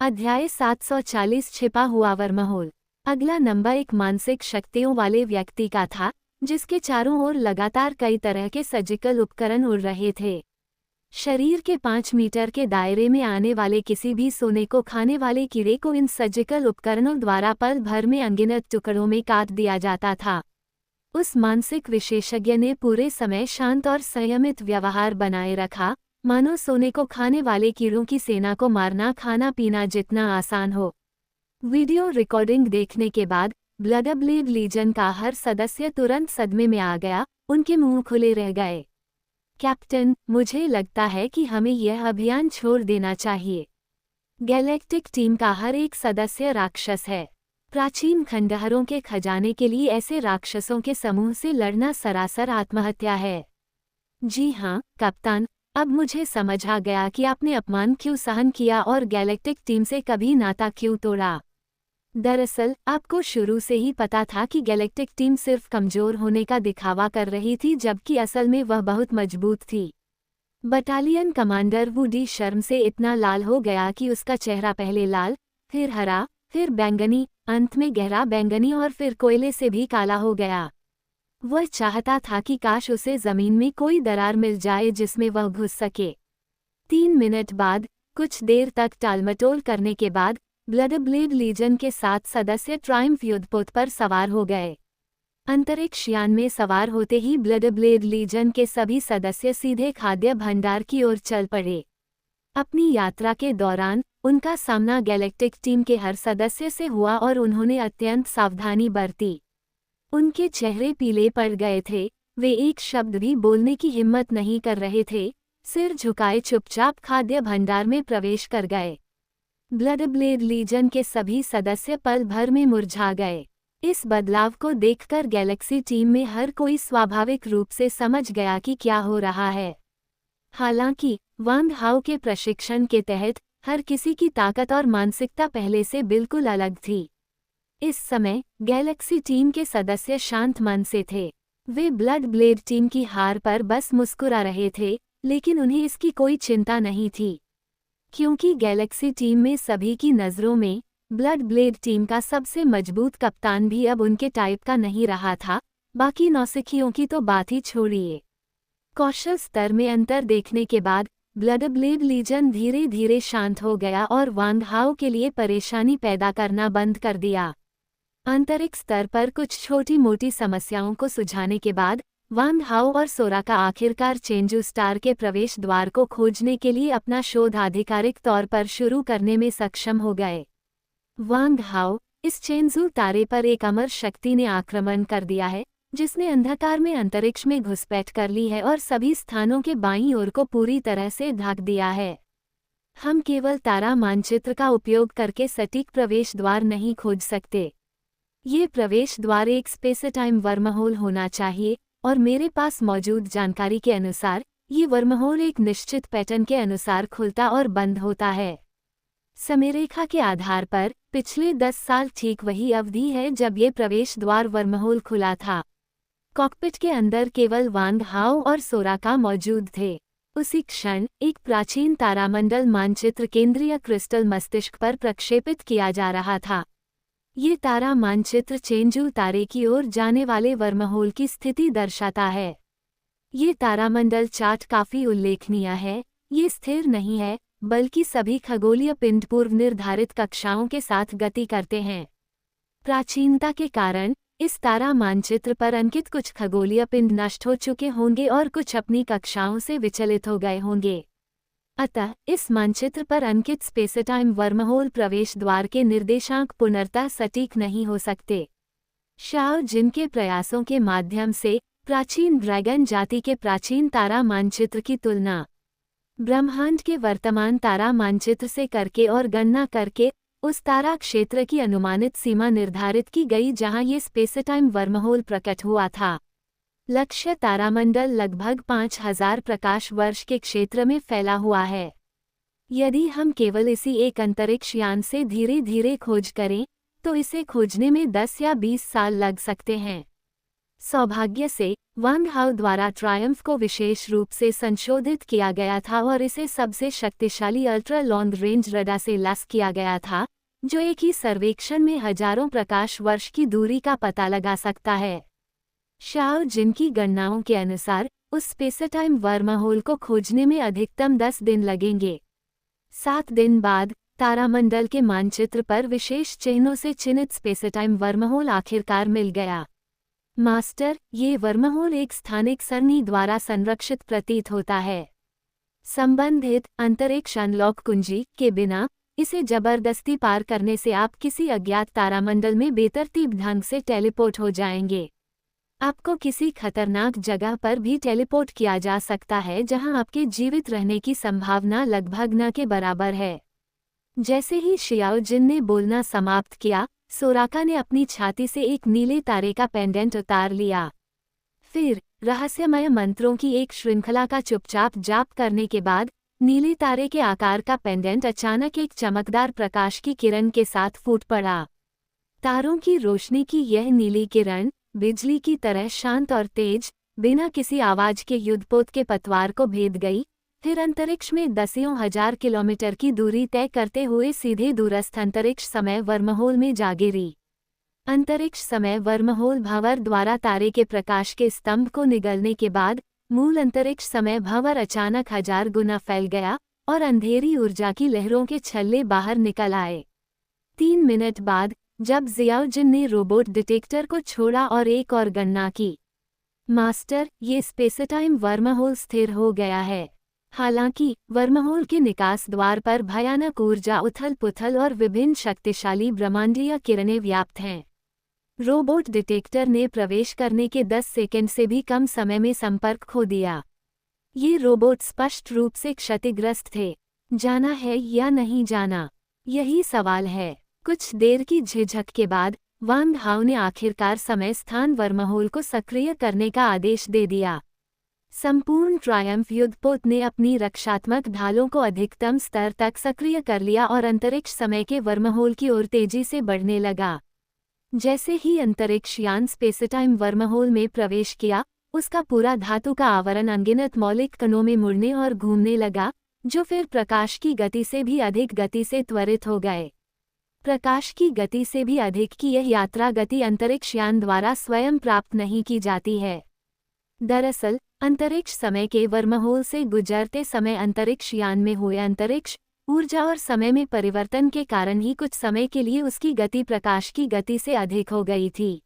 अध्याय 740 छिपा हुआ वर्महोल। अगला नंबर एक मानसिक शक्तियों वाले व्यक्ति का था, जिसके चारों ओर लगातार कई तरह के सर्जिकल उपकरण उड़ रहे थे। शरीर के 5 मीटर के दायरे में आने वाले किसी भी सोने को खाने वाले कीड़े को इन सर्जिकल उपकरणों द्वारा पल भर में अनगिनत टुकड़ों में काट दिया जाता था। उस मानसिक विशेषज्ञ ने पूरे समय शांत और संयमित व्यवहार बनाए रखा, मानो सोने को खाने वाले कीड़ों की सेना को मारना खाना पीना जितना आसान हो। वीडियो रिकॉर्डिंग देखने के बाद ब्लडब्लेड लीजन का हर सदस्य तुरंत सदमे में आ गया, उनके मुंह खुले रह गए। कैप्टन, मुझे लगता है कि हमें यह अभियान छोड़ देना चाहिए। गैलेक्टिक टीम का हर एक सदस्य राक्षस है। प्राचीन खंडहरों के खजाने के लिए ऐसे राक्षसों के समूह से लड़ना सरासर आत्महत्या है। जी हाँ, कप्तान, अब मुझे समझ आ गया कि आपने अपमान क्यों सहन किया और गैलेक्टिक टीम से कभी नाता क्यों तोड़ा। दरअसल आपको शुरू से ही पता था कि गैलेक्टिक टीम सिर्फ कमजोर होने का दिखावा कर रही थी, जबकि असल में वह बहुत मजबूत थी। बटालियन कमांडर वुडी शर्म से इतना लाल हो गया कि उसका चेहरा पहले लाल, फिर हरा, फिर बैंगनी, अंत में गहरा बैंगनी और फिर कोयले से भी काला हो गया। वह चाहता था कि काश उसे जमीन में कोई दरार मिल जाए जिसमें वह घुस सके। 3 मिनट बाद, कुछ देर तक टालमटोल करने के बाद, ब्लडब्लेड लीजन के 7 सदस्य ट्रायम्फ युद्धपोत पर सवार हो गए। अंतरिक्ष यान में सवार होते ही ब्लडब्लेड लीजन के सभी सदस्य सीधे खाद्य भंडार की ओर चल पड़े। अपनी यात्रा के दौरान उनका सामना गैलेक्टिक टीम के हर सदस्य से हुआ और उन्होंने अत्यंत सावधानी बरती। उनके चेहरे पीले पड़ गए थे, वे एक शब्द भी बोलने की हिम्मत नहीं कर रहे थे, सिर झुकाए चुपचाप खाद्य भंडार में प्रवेश कर गए। ब्लडब्लेड लीजन के सभी सदस्य पल भर में मुरझा गए। इस बदलाव को देखकर गैलेक्सी टीम में हर कोई स्वाभाविक रूप से समझ गया कि क्या हो रहा है। हालांकि वांग हाओ के प्रशिक्षण के तहत हर किसी की ताकत और मानसिकता पहले से बिल्कुल अलग थी। इस समय गैलेक्सी टीम के सदस्य शांत मन से थे। वे ब्लडब्लेड टीम की हार पर बस मुस्कुरा रहे थे, लेकिन उन्हें इसकी कोई चिंता नहीं थी, क्योंकि गैलेक्सी टीम में सभी की नज़रों में ब्लडब्लेड टीम का सबसे मजबूत कप्तान भी अब उनके टाइप का नहीं रहा था। बाकी नौसिखियों की तो बात ही छोड़िए। कौशल स्तर में अंतर देखने के बाद ब्लडब्लेड लीजन धीरे धीरे शांत हो गया और वांग हाओ के लिए परेशानी पैदा करना बंद कर दिया। आंतरिक स्तर पर कुछ छोटी मोटी समस्याओं को सुलझाने के बाद वांग हाओ और सोराका आखिरकार चेंजू स्टार के प्रवेश द्वार को खोजने के लिए अपना शोध आधिकारिक तौर पर शुरू करने में सक्षम हो गए। वांग हाओ, इस चेंजू तारे पर एक अमर शक्ति ने आक्रमण कर दिया है, जिसने अंधकार में अंतरिक्ष में घुसपैठ कर ली है और सभी स्थानों के बाईं ओर को पूरी तरह से ढक दिया है। हम केवल तारा मानचित्र का उपयोग करके सटीक प्रवेश द्वार नहीं खोज सकते। ये प्रवेश द्वार एक स्पेस टाइम वर्महोल होना चाहिए, और मेरे पास मौजूद जानकारी के अनुसार ये वर्महोल एक निश्चित पैटर्न के अनुसार खुलता और बंद होता है। समयरेखा के आधार पर पिछले 10 साल ठीक वही अवधि है जब ये प्रवेश द्वार वर्महोल खुला था। कॉकपिट के अंदर केवल वांग हाओ और सोराका मौजूद थे। उसी क्षण एक प्राचीन तारामंडल मानचित्र केंद्रीय क्रिस्टल मस्तिष्क पर प्रक्षेपित किया जा रहा था। ये तारा मानचित्र चेंजू तारे की ओर जाने वाले वर्महोल की स्थिति दर्शाता है। ये तारामंडल चार्ट काफी उल्लेखनीय है। ये स्थिर नहीं है, बल्कि सभी खगोलीय पिंड पूर्व निर्धारित कक्षाओं के साथ गति करते हैं। प्राचीनता के कारण इस तारा मानचित्र पर अंकित कुछ खगोलीय पिंड नष्ट हो चुके होंगे और कुछ अपनी कक्षाओं से विचलित हो गए होंगे। अतः इस मानचित्र पर अंकित स्पेसटाइम वर्महोल प्रवेश द्वार के निर्देशांक पुनर्तः सटीक नहीं हो सकते। शाओ जिनके प्रयासों के माध्यम से प्राचीन ड्रैगन जाति के प्राचीन तारा मानचित्र की तुलना ब्रह्मांड के वर्तमान तारा मानचित्र से करके और गणना करके उस तारा क्षेत्र की अनुमानित सीमा निर्धारित की गई जहां ये स्पेसटाइम वर्महोल प्रकट हुआ था। लक्ष्य तारामंडल लगभग 5000 प्रकाश वर्ष के क्षेत्र में फैला हुआ है। यदि हम केवल इसी एक अंतरिक्ष यान से धीरे धीरे खोज करें, तो इसे खोजने में 10 या 20 साल लग सकते हैं। सौभाग्य से वांग हाउ द्वारा ट्रायम्फ को विशेष रूप से संशोधित किया गया था और इसे सबसे शक्तिशाली अल्ट्रा लॉन्ग रेंज रडार से लैस किया गया था, जो एक ही सर्वेक्षण में हजारों प्रकाश वर्ष की दूरी का पता लगा सकता है। शाओ जिनकी गणनाओं के अनुसार उस स्पेसटाइम वर्महोल को खोजने में अधिकतम 10 दिन लगेंगे। 7 दिन बाद तारामंडल के मानचित्र पर विशेष चिन्हों से चिन्हित स्पेसटाइम वर्महोल आखिरकार मिल गया। मास्टर, ये वर्महोल एक स्थानिक सरणी द्वारा संरक्षित प्रतीत होता है। संबंधित अंतरिक्ष अनलॉक कुंजी के बिना इसे जबरदस्ती पार करने से आप किसी अज्ञात तारामंडल में बेतरतीब ढंग से टेलीपोर्ट हो जाएंगे। आपको किसी खतरनाक जगह पर भी टेलीपोर्ट किया जा सकता है जहां आपके जीवित रहने की संभावना लगभग न के बराबर है। जैसे ही शियाओ जिन ने बोलना समाप्त किया, सोराका ने अपनी छाती से एक नीले तारे का पेंडेंट उतार लिया। फिर रहस्यमय मंत्रों की एक श्रृंखला का चुपचाप जाप करने के बाद नीले तारे के आकार का पेंडेंट अचानक एक चमकदार प्रकाश की किरण के साथ फूट पड़ा। तारों की रोशनी की यह नीली किरण बिजली की तरह शांत और तेज, बिना किसी आवाज के युद्धपोत के पतवार को भेद गई, फिर अंतरिक्ष में दसियों हजार किलोमीटर की दूरी तय करते हुए सीधे दूरस्थ अंतरिक्ष समय वर्महोल में जा गिरी। अंतरिक्ष समय वर्महोल भंवर द्वारा तारे के प्रकाश के स्तंभ को निगलने के बाद मूल अंतरिक्ष समय भंवर अचानक 1000 गुना फैल गया और अंधेरी ऊर्जा की लहरों के छल्ले बाहर निकल आए। 3 मिनट बाद जब जियाओ जिन ने रोबोट डिटेक्टर को छोड़ा और एक और गणना की। मास्टर, ये स्पेसटाइम वर्महोल स्थिर हो गया है। हालांकि वर्महोल के निकास द्वार पर भयानक ऊर्जा उथल पुथल और विभिन्न शक्तिशाली ब्रह्मांडीय किरणें व्याप्त हैं। रोबोट डिटेक्टर ने प्रवेश करने के 10 सेकंड से भी कम समय में संपर्क खो दिया। ये रोबोट स्पष्ट रूप से क्षतिग्रस्त थे। जाना है या नहीं जाना, यही सवाल है। कुछ देर की झिझक के बाद वांग हाउ ने आखिरकार समय स्थान वर्महोल को सक्रिय करने का आदेश दे दिया। संपूर्ण ट्रायम्फ युद्धपोत ने अपनी रक्षात्मक ढालों को अधिकतम स्तर तक सक्रिय कर लिया और अंतरिक्ष समय के वर्महोल की ओर तेजी से बढ़ने लगा। जैसे ही अंतरिक्ष यान स्पेसटाइम वर्महोल में प्रवेश किया, उसका पूरा धातु का आवरण अनगिनत मौलिक कणों में मुड़ने और घूमने लगा, जो फिर प्रकाश की गति से भी अधिक गति से त्वरित हो गए। प्रकाश की गति से भी अधिक की यह यात्रा गति अंतरिक्ष यान द्वारा स्वयं प्राप्त नहीं की जाती है। दरअसल अंतरिक्ष समय के वर्महोल से गुजरते समय अंतरिक्ष यान में हुए अंतरिक्ष ऊर्जा और समय में परिवर्तन के कारण ही कुछ समय के लिए उसकी गति प्रकाश की गति से अधिक हो गई थी।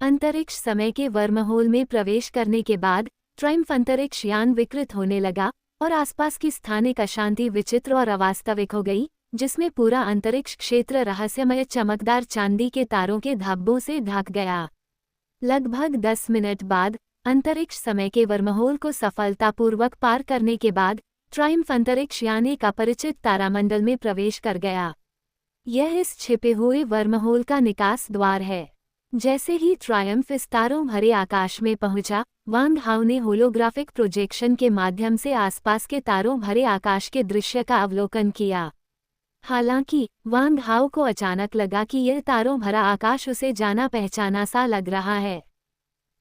अंतरिक्ष समय के वर्महोल में प्रवेश करने के बाद ट्रायम्फ अंतरिक्ष यान विकृत होने लगा और आसपास की स्थानिक अशांति विचित्र और अवास्तविक हो गई, जिसमें पूरा अंतरिक्ष क्षेत्र रहस्यमय चमकदार चांदी के तारों के धब्बों से ढक गया। लगभग 10 मिनट बाद अंतरिक्ष समय के वर्महोल को सफलतापूर्वक पार करने के बाद ट्रायम्फ अंतरिक्ष यान एक अपरिचित तारामंडल में प्रवेश कर गया। यह इस छिपे हुए वर्महोल का निकास द्वार है। जैसे ही ट्रायम्फ इस तारों भरे आकाश में पहुंचा, वांग हाउ ने होलोग्राफिक प्रोजेक्शन के माध्यम से आसपास के तारों भरे आकाश के दृश्य का अवलोकन किया। हालांकि वांग हाउ को अचानक लगा कि यह तारों भरा आकाश उसे जाना पहचाना सा लग रहा है।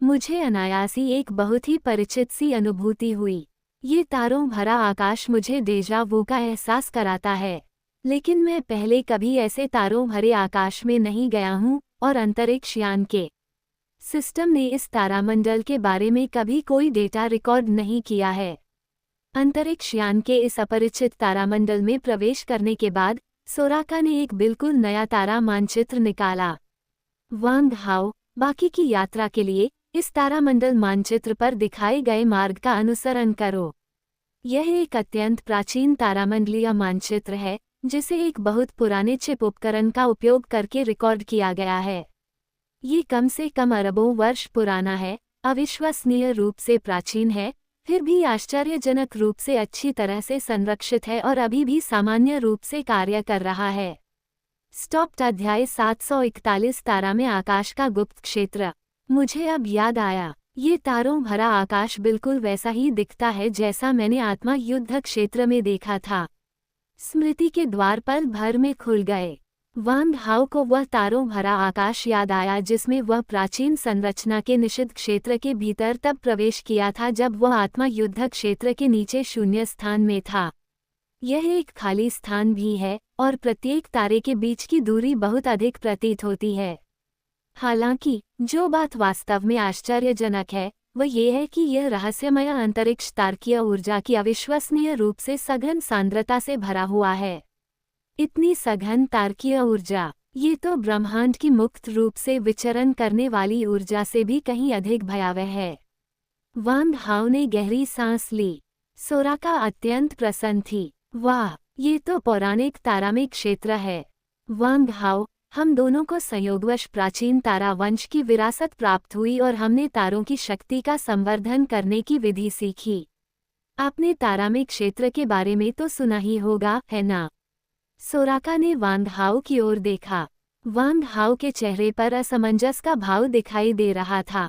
मुझे अनायासी एक बहुत ही परिचित सी अनुभूति हुई। ये तारों भरा आकाश मुझे डेजा वू का एहसास कराता है, लेकिन मैं पहले कभी ऐसे तारों भरे आकाश में नहीं गया हूँ और अंतरिक्ष यान के सिस्टम ने इस तारामंडल के बारे में कभी कोई डेटा रिकॉर्ड नहीं किया है। अंतरिक्ष यान के इस अपरिचित तारामंडल में प्रवेश करने के बाद सोराका ने एक बिल्कुल नया तारा मानचित्र निकाला। वांग हाउ, बाकी की यात्रा के लिए इस तारामंडल मानचित्र पर दिखाए गए मार्ग का अनुसरण करो। यह एक अत्यंत प्राचीन तारामंडलीय मानचित्र है, जिसे एक बहुत पुराने चिप उपकरण का उपयोग करके रिकॉर्ड किया गया है। ये कम से कम अरबों वर्ष पुराना है, अविश्वसनीय रूप से प्राचीन है, फिर भी आश्चर्यजनक रूप से अच्छी तरह से संरक्षित है और अभी भी सामान्य रूप से कार्य कर रहा है। स्टॉप्ड अध्याय 741 तारा में आकाश का गुप्त क्षेत्र। मुझे अब याद आया, ये तारों भरा आकाश बिल्कुल वैसा ही दिखता है जैसा मैंने आत्मा युद्ध क्षेत्र में देखा था। स्मृति के द्वार पल भर में खुल गए। वांग हाओ को वह तारों भरा आकाश याद आया जिसमें वह प्राचीन संरचना के निषिद्ध क्षेत्र के भीतर तब प्रवेश किया था जब वह आत्मा युद्ध क्षेत्र के नीचे शून्य स्थान में था। यह एक खाली स्थान भी है और प्रत्येक तारे के बीच की दूरी बहुत अधिक प्रतीत होती है। हालांकि जो बात वास्तव में आश्चर्यजनक है वह यह है कि यह रहस्यमय अंतरिक्ष तारकीय ऊर्जा की अविश्वसनीय रूप से सघन सांद्रता से भरा हुआ है। इतनी सघन तारकीय ऊर्जा, ये तो ब्रह्मांड की मुक्त रूप से विचरण करने वाली ऊर्जा से भी कहीं अधिक भयावह है। वांग हाओ ने गहरी सांस ली। सोराका अत्यंत प्रसन्न थी। वाह, ये तो पौराणिक तारामय क्षेत्र है। वांग हाओ, हम दोनों को संयोगवश प्राचीन तारा वंश की विरासत प्राप्त हुई और हमने तारों की शक्ति का संवर्धन करने की विधि सीखी। आपने तारामय क्षेत्र के बारे में तो सुना ही होगा, है ना? सोराका ने वांग हाओ की ओर देखा। वांग हाओ के चेहरे पर असमंजस का भाव दिखाई दे रहा था।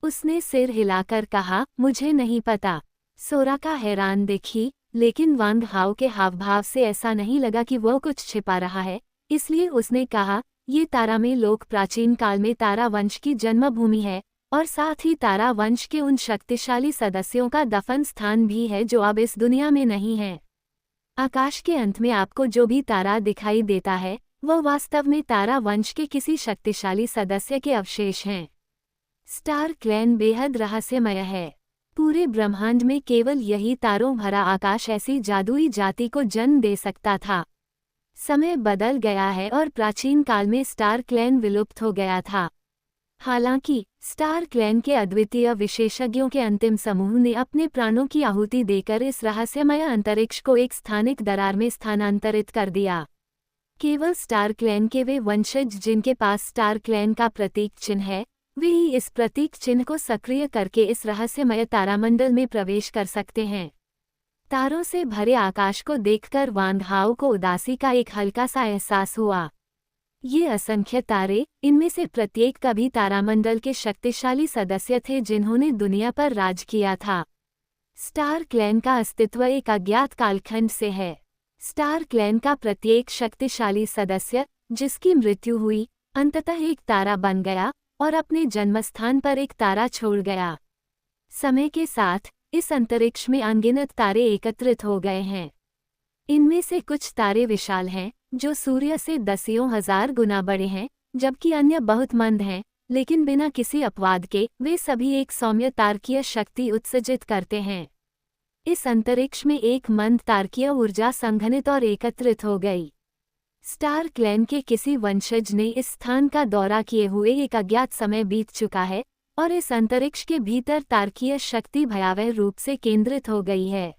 उसने सिर हिलाकर कहा, मुझे नहीं पता। सोराका हैरान दिखी, लेकिन वांग हाओ के हावभाव से ऐसा नहीं लगा कि वह कुछ छिपा रहा है, इसलिए उसने कहा, ये तारामय लोक प्राचीन काल में तारा वंश की जन्मभूमि है और साथ ही तारा वंश के उन शक्तिशाली सदस्यों का दफन स्थान भी है जो अब इस दुनिया में नहीं है। आकाश के अंत में आपको जो भी तारा दिखाई देता है वह वास्तव में तारा वंश के किसी शक्तिशाली सदस्य के अवशेष हैं। स्टार क्लैन बेहद रहस्यमय है। पूरे ब्रह्मांड में केवल यही तारों भरा आकाश ऐसी जादुई जाति को जन्म दे सकता था। समय बदल गया है और प्राचीन काल में स्टार क्लैन विलुप्त हो गया था। हालांकि स्टार क्लैन के अद्वितीय विशेषज्ञों के अंतिम समूह ने अपने प्राणों की आहुति देकर इस रहस्यमय अंतरिक्ष को एक स्थानिक दरार में स्थानांतरित कर दिया। केवल स्टार क्लैन के वे वंशज जिनके पास स्टार क्लैन का प्रतीक चिन्ह है, वे ही इस प्रतीक चिन्ह को सक्रिय करके इस रहस्यमय तारामंडल में प्रवेश कर सकते हैं। तारों से भरे आकाश को देखकर वांग हाओ को उदासी का एक हल्का सा एहसास हुआ। ये असंख्य तारे, इनमें से प्रत्येक कभी तारामंडल के शक्तिशाली सदस्य थे जिन्होंने दुनिया पर राज किया था। स्टार क्लैन का अस्तित्व एक अज्ञात कालखंड से है। स्टार क्लैन का प्रत्येक शक्तिशाली सदस्य, जिसकी मृत्यु हुई, अंततः एक तारा बन गया और अपने जन्मस्थान पर एक तारा छोड़ गया। समय के साथ इस अंतरिक्ष में अनगिनत तारे एकत्रित हो गए हैं। इनमें से कुछ तारे विशाल हैं, जो सूर्य से दसियों हजार गुना बड़े हैं, जबकि अन्य बहुत मंद हैं, लेकिन बिना किसी अपवाद के वे सभी एक सौम्य तारकीय शक्ति उत्सर्जित करते हैं। इस अंतरिक्ष में एक मंद तारकीय ऊर्जा संघनित और एकत्रित हो गई। स्टार क्लैन के किसी वंशज ने इस स्थान का दौरा किए हुए एक अज्ञात समय बीत चुका है और इस अंतरिक्ष के भीतर तारकीय शक्ति भयावह रूप से केंद्रित हो गई है।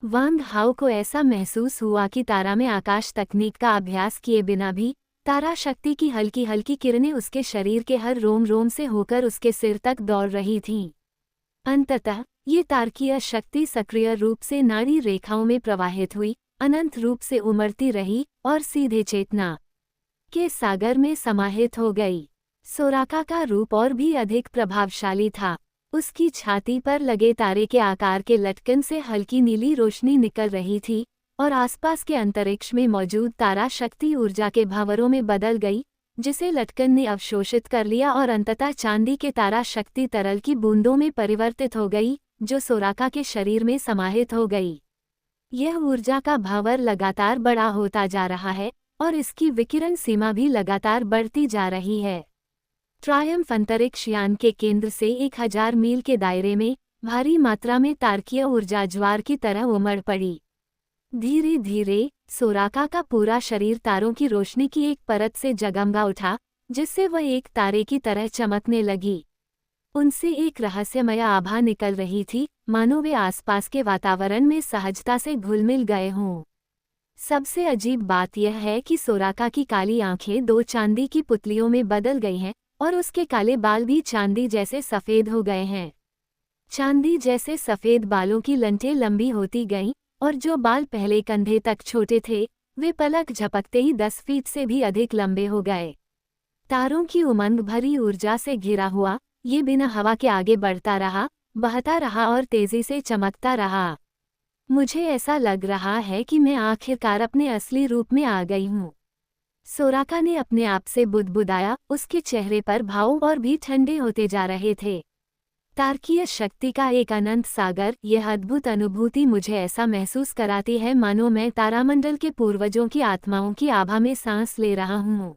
वांग हाओ को ऐसा महसूस हुआ कि तारा में आकाश तकनीक का अभ्यास किए बिना भी तारा शक्ति की हल्की हल्की किरणें उसके शरीर के हर रोम रोम से होकर उसके सिर तक दौड़ रही थीं। अंततः ये तारकीय शक्ति सक्रिय रूप से नाड़ी रेखाओं में प्रवाहित हुई, अनंत रूप से उमड़ती रही और सीधे चेतना के सागर में समाहित हो गई। सोराका का रूप और भी अधिक प्रभावशाली था। उसकी छाती पर लगे तारे के आकार के लटकन से हल्की नीली रोशनी निकल रही थी और आसपास के अंतरिक्ष में मौजूद तारा शक्ति ऊर्जा के भंवरों में बदल गई, जिसे लटकन ने अवशोषित कर लिया और अंततः चांदी के तारा शक्ति तरल की बूंदों में परिवर्तित हो गई, जो सोराका के शरीर में समाहित हो गई। यह ऊर्जा का भंवर लगातार बड़ा होता जा रहा है और इसकी विकिरण सीमा भी लगातार बढ़ती जा रही है। ट्रायम्फ अंतरिक्ष यान के केंद्र से 1000 मील के दायरे में भारी मात्रा में तारकीय ऊर्जा ज्वार की तरह उमड़ पड़ी। धीरे धीरे सोराका का पूरा शरीर तारों की रोशनी की एक परत से जगमगा उठा, जिससे वह एक तारे की तरह चमकने लगी। उनसे एक रहस्यमय आभा निकल रही थी, मानो वे आसपास के वातावरण में सहजता से घुल मिल गए हों। सबसे अजीब बात यह है कि सोराका की काली आंखें 2 चांदी की पुतलियों में बदल गई हैं और उसके काले बाल भी चांदी जैसे सफ़ेद हो गए हैं। चांदी जैसे सफ़ेद बालों की लंटें लंबी होती गईं और जो बाल पहले कंधे तक छोटे थे, वे पलक झपकते ही 10 फीट से भी अधिक लंबे हो गए। तारों की उमंग भरी ऊर्जा से घिरा हुआ ये बिना हवा के आगे बढ़ता रहा, बहता रहा और तेजी से चमकता रहा। मुझे ऐसा लग रहा है कि मैं आखिरकार अपने असली रूप में आ गई हूँ। सोराका ने अपने आप से बुदबुदाया, उसके चेहरे पर भाव और भी ठंडे होते जा रहे थे। तारकीय शक्ति का एक अनंत सागर, यह अद्भुत अनुभूति मुझे ऐसा महसूस कराती है मानो मैं तारामंडल के पूर्वजों की आत्माओं की आभा में सांस ले रहा हूँ।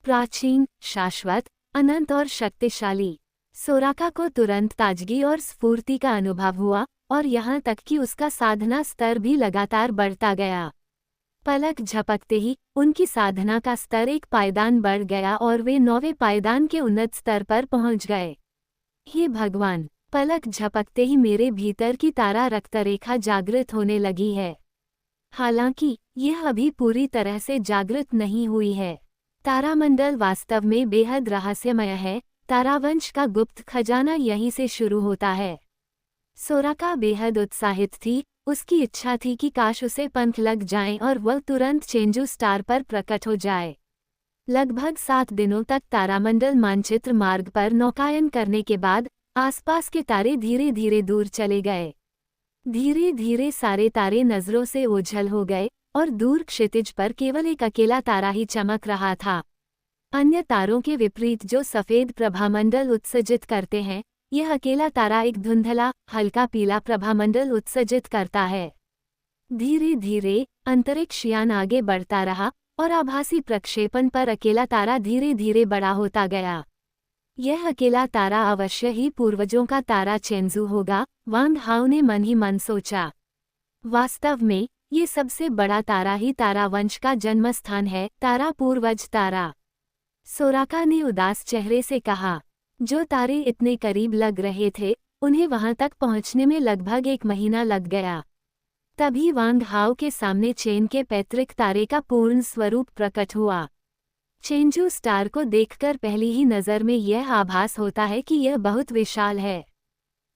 प्राचीन, शाश्वत, अनंत और शक्तिशाली। सोराका को तुरंत ताजगी और स्फूर्ति का अनुभव हुआ, और यहाँ तक कि उसका साधना स्तर भी लगातार बढ़ता गया। पलक झपकते ही उनकी साधना का स्तर एक पायदान बढ़ गया और वे 9वें पायदान के उन्नत स्तर पर पहुंच गए। हे भगवान! पलक झपकते ही मेरे भीतर की तारा रक्तरेखा जागृत होने लगी है। हालांकि यह अभी पूरी तरह से जागृत नहीं हुई है। तारामंडल वास्तव में बेहद रहस्यमय है। तारावंश का गुप्त खजाना यहीं से शुरू होता है। सोराका बेहद उत्साहित थी। उसकी इच्छा थी कि काश उसे पंख लग जाएं और वह तुरंत चेंजू स्टार पर प्रकट हो जाए। लगभग 7 दिनों तक तारामंडल मानचित्र मार्ग पर नौकायन करने के बाद आसपास के तारे धीरे धीरे दूर चले गए। धीरे धीरे सारे तारे नजरों से ओझल हो गए और दूर क्षितिज पर केवल एक अकेला तारा ही चमक रहा था। अन्य तारों के विपरीत जो सफेद प्रभामंडल उत्सर्जित करते हैं, यह अकेला तारा एक धुंधला, हल्का पीला प्रभामंडल उत्सर्जित करता है। धीरे धीरे अंतरिक्षयान आगे बढ़ता रहा और आभासी प्रक्षेपण पर अकेला तारा धीरे धीरे बड़ा होता गया। यह अकेला तारा अवश्य ही पूर्वजों का तारा चेंजू होगा, वांग हाउ ने मन ही मन सोचा। वास्तव में ये सबसे बड़ा तारा ही तारावंश का जन्मस्थान है, तारा पूर्वज तारा। सोराका ने उदास चेहरे से कहा। जो तारे इतने करीब लग रहे थे, उन्हें वहां तक पहुंचने में लगभग 1 महीना लग गया। तभी वांग हाउ के सामने चेन के पैतृक तारे का पूर्ण स्वरूप प्रकट हुआ। चेंजू स्टार को देखकर पहली ही नज़र में यह आभास होता है कि यह बहुत विशाल है।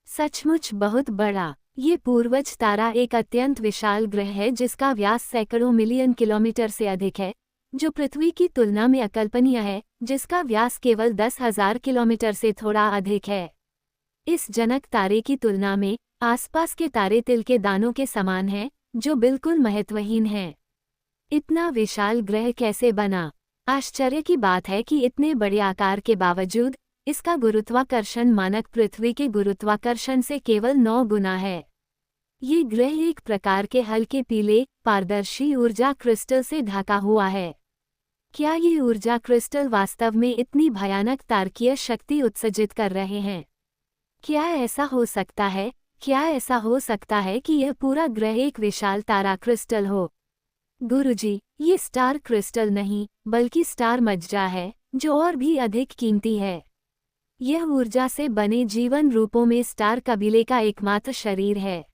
सचमुच बहुत बड़ा। ये पूर्वज तारा एक अत्यंत विशाल ग्रह है जिसका व्यास सैकड़ों मिलियन किलोमीटर से अधिक है, जो पृथ्वी की तुलना में अकल्पनीय है, जिसका व्यास केवल 10,000 किलोमीटर से थोड़ा अधिक है। इस जनक तारे की तुलना में आसपास के तारे तिल के दानों के समान हैं, जो बिल्कुल महत्वहीन हैं। इतना विशाल ग्रह कैसे बना? आश्चर्य की बात है कि इतने बड़े आकार के बावजूद इसका गुरुत्वाकर्षण मानक पृथ्वी के गुरुत्वाकर्षण से केवल 9 गुना है। ये ग्रह एक प्रकार के हल्के पीले, पारदर्शी ऊर्जा क्रिस्टल से ढका हुआ है। क्या ये ऊर्जा क्रिस्टल वास्तव में इतनी भयानक तारकीय शक्ति उत्सर्जित कर रहे हैं? क्या ऐसा हो सकता है कि यह पूरा ग्रह एक विशाल तारा क्रिस्टल हो? गुरुजी, ये स्टार क्रिस्टल नहीं, बल्कि स्टार मज्जा है, जो और भी अधिक कीमती है। यह ऊर्जा से बने जीवन रूपों में स्टार कबीले का एकमात्र शरीर है।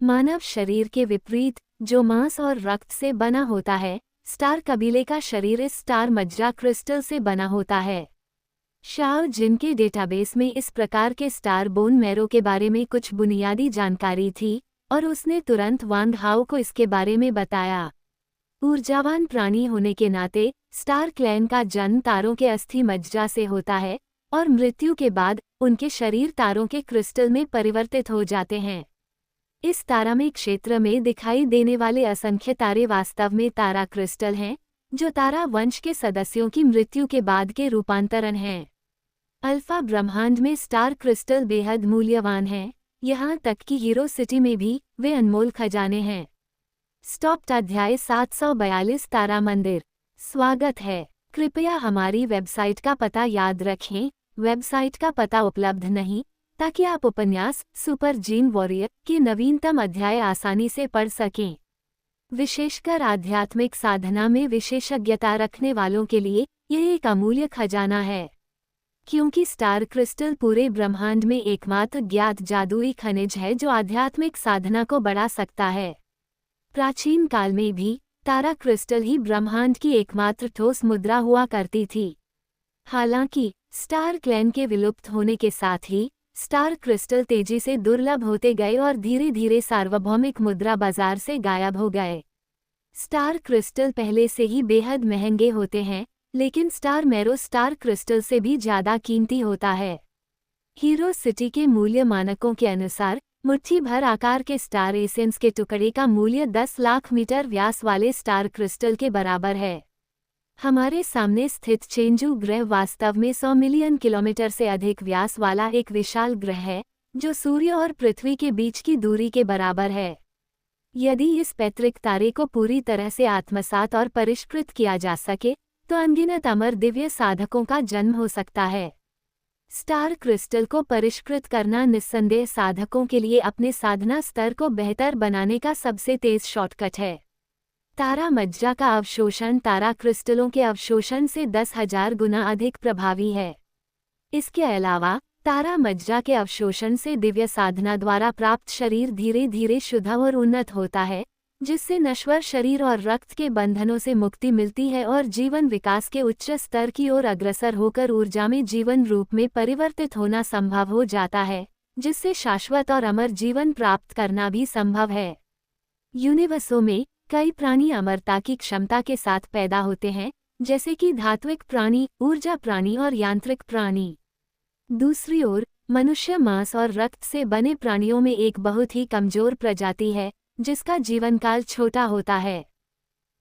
मानव शरीर के विपरीत, जो मांस और रक्त से बना होता है, स्टार कबीले का शरीर इस स्टार मज्जा क्रिस्टल से बना होता है। शाओ जिनके डेटाबेस में इस प्रकार के स्टार बोन मैरो के बारे में कुछ बुनियादी जानकारी थी, और उसने तुरंत वांग हाउ को इसके बारे में बताया। ऊर्जावान प्राणी होने के नाते स्टार क्लैन का जन्म तारों के अस्थि मज्जा से होता है, और मृत्यु के बाद उनके शरीर तारों के क्रिस्टल में परिवर्तित हो जाते हैं। इस तारामय क्षेत्र में दिखाई देने वाले असंख्य तारे वास्तव में तारा क्रिस्टल हैं, जो तारा वंश के सदस्यों की मृत्यु के बाद के रूपांतरण हैं। अल्फा ब्रह्मांड में स्टार क्रिस्टल बेहद मूल्यवान हैं, यहाँ तक कि हीरो सिटी में भी वे अनमोल खजाने हैं। स्टॉप्ड अध्याय 742 तारा मंदिर। स्वागत है। कृपया हमारी वेबसाइट का पता याद रखें। वेबसाइट का पता उपलब्ध नहीं, ताकि आप उपन्यास सुपर जीन वॉरियर के नवीनतम अध्याय आसानी से पढ़ सकें। विशेषकर आध्यात्मिक साधना में विशेषज्ञता रखने वालों के लिए यह एक अमूल्य खजाना है, क्योंकि स्टार क्रिस्टल पूरे ब्रह्मांड में एकमात्र ज्ञात जादुई खनिज है जो आध्यात्मिक साधना को बढ़ा सकता है। प्राचीन काल में भी तारा क्रिस्टल ही ब्रह्मांड की एकमात्र ठोस मुद्रा हुआ करती थी। हालांकि स्टार क्लैन के विलुप्त होने के साथ ही स्टार क्रिस्टल तेजी से दुर्लभ होते गए और धीरे धीरे सार्वभौमिक मुद्रा बाजार से गायब हो गए। स्टार क्रिस्टल पहले से ही बेहद महंगे होते हैं, लेकिन स्टार मैरो स्टार क्रिस्टल से भी ज़्यादा कीमती होता है। हीरो सिटी के मूल्य मानकों के अनुसार मुट्ठी भर आकार के स्टार एसेंस के टुकड़े का मूल्य 10 लाख मीटर व्यास वाले स्टार क्रिस्टल के बराबर है। हमारे सामने स्थित चेंजू ग्रह वास्तव में 100 मिलियन किलोमीटर से अधिक व्यास वाला एक विशाल ग्रह है, जो सूर्य और पृथ्वी के बीच की दूरी के बराबर है। यदि इस पैतृक तारे को पूरी तरह से आत्मसात और परिष्कृत किया जा सके, तो अनगिनत अमर दिव्य साधकों का जन्म हो सकता है। स्टार क्रिस्टल को परिष्कृत करना निस्संदेह साधकों के लिए अपने साधना स्तर को बेहतर बनाने का सबसे तेज शॉर्टकट है। तारा मज्जा का अवशोषण तारा क्रिस्टलों के अवशोषण से 10,000 गुना अधिक प्रभावी है। इसके अलावा तारा मज्जा के अवशोषण से दिव्य साधना द्वारा प्राप्त शरीर धीरे धीरे शुद्ध और उन्नत होता है, जिससे नश्वर शरीर और रक्त के बंधनों से मुक्ति मिलती है और जीवन विकास के उच्च स्तर की ओर अग्रसर होकर ऊर्जा में जीवन रूप में परिवर्तित होना संभव हो जाता है, जिससे शाश्वत और अमर जीवन प्राप्त करना भी संभव है। यूनिवर्सों में कई प्राणी अमरता की क्षमता के साथ पैदा होते हैं, जैसे कि धात्विक प्राणी, ऊर्जा प्राणी और यांत्रिक प्राणी। दूसरी ओर मनुष्य मांस और रक्त से बने प्राणियों में एक बहुत ही कमजोर प्रजाति है, जिसका जीवनकाल छोटा होता है।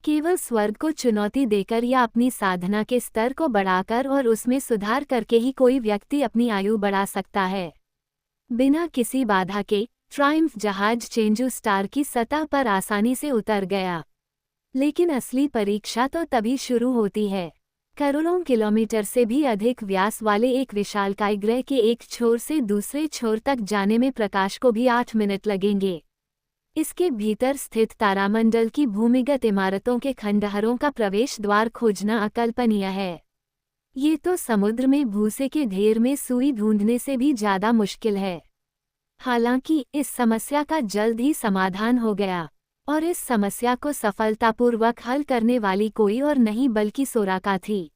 केवल स्वर्ग को चुनौती देकर या अपनी साधना के स्तर को बढ़ाकर और उसमें सुधार करके ही कोई व्यक्ति अपनी आयु बढ़ा सकता है। बिना किसी बाधा के ट्रायम्फ जहाज चेंजू स्टार की सतह पर आसानी से उतर गया। लेकिन असली परीक्षा तो तभी शुरू होती है। करोड़ों किलोमीटर से भी अधिक व्यास वाले एक विशालकाय ग्रह के एक छोर से दूसरे छोर तक जाने में प्रकाश को भी 8 मिनट लगेंगे। इसके भीतर स्थित तारामंडल की भूमिगत इमारतों के खंडहरों का प्रवेश द्वार खोजना अकल्पनीय है। ये तो समुद्र में भूसे के ढेर में सुई ढूंढने से भी ज्यादा मुश्किल है। हालांकि इस समस्या का जल्द ही समाधान हो गया, और इस समस्या को सफलतापूर्वक हल करने वाली कोई और नहीं बल्कि सोराका थी।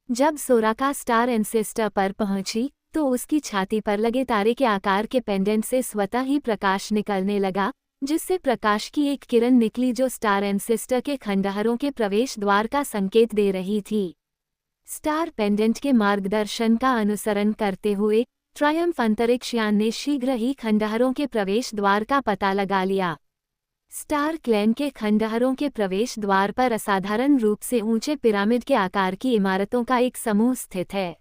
जब सोराका स्टार एंसेस्टर पर पहुंची, तो उसकी छाती पर लगे तारे के आकार के पेंडेंट से स्वतः ही प्रकाश निकलने लगा, जिससे प्रकाश की एक किरण निकली जो स्टार एंसेस्टर के खंडहरों के प्रवेश द्वार का संकेत दे रही थी। स्टार पेंडेंट के मार्गदर्शन का अनुसरण करते हुए ट्रायम्फ अंतरिक्ष यान ने शीघ्र ही खंडहरों के प्रवेश द्वार का पता लगा लिया। स्टार क्लैन के खंडहरों के प्रवेश द्वार पर असाधारण रूप से ऊंचे पिरामिड के आकार की इमारतों का एक समूह स्थित है।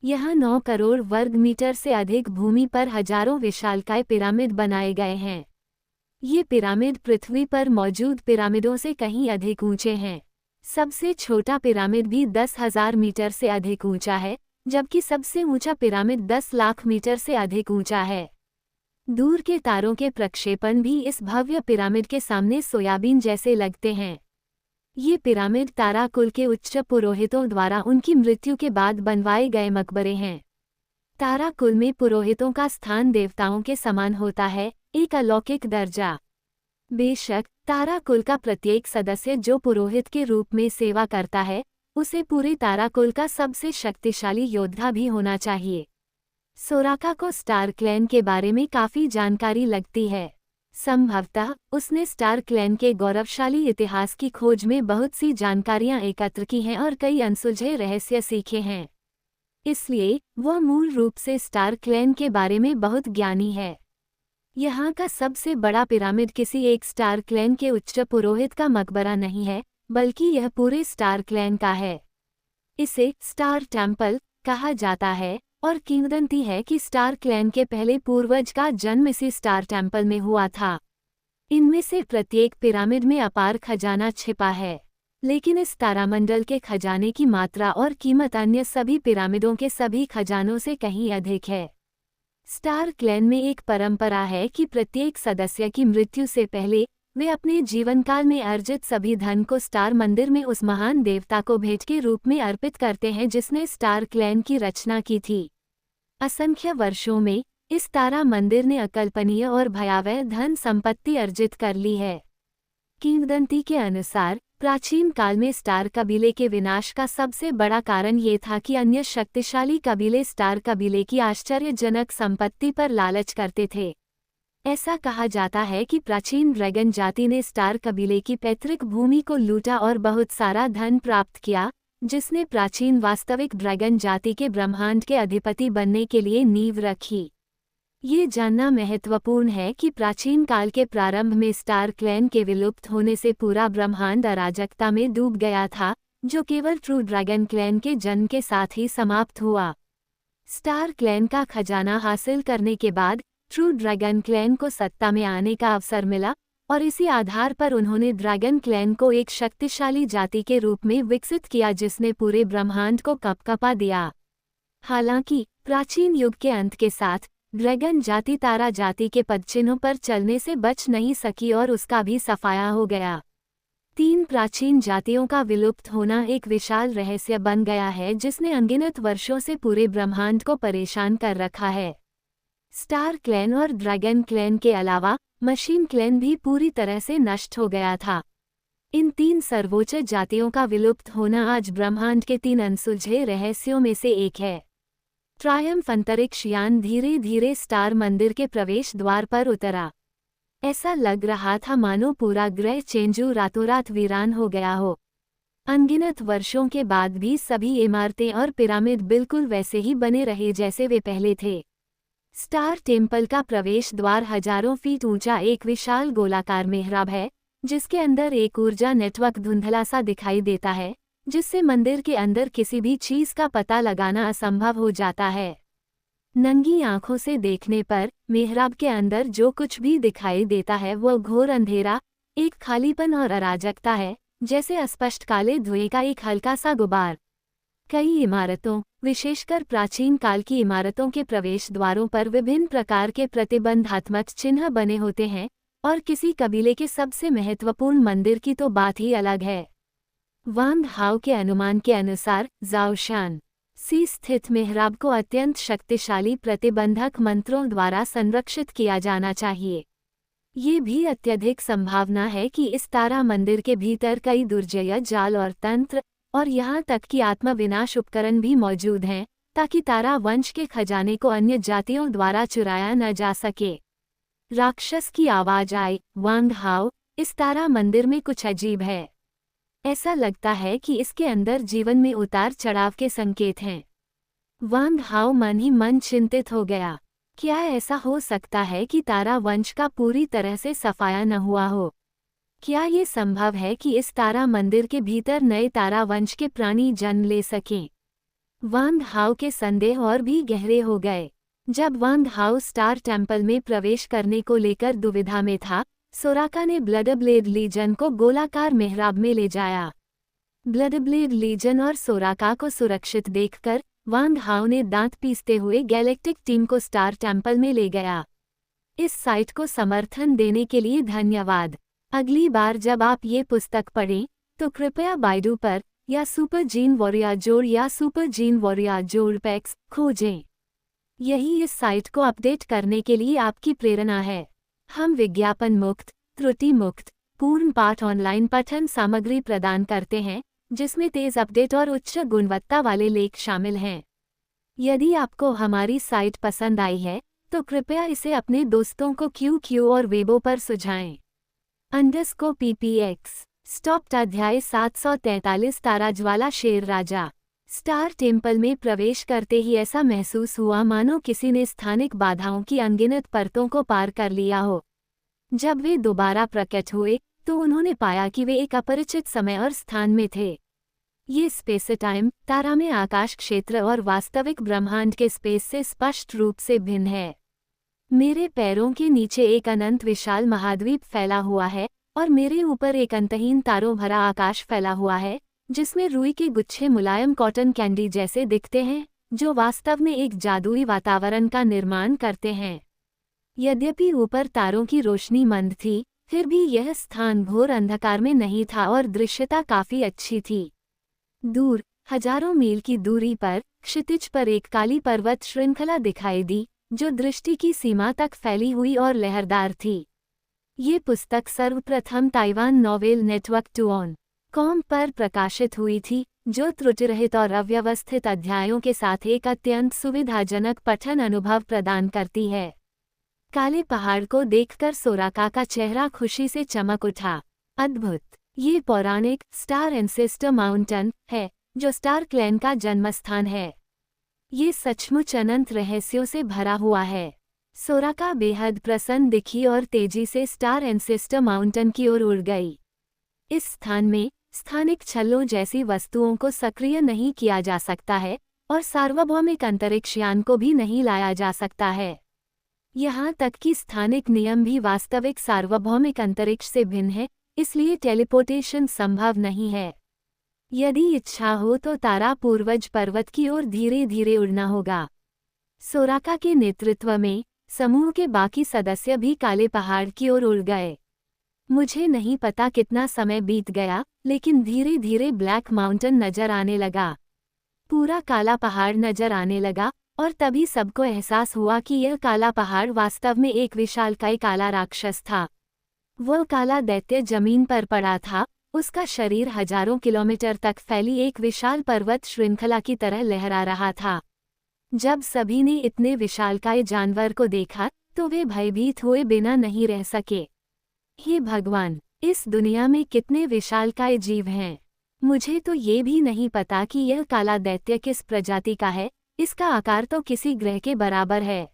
यहाँ 9 करोड़ वर्ग मीटर से अधिक भूमि पर हजारों विशालकाय पिरामिड बनाए गए हैं। ये पिरामिड पृथ्वी पर मौजूद पिरामिडों से कहीं अधिक ऊंचे हैं। सबसे छोटा पिरामिड भी 10,000 मीटर से अधिक ऊंचा है, जबकि सबसे ऊंचा पिरामिड 10 लाख मीटर से अधिक ऊंचा है। दूर के तारों के प्रक्षेपण भी इस भव्य पिरामिड के सामने सोयाबीन जैसे लगते हैं। ये पिरामिड ताराकुल के उच्च पुरोहितों द्वारा उनकी मृत्यु के बाद बनवाए गए मकबरे हैं। ताराकुल में पुरोहितों का स्थान देवताओं के समान होता है, एक अलौकिक दर्जा। बेशक ताराकुल का प्रत्येक सदस्य जो पुरोहित के रूप में सेवा करता है, उसे पूरे ताराकुल का सबसे शक्तिशाली योद्धा भी होना चाहिए। सोराका को स्टार क्लैन के बारे में काफी जानकारी लगती है। संभवतः उसने स्टार क्लैन के गौरवशाली इतिहास की खोज में बहुत सी जानकारियां एकत्र की हैं और कई अनसुलझे रहस्य सीखे हैं। इसलिए वह मूल रूप से स्टार क्लैन के बारे में बहुत ज्ञानी है। यहाँ का सबसे बड़ा पिरामिड किसी एक स्टार क्लैन के उच्च पुरोहित का मकबरा नहीं है, बल्कि यह पूरे स्टार क्लैन का है। इसे स्टार टेम्पल कहा जाता है और किंवदंती है कि स्टार क्लैन के पहले पूर्वज का जन्म इसी स्टार टेम्पल में हुआ था। इनमें से प्रत्येक पिरामिड में अपार खजाना छिपा है, लेकिन इस तारामंडल के खजाने की मात्रा और कीमत अन्य सभी पिरामिडों के सभी खजानों से कहीं अधिक है। स्टार क्लैन में एक परंपरा है कि प्रत्येक सदस्य की मृत्यु से पहले वे अपने जीवनकाल में अर्जित सभी धन को स्टार मंदिर में उस महान देवता को भेंट के रूप में अर्पित करते हैं जिसने स्टार क्लैन की रचना की थी। असंख्य वर्षों में इस तारा मंदिर ने अकल्पनीय और भयावह धन संपत्ति अर्जित कर ली है। किंवदंती के अनुसार प्राचीन काल में स्टार कबीले के विनाश का सबसे बड़ा कारण ये था कि अन्य शक्तिशाली कबीले स्टार कबीले की आश्चर्यजनक संपत्ति पर लालच करते थे। ऐसा कहा जाता है कि प्राचीन ड्रैगन जाति ने स्टार कबीले की पैतृक भूमि को लूटा और बहुत सारा धन प्राप्त किया, जिसने प्राचीन वास्तविक ड्रैगन जाति के ब्रह्मांड के अधिपति बनने के लिए नींव रखी। ये जानना महत्वपूर्ण है कि प्राचीन काल के प्रारंभ में स्टार क्लैन के विलुप्त होने से पूरा ब्रह्मांड अराजकता में डूब गया था, जो केवल ट्रू ड्रैगन क्लैन के जन्म के साथ ही समाप्त हुआ। स्टार क्लैन का खजाना हासिल करने के बाद ट्रू ड्रैगन क्लैन को सत्ता में आने का अवसर मिला और इसी आधार पर उन्होंने ड्रैगन क्लैन को एक शक्तिशाली जाति के रूप में विकसित किया जिसने पूरे ब्रह्मांड को कपकपा दिया। हालांकि प्राचीन युग के अंत के साथ ड्रैगन जाति तारा जाति के पदचिन्हों पर चलने से बच नहीं सकी और उसका भी सफाया हो गया। 3 प्राचीन जातियों का विलुप्त होना एक विशाल रहस्य बन गया है जिसने अनगिनत वर्षों से पूरे ब्रह्मांड को परेशान कर रखा है। स्टार क्लैन और ड्रैगन क्लैन के अलावा मशीन क्लैन भी पूरी तरह से नष्ट हो गया था। इन 3 सर्वोच्च जातियों का विलुप्त होना आज ब्रह्मांड के 3 अनसुलझे रहस्यों में से एक है। ट्रायम्फ अंतरिक्ष यान धीरे धीरे स्टार मंदिर के प्रवेश द्वार पर उतरा। ऐसा लग रहा था मानो पूरा ग्रह चेंजू रातों रात वीरान हो गया हो। अनगिनत वर्षों के बाद भी सभी इमारतें और पिरामिड बिल्कुल वैसे ही बने रहे जैसे वे पहले थे। स्टार टेम्पल का प्रवेश द्वार हजारों फीट ऊंचा एक विशाल गोलाकार मेहराब है जिसके अंदर एक ऊर्जा नेटवर्क धुंधला सा दिखाई देता है जिससे मंदिर के अंदर किसी भी चीज का पता लगाना असंभव हो जाता है। नंगी आंखों से देखने पर मेहराब के अंदर जो कुछ भी दिखाई देता है वह घोर अंधेरा, एक खालीपन और अराजकता है, जैसे अस्पष्ट काले धुएं का एक हल्का सा गुबार। कई इमारतों, विशेषकर प्राचीन काल की इमारतों के प्रवेश द्वारों पर विभिन्न प्रकार के प्रतिबंधात्मक चिन्ह बने होते हैं और किसी कबीले के सबसे महत्वपूर्ण मंदिर की तो बात ही अलग है। वांग हाओ के अनुमान के अनुसार जाओशान सी स्थित मेहराब को अत्यंत शक्तिशाली प्रतिबंधक मंत्रों द्वारा संरक्षित किया जाना चाहिए। ये भी अत्यधिक संभावना है कि इस तारा मंदिर के भीतर कई दुर्जय जाल और तंत्र और यहाँ तक कि आत्मविनाश उपकरण भी मौजूद हैं ताकि तारा वंश के खजाने को अन्य जातियों द्वारा चुराया न जा सके। राक्षस की आवाज आई, वांग हाओ, इस तारा मंदिर में कुछ अजीब है। ऐसा लगता है कि इसके अंदर जीवन में उतार चढ़ाव के संकेत हैं। वांग हाओ मन ही मन चिंतित हो गया। क्या ऐसा हो सकता है कि तारा वंश का पूरी तरह से सफाया न हुआ हो? क्या ये संभव है कि इस तारा मंदिर के भीतर नए तारा वंश के प्राणी जन्म ले सकें? वांग हाओ के संदेह और भी गहरे हो गए। जब वांग हाओ स्टार टेम्पल में प्रवेश करने को लेकर दुविधा में था, सोराका ने ब्लडब्लेड लीजन को गोलाकार मेहराब में ले जाया। ब्लडब्लेड लीजन और सोराका को सुरक्षित देखकर वांग हाओ ने दांत पीसते हुए गैलेक्टिक टीम को स्टार टेम्पल में ले गया। इस साइट को समर्थन देने के लिए धन्यवाद। अगली बार जब आप ये पुस्तक पढ़ें तो कृपया बाइडू पर या सुपर जीन वॉरियर जोड़ या सुपर जीन वॉरियर जोड़ पैक्स खोजें। यही इस साइट को अपडेट करने के लिए आपकी प्रेरणा है। हम विज्ञापन मुक्त, त्रुटि मुक्त, पूर्ण पाठ ऑनलाइन पठन सामग्री प्रदान करते हैं जिसमें तेज अपडेट और उच्च गुणवत्ता वाले लेख शामिल हैं। यदि आपको हमारी साइट पसंद आई है तो कृपया इसे अपने दोस्तों को QQ और वेबो पर सुझाएं। _PPX स्टॉप्ड अध्याय 743 ताराज्वाला शेर राजा। स्टार टेम्पल में प्रवेश करते ही ऐसा महसूस हुआ मानो किसी ने स्थानिक बाधाओं की अनगिनत परतों को पार कर लिया हो। जब वे दोबारा प्रकट हुए तो उन्होंने पाया कि वे एक अपरिचित समय और स्थान में थे। ये स्पेस टाइम, तारा में आकाश क्षेत्र और वास्तविक ब्रह्मांड के स्पेस से स्पष्ट रूप से भिन्न है। मेरे पैरों के नीचे एक अनंत विशाल महाद्वीप फैला हुआ है और मेरे ऊपर एक अंतहीन तारों भरा आकाश फैला हुआ है जिसमें रुई के गुच्छे मुलायम कॉटन कैंडी जैसे दिखते हैं जो वास्तव में एक जादुई वातावरण का निर्माण करते हैं। यद्यपि ऊपर तारों की रोशनी मंद थी, फिर भी यह स्थान घोर अंधकार में नहीं था और दृश्यता काफी अच्छी थी। दूर, हजारों मील की दूरी पर, क्षितिज पर एक काली पर्वत श्रृंखला दिखाई दी जो दृष्टि की सीमा तक फैली हुई और लहरदार थी। ये पुस्तक सर्वप्रथम ताइवान नॉवेल नेटवर्क .com पर प्रकाशित हुई थी, जो त्रुटिरहित और अव्यवस्थित अध्यायों के साथ एक अत्यंत सुविधाजनक पठन अनुभव प्रदान करती है। काले पहाड़ को देखकर सोराका का चेहरा खुशी से चमक उठा। अद्भुत! ये पौराणिक स्टार एंसेस्टर माउंटेन है जो स्टार क्लैन का जन्मस्थान है। ये सचमुच अनंत रहस्यों से भरा हुआ है। सोराका बेहद प्रसन्न दिखी और तेजी से स्टार एंसेस्टर माउंटेन की ओर उड़ गई। इस स्थान में स्थानिक छल्लों जैसी वस्तुओं को सक्रिय नहीं किया जा सकता है और सार्वभौमिक अंतरिक्ष यान को भी नहीं लाया जा सकता है। यहाँ तक कि स्थानिक नियम भी वास्तविक सार्वभौमिक अंतरिक्ष से भिन्न है, इसलिए टेलीपोर्टेशन संभव नहीं है। यदि इच्छा हो तो तारा पूर्वज पर्वत की ओर धीरे धीरे उड़ना होगा। सोराका के नेतृत्व में समूह के बाकी सदस्य भी काले पहाड़ की ओर उड़ गए। मुझे नहीं पता कितना समय बीत गया, लेकिन धीरे धीरे ब्लैक माउंटेन नजर आने लगा। पूरा काला पहाड़ नजर आने लगा और तभी सबको एहसास हुआ कि यह काला पहाड़ वास्तव में एक विशालकाय काला राक्षस था। वह काला दैत्य जमीन पर पड़ा था, उसका शरीर हजारों किलोमीटर तक फैली एक विशाल पर्वत श्रृंखला की तरह लहरा रहा था। जब सभी ने इतने विशालकाय जानवर को देखा तो वे भयभीत हुए बिना नहीं रह सके। हे भगवान, इस दुनिया में कितने विशालकाय जीव हैं। मुझे तो ये भी नहीं पता कि यह काला दैत्य किस प्रजाति का है, इसका आकार तो किसी ग्रह के बराबर है।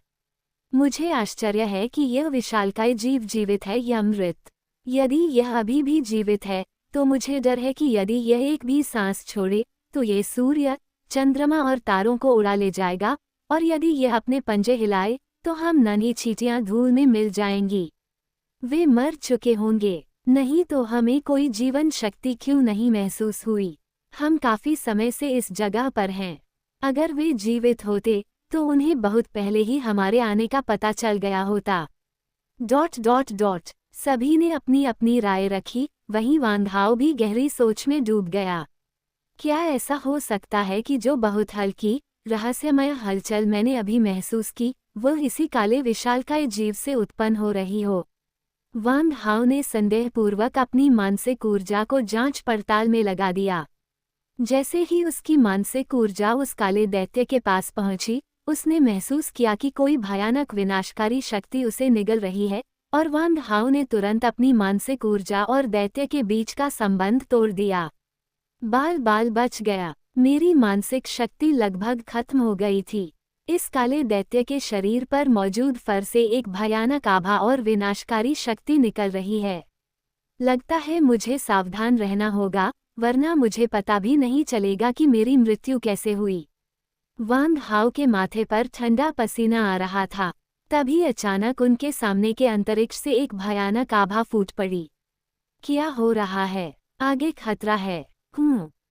मुझे आश्चर्य है कि यह विशालकाय जीव जीवित है या मृत। यदि यह अभी भी जीवित है तो मुझे डर है कि यदि यह एक भी सांस छोड़े तो ये सूर्य, चंद्रमा और तारों को उड़ा ले जाएगा, और यदि यह अपने पंजे हिलाए तो हम नन्ही चींटियां धूल में मिल जाएंगी। वे मर चुके होंगे। नहीं तो हमें कोई जीवन शक्ति क्यों नहीं महसूस हुई? हम काफी समय से इस जगह पर हैं। अगर वे जीवित होते तो उन्हें बहुत पहले ही हमारे आने का पता चल गया होता। ... सभी ने अपनी अपनी राय रखी, वहीं वांग हाओ भी गहरी सोच में डूब गया। क्या ऐसा हो सकता है कि जो बहुत हल्की, रहस्यमय हलचल मैंने अभी महसूस की, वह इसी काले विशालकाय जीव से उत्पन्न हो रही हो? वांग हाओ ने संदेहपूर्वक अपनी मानसिक ऊर्जा को जांच पड़ताल में लगा दिया। जैसे ही उसकी मानसिक ऊर्जा उस काले दैत्य के पास पहुंची, उसने महसूस किया कि कोई भयानक विनाशकारी शक्ति उसे निगल रही है, और वांग हाओ ने तुरंत अपनी मानसिक ऊर्जा और दैत्य के बीच का संबंध तोड़ दिया। बाल बच गया। मेरी मानसिक शक्ति लगभग खत्म हो गई थी। इस काले दैत्य के शरीर पर मौजूद फर से एक भयानक आभा और विनाशकारी शक्ति निकल रही है। लगता है मुझे सावधान रहना होगा, वरना मुझे पता भी नहीं चलेगा कि मेरी मृत्यु कैसे हुई। वांग हाओ के माथे पर ठंडा पसीना आ रहा था। तभी अचानक उनके सामने के अंतरिक्ष से एक भयानक आभा फूट पड़ी। क्या हो रहा है? आगे खतरा है।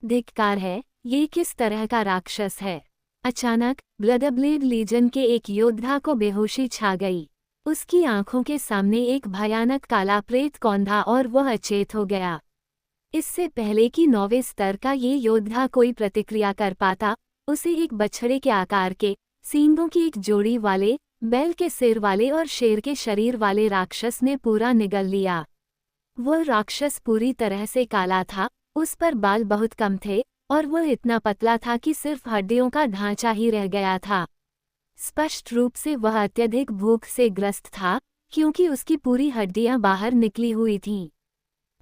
धिक्कार है। ये किस तरह का राक्षस है? अचानक ब्लडब्लेड लीजन के एक योद्धा को बेहोशी छा गई। उसकी आंखों के सामने एक भयानक काला प्रेत कौंधा और वह अचेत हो गया। इससे पहले कि 9वें स्तर का ये योद्धा कोई प्रतिक्रिया कर पाता, उसे एक बछड़े के आकार के, सींगों की एक जोड़ी वाले, बैल के सिर वाले और शेर के शरीर वाले राक्षस ने पूरा निगल लिया। वह राक्षस पूरी तरह से काला था, उस पर बाल बहुत कम थे और वह इतना पतला था कि सिर्फ हड्डियों का ढांचा ही रह गया था। स्पष्ट रूप से वह अत्यधिक भूख से ग्रस्त था, क्योंकि उसकी पूरी हड्डियां बाहर निकली हुई थीं।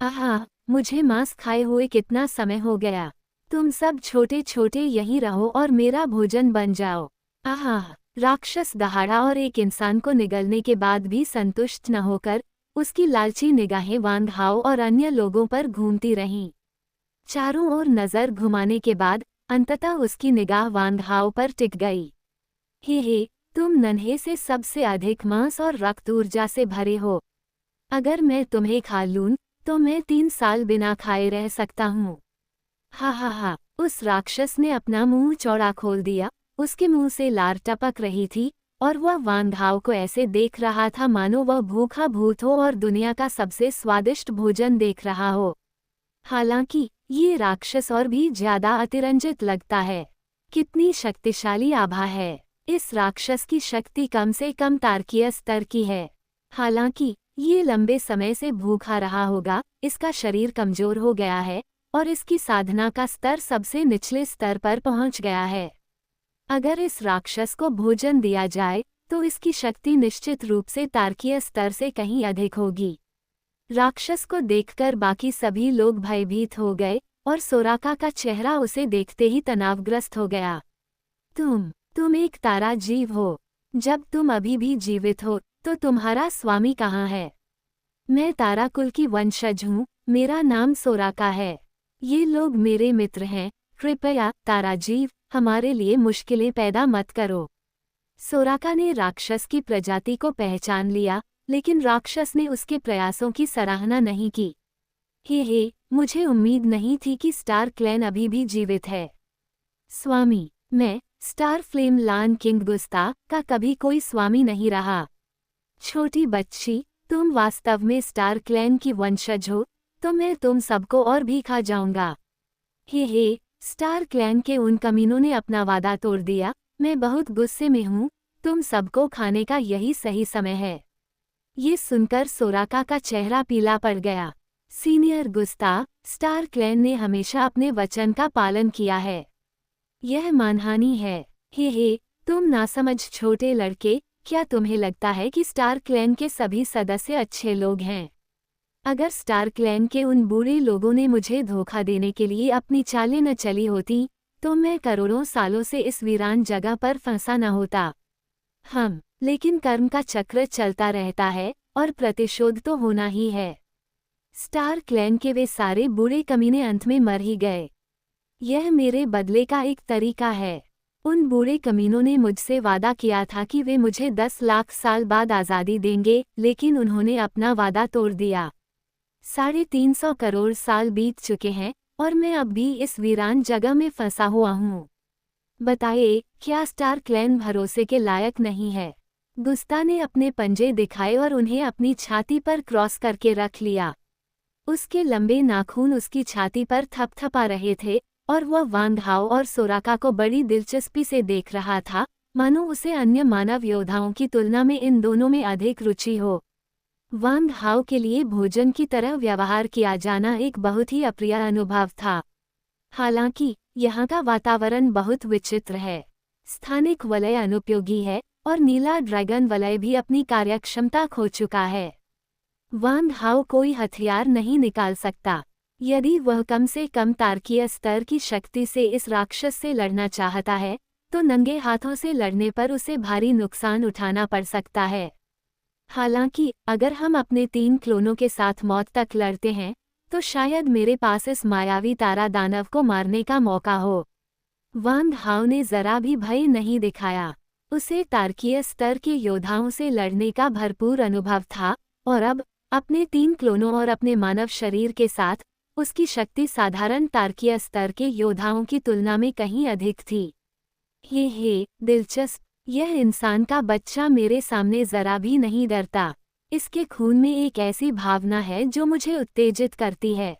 आहा, मुझे मांस खाए हुए कितना समय हो गया। तुम सब छोटे छोटे यहीं रहो और मेरा भोजन बन जाओ। आहा! राक्षस दहाड़ा और एक इंसान को निगलने के बाद भी संतुष्ट न होकर उसकी लालची निगाहें वांग हाओ और अन्य लोगों पर घूमती रहीं। चारों ओर नजर घुमाने के बाद अंततः उसकी निगाह वांग हाओ पर टिक गई। हे, तुम नन्हे से सबसे अधिक मांस और रक्त ऊर्जा से भरे हो। अगर मैं तुम्हें खा लूं तो मैं 3 साल बिना खाए रह सकता हूँ। हा, उस राक्षस ने अपना मुंह चौड़ा खोल दिया। उसके मुंह से लार टपक रही थी और वह वांग हाओ को ऐसे देख रहा था मानो वह भूखा भूत हो और दुनिया का सबसे स्वादिष्ट भोजन देख रहा हो। हालांकि ये राक्षस और भी ज्यादा अतिरंजित लगता है। कितनी शक्तिशाली आभा है। इस राक्षस की शक्ति कम से कम तारकीय स्तर की है। हालांकि ये लंबे समय से भूखा रहा होगा, इसका शरीर कमजोर हो गया है और इसकी साधना का स्तर सबसे निचले स्तर पर पहुंच गया है। अगर इस राक्षस को भोजन दिया जाए तो इसकी शक्ति निश्चित रूप से तारकीय स्तर से कहीं अधिक होगी। राक्षस को देखकर बाकी सभी लोग भयभीत हो गए और सोराका का चेहरा उसे देखते ही तनावग्रस्त हो गया। तुम एक तारा जीव हो। जब तुम अभी भी जीवित हो तो तुम्हारा स्वामी कहाँ है? मैं तारा कुल की वंशज हूँ, मेरा नाम सोराका है। ये लोग मेरे मित्र हैं, कृपया ताराजीव हमारे लिए मुश्किलें पैदा मत करो। सोराका ने राक्षस की प्रजाति को पहचान लिया, लेकिन राक्षस ने उसके प्रयासों की सराहना नहीं की। हे, मुझे उम्मीद नहीं थी कि स्टार क्लैन अभी भी जीवित है। स्वामी, मैं स्टार फ्लेम लान किंग गुस्ता का कभी कोई स्वामी नहीं रहा। छोटी बच्ची, तुम वास्तव में स्टार क्लैन की वंशज हो, तो मैं तुम सबको और भी खा जाऊंगा। हे, स्टार क्लैन के उन कमीनों ने अपना वादा तोड़ दिया। मैं बहुत गुस्से में हूँ, तुम सबको खाने का यही सही समय है। ये सुनकर सोराका का चेहरा पीला पड़ गया। सीनियर गुस्ता, स्टार क्लैन ने हमेशा अपने वचन का पालन किया है। यह मानहानि है। हे, तुम नासमझ छोटे लड़के, क्या तुम्हें लगता है कि स्टार क्लैन के सभी सदस्य अच्छे लोग हैं? अगर स्टार क्लैन के उन बुरे लोगों ने मुझे धोखा देने के लिए अपनी चालें न चली होती, तो मैं करोड़ों सालों से इस वीरान जगह पर फंसा न होता। लेकिन कर्म का चक्र चलता रहता है, और प्रतिशोध तो होना ही है। स्टार क्लैन के वे सारे बुरे कमीने अंत में मर ही गए। यह मेरे बदले का एक तरीका है। उन बुरे कमीनों ने मुझसे वादा किया था कि वे मुझे 10 लाख साल बाद आज़ादी देंगे, लेकिन उन्होंने अपना वादा तोड़ दिया। 350 करोड़ साल बीत चुके हैं, और मैं अब भी इस वीरान जगह में फंसा हुआ हूँ। बताइए, क्या स्टार क्लैन भरोसे के लायक नहीं है? गुस्ता ने अपने पंजे दिखाए और उन्हें अपनी छाती पर क्रॉस करके रख लिया। उसके लंबे नाखून उसकी छाती पर थपथपा रहे थे, और वह वांग हाओ और सोराका को बड़ी दिलचस्पी से देख रहा था, मानो उसे अन्य मानव योद्धाओं की तुलना में इन दोनों में अधिक रुचि हो। वांग हाओ के लिए भोजन की तरह व्यवहार किया जाना एक बहुत ही अप्रिय अनुभव था। हालांकि यहाँ का वातावरण बहुत विचित्र है। स्थानिक वलय अनुपयोगी है, और नीला ड्रैगन वलय भी अपनी कार्यक्षमता खो चुका है। वांग हाओ कोई हथियार नहीं निकाल सकता। यदि वह कम से कम तार्कीय स्तर की शक्ति से इस राक्षस से लड़ना चाहता है, तो नंगे हाथों से लड़ने पर उसे भारी नुकसान उठाना पड़ सकता है। हालांकि अगर हम अपने 3 क्लोनों के साथ मौत तक लड़ते हैं, तो शायद मेरे पास इस मायावी तारा दानव को मारने का मौका हो। वांग हाओ ने जरा भी भय नहीं दिखाया। उसे तार्कीय स्तर के योद्धाओं से लड़ने का भरपूर अनुभव था, और अब अपने 3 क्लोनों और अपने मानव शरीर के साथ उसकी शक्ति साधारण तार्कीय स्तर के योद्धाओं की तुलना में कहीं अधिक थी। हे, दिलचस्प, यह इंसान का बच्चा मेरे सामने जरा भी नहीं डरता। इसके खून में एक ऐसी भावना है जो मुझे उत्तेजित करती है।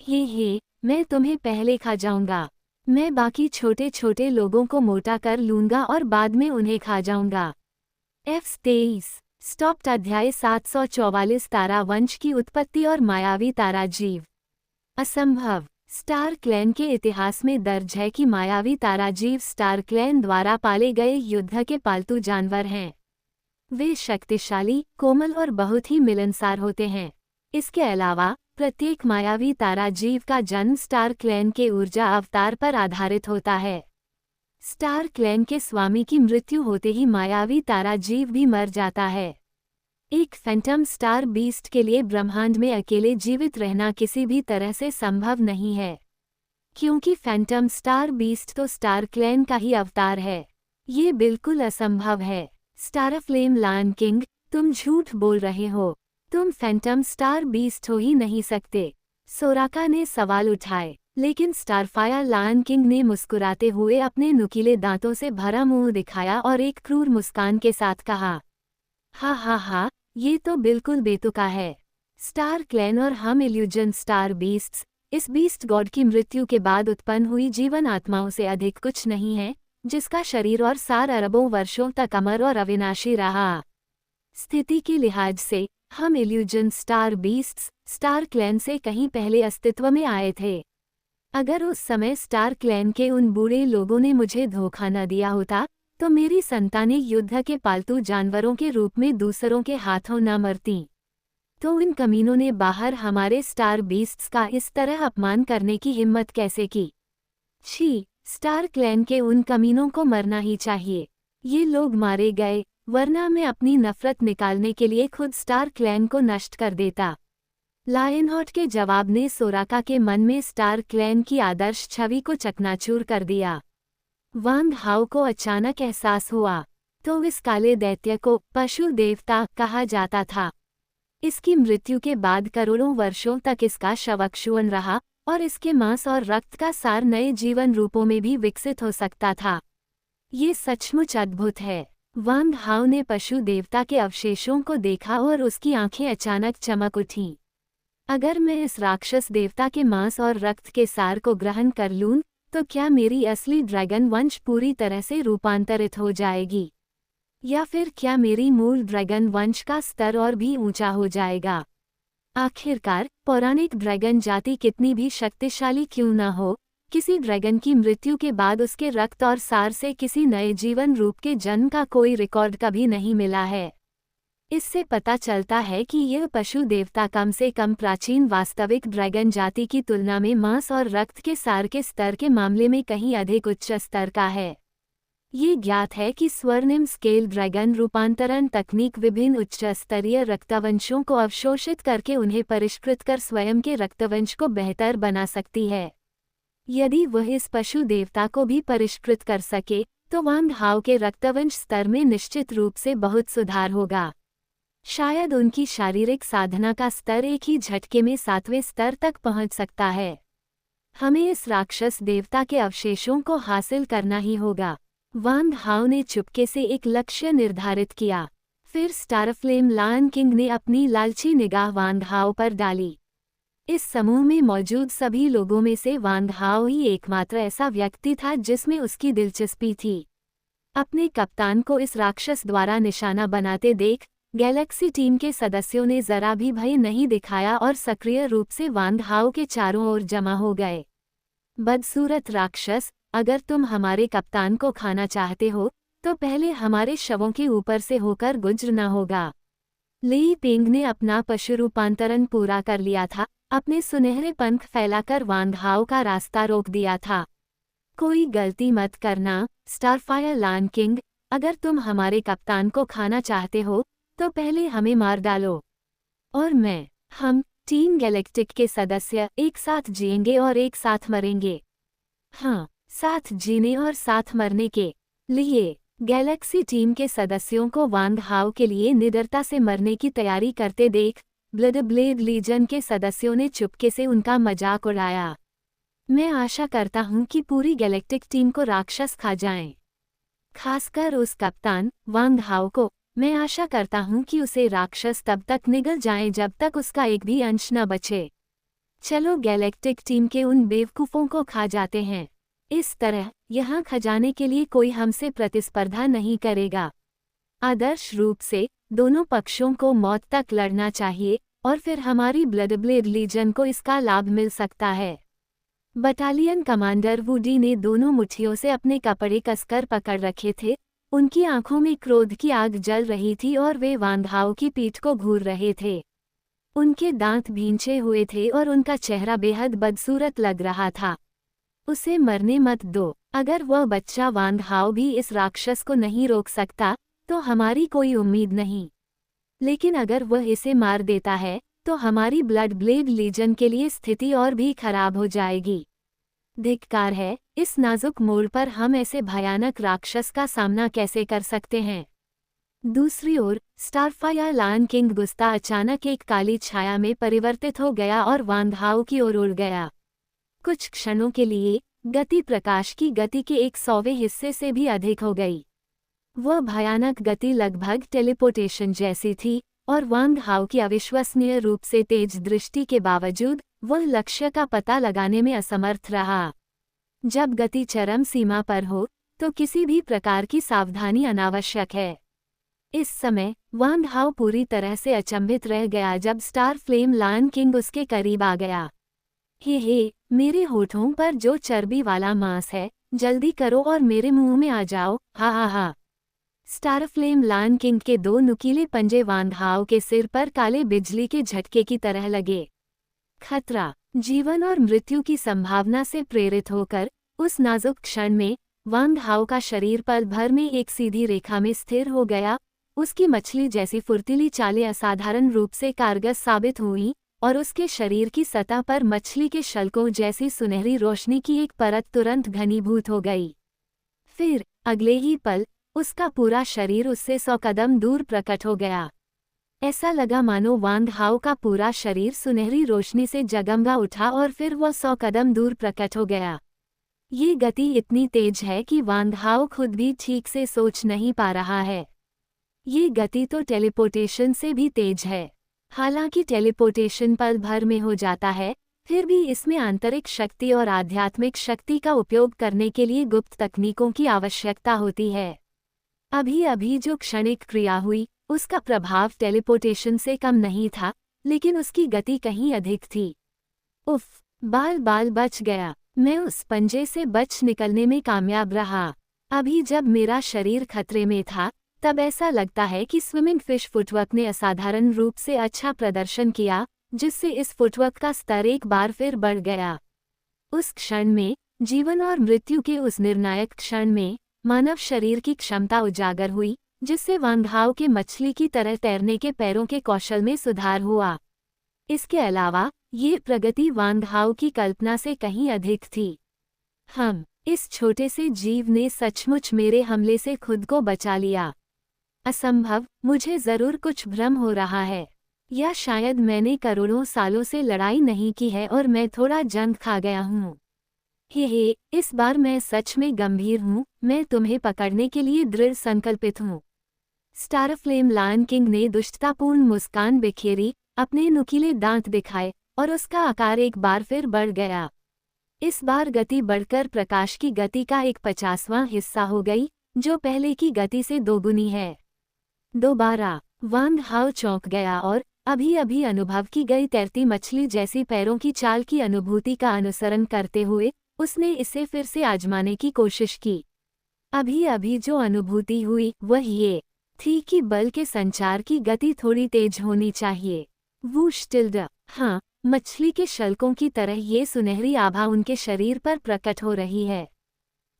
हे, मैं तुम्हें पहले खा जाऊंगा। मैं बाकी छोटे छोटे लोगों को मोटा कर लूंगा और बाद में उन्हें खा जाऊंगा। F23 स्टॉप्ड अध्याय 744 तारा वंश की उत्पत्ति और मायावी तारा जीव। असंभव। स्टार क्लैन के इतिहास में दर्ज है कि मायावी ताराजीव स्टार क्लैन द्वारा पाले गए युद्ध के पालतू जानवर हैं। वे शक्तिशाली, कोमल और बहुत ही मिलनसार होते हैं। इसके अलावा प्रत्येक मायावी ताराजीव का जन्म स्टार क्लैन के ऊर्जा अवतार पर आधारित होता है। स्टार क्लैन के स्वामी की मृत्यु होते ही मायावी ताराजीव भी मर जाता है। एक फैंटम स्टार बीस्ट के लिए ब्रह्मांड में अकेले जीवित रहना किसी भी तरह से संभव नहीं है, क्योंकि फैंटम स्टार बीस्ट तो स्टार क्लैन का ही अवतार है। ये बिल्कुल असंभव है। स्टार फ्लेम लान किंग, तुम झूठ बोल रहे हो। तुम फैंटम स्टार बीस्ट हो ही नहीं सकते। सोराका ने सवाल उठाए, लेकिन स्टारफायर लायन किंग ने मुस्कुराते हुए अपने नुकीले दांतों से भरा मुंह दिखाया और एक क्रूर मुस्कान के साथ कहा, हा, ये तो बिल्कुल बेतुका है। स्टार क्लैन और हम इल्यूजन स्टार बीस्ट्स, इस बीस्ट गॉड की मृत्यु के बाद उत्पन्न हुई जीवन आत्माओं से अधिक कुछ नहीं है, जिसका शरीर और सार अरबों वर्षों तक अमर और अविनाशी रहा। स्थिति के लिहाज से हम illusion star beasts star clan से कहीं पहले अस्तित्व में आए थे। अगर उस समय स्टार क्लैन के उन बूढ़े लोगों ने मुझे धोखा न दिया होता, तो मेरी संतानें युद्ध के पालतू जानवरों के रूप में दूसरों के हाथों न मरतीं। तो इन कमीनों ने बाहर हमारे स्टार बीस्ट्स का इस तरह अपमान करने की हिम्मत कैसे की? छी, स्टार क्लैन के उन कमीनों को मरना ही चाहिए। ये लोग मारे गए, वरना मैं अपनी नफरत निकालने के लिए खुद स्टार क्लैन को नष्ट कर देता। लायनहार्ट के जवाब ने सोराका के मन में स्टार क्लैन की आदर्श छवि को चकनाचूर कर दिया। वांग हाओ को अचानक एहसास हुआ तो इस काले दैत्य को पशु देवता कहा जाता था। इसकी मृत्यु के बाद करोड़ों वर्षों तक इसका शवक्षुअन रहा और इसके मांस और रक्त का सार नए जीवन रूपों में भी विकसित हो सकता था। ये सचमुच अद्भुत है। वांग हाओ ने पशु देवता के अवशेषों को देखा और उसकी आंखें अचानक चमक उठीं। अगर मैं इस राक्षस देवता के मांस और रक्त के सार को ग्रहण कर लूं, तो क्या मेरी असली ड्रैगन वंश पूरी तरह से रूपांतरित हो जाएगी? या फिर क्या मेरी मूल ड्रैगन वंश का स्तर और भी ऊंचा हो जाएगा? आखिरकार पौराणिक ड्रैगन जाति कितनी भी शक्तिशाली क्यों न हो, किसी ड्रैगन की मृत्यु के बाद उसके रक्त और सार से किसी नए जीवन रूप के जन्म का कोई रिकॉर्ड कभी नहीं मिला है। इससे पता चलता है कि यह पशु देवता कम से कम प्राचीन वास्तविक ड्रैगन जाति की तुलना में मांस और रक्त के सार के स्तर के मामले में कहीं अधिक उच्च स्तर का है। ये ज्ञात है कि स्वर्णिम स्केल ड्रैगन रूपांतरण तकनीक विभिन्न उच्च स्तरीय रक्तवंशों को अवशोषित करके उन्हें परिष्कृत कर स्वयं के रक्तवंश को बेहतर बना सकती है। यदि वह इस पशु देवता को भी परिष्कृत कर सके तो वांग हाओ के रक्तवंश स्तर में निश्चित रूप से बहुत सुधार होगा। शायद उनकी शारीरिक साधना का स्तर एक ही झटके में 7वें स्तर तक पहुंच सकता है। हमें इस राक्षस देवता के अवशेषों को हासिल करना ही होगा। वांग हाओ ने चुपके से एक लक्ष्य निर्धारित किया। फिर स्टारफ्लेम लायन किंग ने अपनी लालची निगाह वांग हाओ पर डाली। इस समूह में मौजूद सभी लोगों में से वांग हाओ ही एकमात्र ऐसा व्यक्ति था जिसमें उसकी दिलचस्पी थी। अपने कप्तान को इस राक्षस द्वारा निशाना बनाते देख गैलेक्सी टीम के सदस्यों ने जरा भी भय नहीं दिखाया और सक्रिय रूप से वांग हाओ के चारों ओर जमा हो गए। बदसूरत राक्षस, अगर तुम हमारे कप्तान को खाना चाहते हो तो पहले हमारे शवों के ऊपर से होकर गुजरना होगा। ली पेंग ने अपना पशु रूपांतरण पूरा कर लिया था, अपने सुनहरे पंख फैलाकर वांग हाओ का रास्ता रोक दिया था। कोई गलती मत करना स्टारफायर लायन किंग, अगर तुम हमारे कप्तान को खाना चाहते हो तो पहले हमें मार डालो और हम टीम गैलेक्टिक के सदस्य एक साथ जिएंगे और एक साथ मरेंगे। हाँ, साथ जीने और साथ मरने के लिए। गैलेक्सी टीम के सदस्यों को वांग हाओ के लिए निडरता से मरने की तैयारी करते देख ब्लड ब्लेड लीजन के सदस्यों ने चुपके से उनका मजाक उड़ाया। मैं आशा करता हूं कि पूरी गैलेक्टिक टीम को राक्षस खा जाएं। खासकर उस कप्तान वांग हाओ को। मैं आशा करता हूं कि उसे राक्षस तब तक निगल जाएं जब तक उसका एक भी अंश न बचे। चलो गैलेक्टिक टीम के उन बेवकूफ़ों को खा जाते हैं। इस तरह यहाँ खजाने के लिए कोई हमसे प्रतिस्पर्धा नहीं करेगा। आदर्श रूप से दोनों पक्षों को मौत तक लड़ना चाहिए और फिर हमारी ब्लड ब्लेड लीजन को इसका लाभ मिल सकता है। बटालियन कमांडर वुडी ने दोनों मुट्ठियों से अपने कपड़े कसकर पकड़ रखे थे। उनकी आंखों में क्रोध की आग जल रही थी और वे वांग हाओ की पीठ को घूर रहे थे। उनके दांत भींचे हुए थे और उनका चेहरा बेहद बदसूरत लग रहा था। उसे मरने मत दो। अगर वह बच्चा वांग हाओ भी इस राक्षस को नहीं रोक सकता तो हमारी कोई उम्मीद नहीं, लेकिन अगर वह इसे मार देता है तो हमारी ब्लड ब्लेड लीजन के लिए स्थिति और भी खराब हो जाएगी। धिक्कार है, इस नाजुक मोड़ पर हम ऐसे भयानक राक्षस का सामना कैसे कर सकते हैं। दूसरी ओर स्टारफायर लायन किंग गुस्ता अचानक एक काली छाया में परिवर्तित हो गया और वांग हाओ की ओर उड़ गया। कुछ क्षणों के लिए गति प्रकाश की गति के 100वें हिस्से से भी अधिक हो गई। वह भयानक गति लगभग टेलीपोर्टेशन जैसी थी और वांग हाओ की अविश्वसनीय रूप से तेज दृष्टि के बावजूद वह लक्ष्य का पता लगाने में असमर्थ रहा। जब गति चरम सीमा पर हो तो किसी भी प्रकार की सावधानी अनावश्यक है। इस समय वांग हाओ पूरी तरह से अचंभित रह गया जब स्टार फ्लेम लायन किंग उसके करीब आ गया। हे, मेरे होठों पर जो चर्बी वाला मांस है, जल्दी करो और मेरे मुंह में आ जाओ। हा। स्टारफ्लेम लायन किंग के 2 नुकीले पंजे वांग हाओ के सिर पर काले बिजली के झटके की तरह लगे। खतरा, जीवन और मृत्यु की संभावना से प्रेरित होकर उस नाजुक क्षण में वांग हाओ का शरीर पल भर में एक सीधी रेखा में स्थिर हो गया। उसकी मछली जैसी फुर्तीली चालें असाधारण रूप से कारगर साबित हुईं और उसके शरीर की सतह पर मछली के शल्कों जैसी सुनहरी रोशनी की एक परत तुरंत घनीभूत हो गई। फिर अगले ही पल उसका पूरा शरीर उससे 100 कदम दूर प्रकट हो गया। ऐसा लगा मानो वांग हाओ का पूरा शरीर सुनहरी रोशनी से जगमगा उठा और फिर वह 100 कदम दूर प्रकट हो गया। ये गति इतनी तेज है कि वांग हाओ खुद भी ठीक से सोच नहीं पा रहा है। ये गति तो टेलीपोर्टेशन से भी तेज है। हालांकि टेलीपोर्टेशन पल भर में हो जाता है, फिर भी इसमें आंतरिक शक्ति और आध्यात्मिक शक्ति का उपयोग करने के लिए गुप्त तकनीकों की आवश्यकता होती है। अभी अभी जो क्षणिक क्रिया हुई, उसका प्रभाव टेलीपोर्टेशन से कम नहीं था, लेकिन उसकी गति कहीं अधिक थी। उफ, बाल बच गया। मैं उस पंजे से बच निकलने में कामयाब रहा। अभी जब मेरा शरीर खतरे में था, तब ऐसा लगता है कि स्विमिंग फिश फुटवर्क ने असाधारण रूप से अच्छा प्रदर्शन किया, जिससे इस फुटवर्क का स्तर एक बार फिर बढ़ गया। उस क्षण में, जीवन और मृत्यु के उस निर्णायक क्षण में, मानव शरीर की क्षमता उजागर हुई, जिससे वांग हाओ के मछली की तरह तैरने के पैरों के कौशल में सुधार हुआ। इसके अलावा, ये प्रगति वांग हाओ की कल्पना से कहीं अधिक थी। इस छोटे से जीव ने सचमुच मेरे हमले से खुद को बचा लिया। असंभव, मुझे जरूर कुछ भ्रम हो रहा है, या शायद मैंने करोड़ों सालों से लड़ाई नहीं की है और मैं थोड़ा जंग खा गया हूँ। हे, इस बार मैं सच में गंभीर हूँ, मैं तुम्हें पकड़ने के लिए दृढ़ संकल्पित हूँ। स्टारफ्लेम लायन किंग ने दुष्टतापूर्ण मुस्कान बिखेरी, अपने नुकीले दांत दिखाए, और उसका आकार एक बार फिर बढ़ गया। इस बार गति बढ़कर प्रकाश की गति का 1/50वां हिस्सा हो गई, जो पहले की गति से दोगुनी है। दोबारा, वांग हाओ चौंक गया और अभी अभी अनुभव की गई तैरती मछली जैसी पैरों की चाल की अनुभूति का अनुसरण करते हुए उसने इसे फिर से आजमाने की कोशिश की। अभी अभी जो अनुभूति हुई वह ये थी कि बल के संचार की गति थोड़ी तेज होनी चाहिए। वूश टिल्ड, हाँ, मछली के शल्कों की तरह ये सुनहरी आभा उनके शरीर पर प्रकट हो रही है।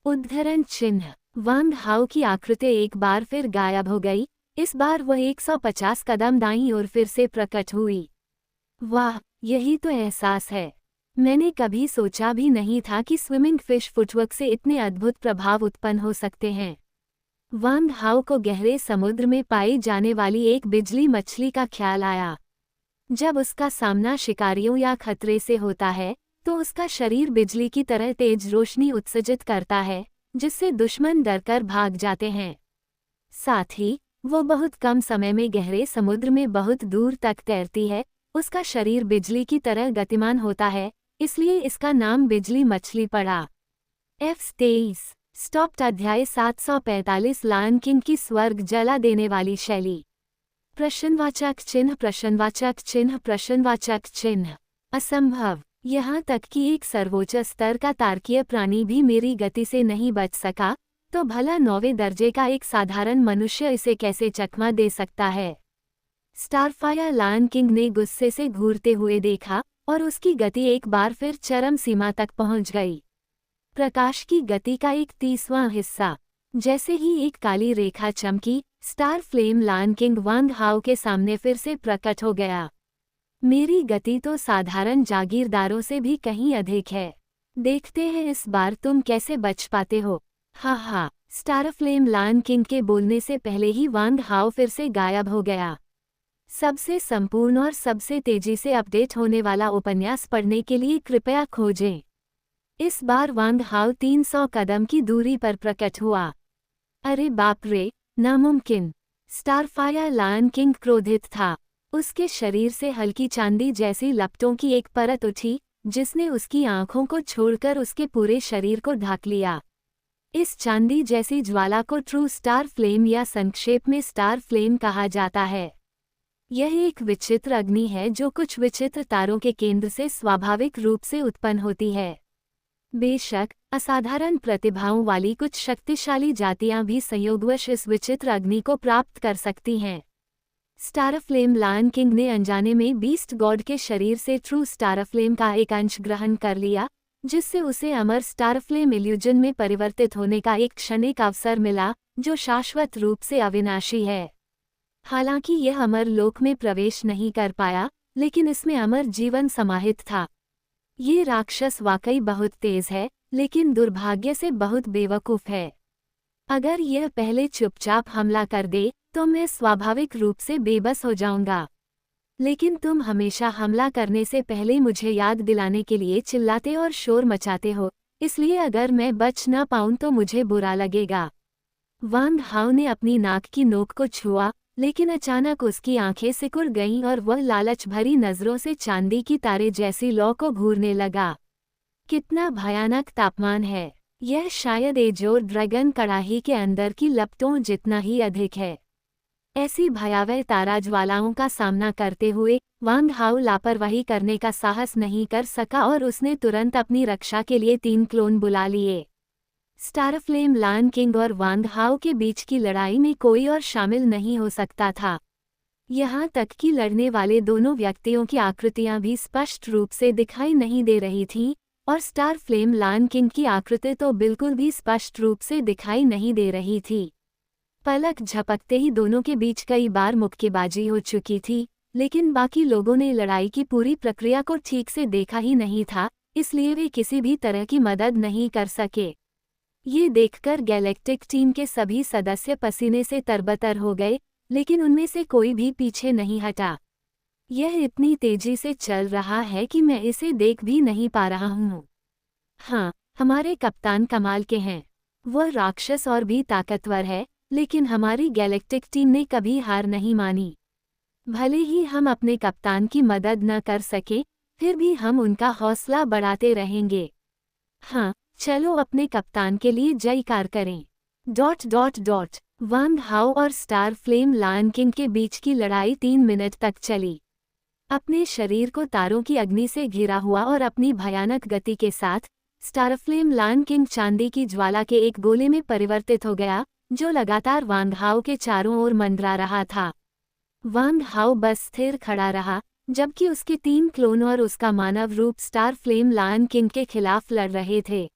उद्धरण चिन्ह, वांग हाओ की आकृति एक बार फिर गायब हो गई। इस बार वह 150 कदम दाईं ओर फिर से प्रकट हुई। वाह, यही तो एहसास है। मैंने कभी सोचा भी नहीं था कि स्विमिंग फिश फुटवर्क से इतने अद्भुत प्रभाव उत्पन्न हो सकते हैं। वांग हाओ को गहरे समुद्र में पाई जाने वाली एक बिजली मछली का ख्याल आया। जब उसका सामना शिकारियों या खतरे से होता है, तो उसका शरीर बिजली की तरह तेज रोशनी उत्सर्जित करता है, जिससे दुश्मन डरकर भाग जाते हैं। साथ ही वो बहुत कम समय में गहरे समुद्र में बहुत दूर तक तैरती है। उसका शरीर बिजली की तरह गतिमान होता है, इसलिए इसका नाम बिजली मछली पड़ा। F23 स्टॉप्ड अध्याय 745 लायन किंग की स्वर्ग जला देने वाली शैली। प्रश्नवाचक चिन्ह प्रश्नवाचक चिन्ह प्रश्नवाचक चिन्ह। असंभव, यहाँ तक कि एक सर्वोच्च स्तर का तार्कीय प्राणी भी मेरी गति से नहीं बच सका, तो भला 9वें दर्जे का एक साधारण मनुष्य इसे कैसे चकमा दे सकता है। स्टारफायर लायन किंग ने गुस्से से घूरते हुए देखा और उसकी गति एक बार फिर चरम सीमा तक पहुंच गई। प्रकाश की गति का 1/30वां हिस्सा। जैसे ही एक काली रेखा चमकी, स्टार फ्लेम लायन किंग वांग हाओ के सामने फिर से प्रकट हो गया। मेरी गति तो साधारण जागीरदारों से भी कहीं अधिक है। देखते हैं इस बार तुम कैसे बच पाते हो। हा, स्टारफ्लेम लायन किंग के बोलने से पहले ही वांग हाओ फिर से गायब हो गया। सबसे संपूर्ण और सबसे तेजी से अपडेट होने वाला उपन्यास पढ़ने के लिए कृपया खोजें। इस बार वांग हाओ 300 कदम की दूरी पर प्रकट हुआ। अरे बाप रे, नामुमकिन। स्टारफायर लायन किंग क्रोधित था। उसके शरीर से हल्की चांदी जैसी लपटों की एक परत उठी, जिसने उसकी आंखों को छोड़कर उसके पूरे शरीर को ढक लिया। इस चांदी जैसी ज्वाला को ट्रू स्टार फ्लेम या संक्षेप में स्टार फ्लेम कहा जाता है। यह एक विचित्र अग्नि है जो कुछ विचित्र तारों के केंद्र से स्वाभाविक रूप से उत्पन्न होती है। बेशक, असाधारण प्रतिभाओं वाली कुछ शक्तिशाली जातियां भी संयोगवश इस विचित्र अग्नि को प्राप्त कर सकती हैं। स्टारफ्लेम लायन किंग ने अनजाने में बीस्ट गॉड के शरीर से ट्रू स्टारफ्लेम का एक अंश ग्रहण कर लिया, जिससे उसे अमर स्टारफ्लेम इल्यूजन में परिवर्तित होने का एक क्षणिक अवसर मिला, जो शाश्वत रूप से अविनाशी है। हालांकि यह अमर लोक में प्रवेश नहीं कर पाया, लेकिन इसमें अमर जीवन समाहित था। ये राक्षस वाकई बहुत तेज है, लेकिन दुर्भाग्य से बहुत बेवकूफ है। अगर यह पहले चुपचाप हमला कर दे तो मैं स्वाभाविक रूप से बेबस हो जाऊंगा, लेकिन तुम हमेशा हमला करने से पहले मुझे याद दिलाने के लिए चिल्लाते और शोर मचाते हो, इसलिए अगर मैं बच न पाऊं तो मुझे बुरा लगेगा। वांग हाओ ने अपनी नाक की नोक को छुआ, लेकिन अचानक उसकी आंखें सिकुड़ गईं और वह लालच भरी नजरों से चांदी की तारे जैसी लौ को घूरने लगा। कितना भयानक तापमान है! यह शायद एजोर ड्रैगन कड़ाही के अंदर की लपटों जितना ही अधिक है। ऐसी भयावह ताराज्वालाओं का सामना करते हुए वांग हाओ लापरवाही करने का साहस नहीं कर सका और उसने तुरंत अपनी रक्षा के लिए 3 क्लोन बुला लिए। स्टारफ्लेम लायन किंग और वांग हाओ के बीच की लड़ाई में कोई और शामिल नहीं हो सकता था। यहाँ तक कि लड़ने वाले दोनों व्यक्तियों की आकृतियां भी स्पष्ट रूप से दिखाई नहीं दे रही थीं, और स्टारफ्लेम लायन किंग की आकृति तो बिल्कुल भी स्पष्ट रूप से दिखाई नहीं दे रही थी। पलक झपकते ही दोनों के बीच कई बार मुक्केबाजी हो चुकी थी, लेकिन बाकी लोगों ने लड़ाई की पूरी प्रक्रिया को ठीक से देखा ही नहीं था, इसलिए वे किसी भी तरह की मदद नहीं कर सके। ये देखकर गैलेक्टिक टीम के सभी सदस्य पसीने से तरबतर हो गए, लेकिन उनमें से कोई भी पीछे नहीं हटा। यह इतनी तेजी से चल रहा है कि मैं इसे देख भी नहीं पा रहा हूँ। हाँ, हमारे कप्तान कमाल के हैं। वह राक्षस और भी ताकतवर है, लेकिन हमारी गैलेक्टिक टीम ने कभी हार नहीं मानी। भले ही हम अपने कप्तान की मदद न कर सके, फिर भी हम उनका हौसला बढ़ाते रहेंगे। हाँ, चलो अपने कप्तान के लिए जयकार करें। ... वांग हाओ और स्टार फ्लेम लायन किंग के बीच की लड़ाई 3 मिनट तक चली। अपने शरीर को तारों की अग्नि से घिरा हुआ और अपनी भयानक गति के साथ स्टारफ्लेम लायन किंग चांदी की ज्वाला के एक गोले में परिवर्तित हो गया, जो लगातार वांग हाओ के चारों ओर मंडरा रहा था। वांग हाओ बस स्थिर खड़ा रहा, जबकि उसके 3 क्लोन और उसका मानव रूप स्टार फ्लेम लायन किंग के खिलाफ लड़ रहे थे।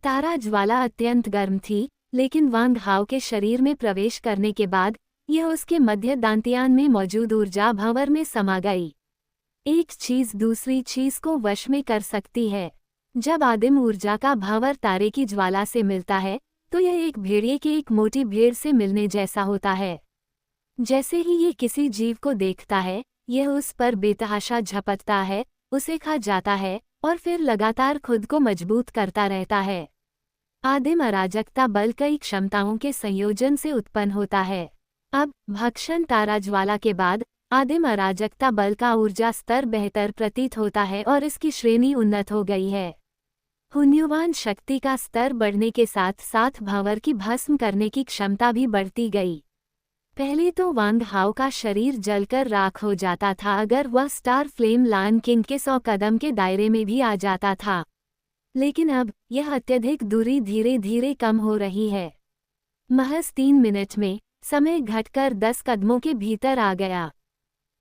तारा ज्वाला अत्यंत गर्म थी, लेकिन वांग हाओ के शरीर में प्रवेश करने के बाद यह उसके मध्य दांतियान में मौजूद ऊर्जा भंवर में समा गई। एक चीज दूसरी चीज को वश में कर सकती है। जब आदिम ऊर्जा का भंवर तारे की ज्वाला से मिलता है, तो यह एक भेड़िए की एक मोटी भेड़ से मिलने जैसा होता है। जैसे ही ये किसी जीव को देखता है, यह उस पर बेतहाशा झपटता है, उसे खा जाता है और फिर लगातार खुद को मजबूत करता रहता है। आदिम अराजकता बल कई क्षमताओं के संयोजन से उत्पन्न होता है। अब भक्षण ताराज्वाला के बाद आदिम अराजकता बल का ऊर्जा स्तर बेहतर प्रतीत होता है और इसकी श्रेणी उन्नत हो गई है। पुण्यवान शक्ति का स्तर बढ़ने के साथ साथ भंवर की भस्म करने की क्षमता भी बढ़ती गई। पहले तो वांग हाओ का शरीर जलकर राख हो जाता था अगर वह स्टार फ्लेम लायन किंग के 100 कदम के दायरे में भी आ जाता था, लेकिन अब यह अत्यधिक दूरी धीरे धीरे कम हो रही है। महज 3 मिनट में समय घटकर 10 कदमों के भीतर आ गया।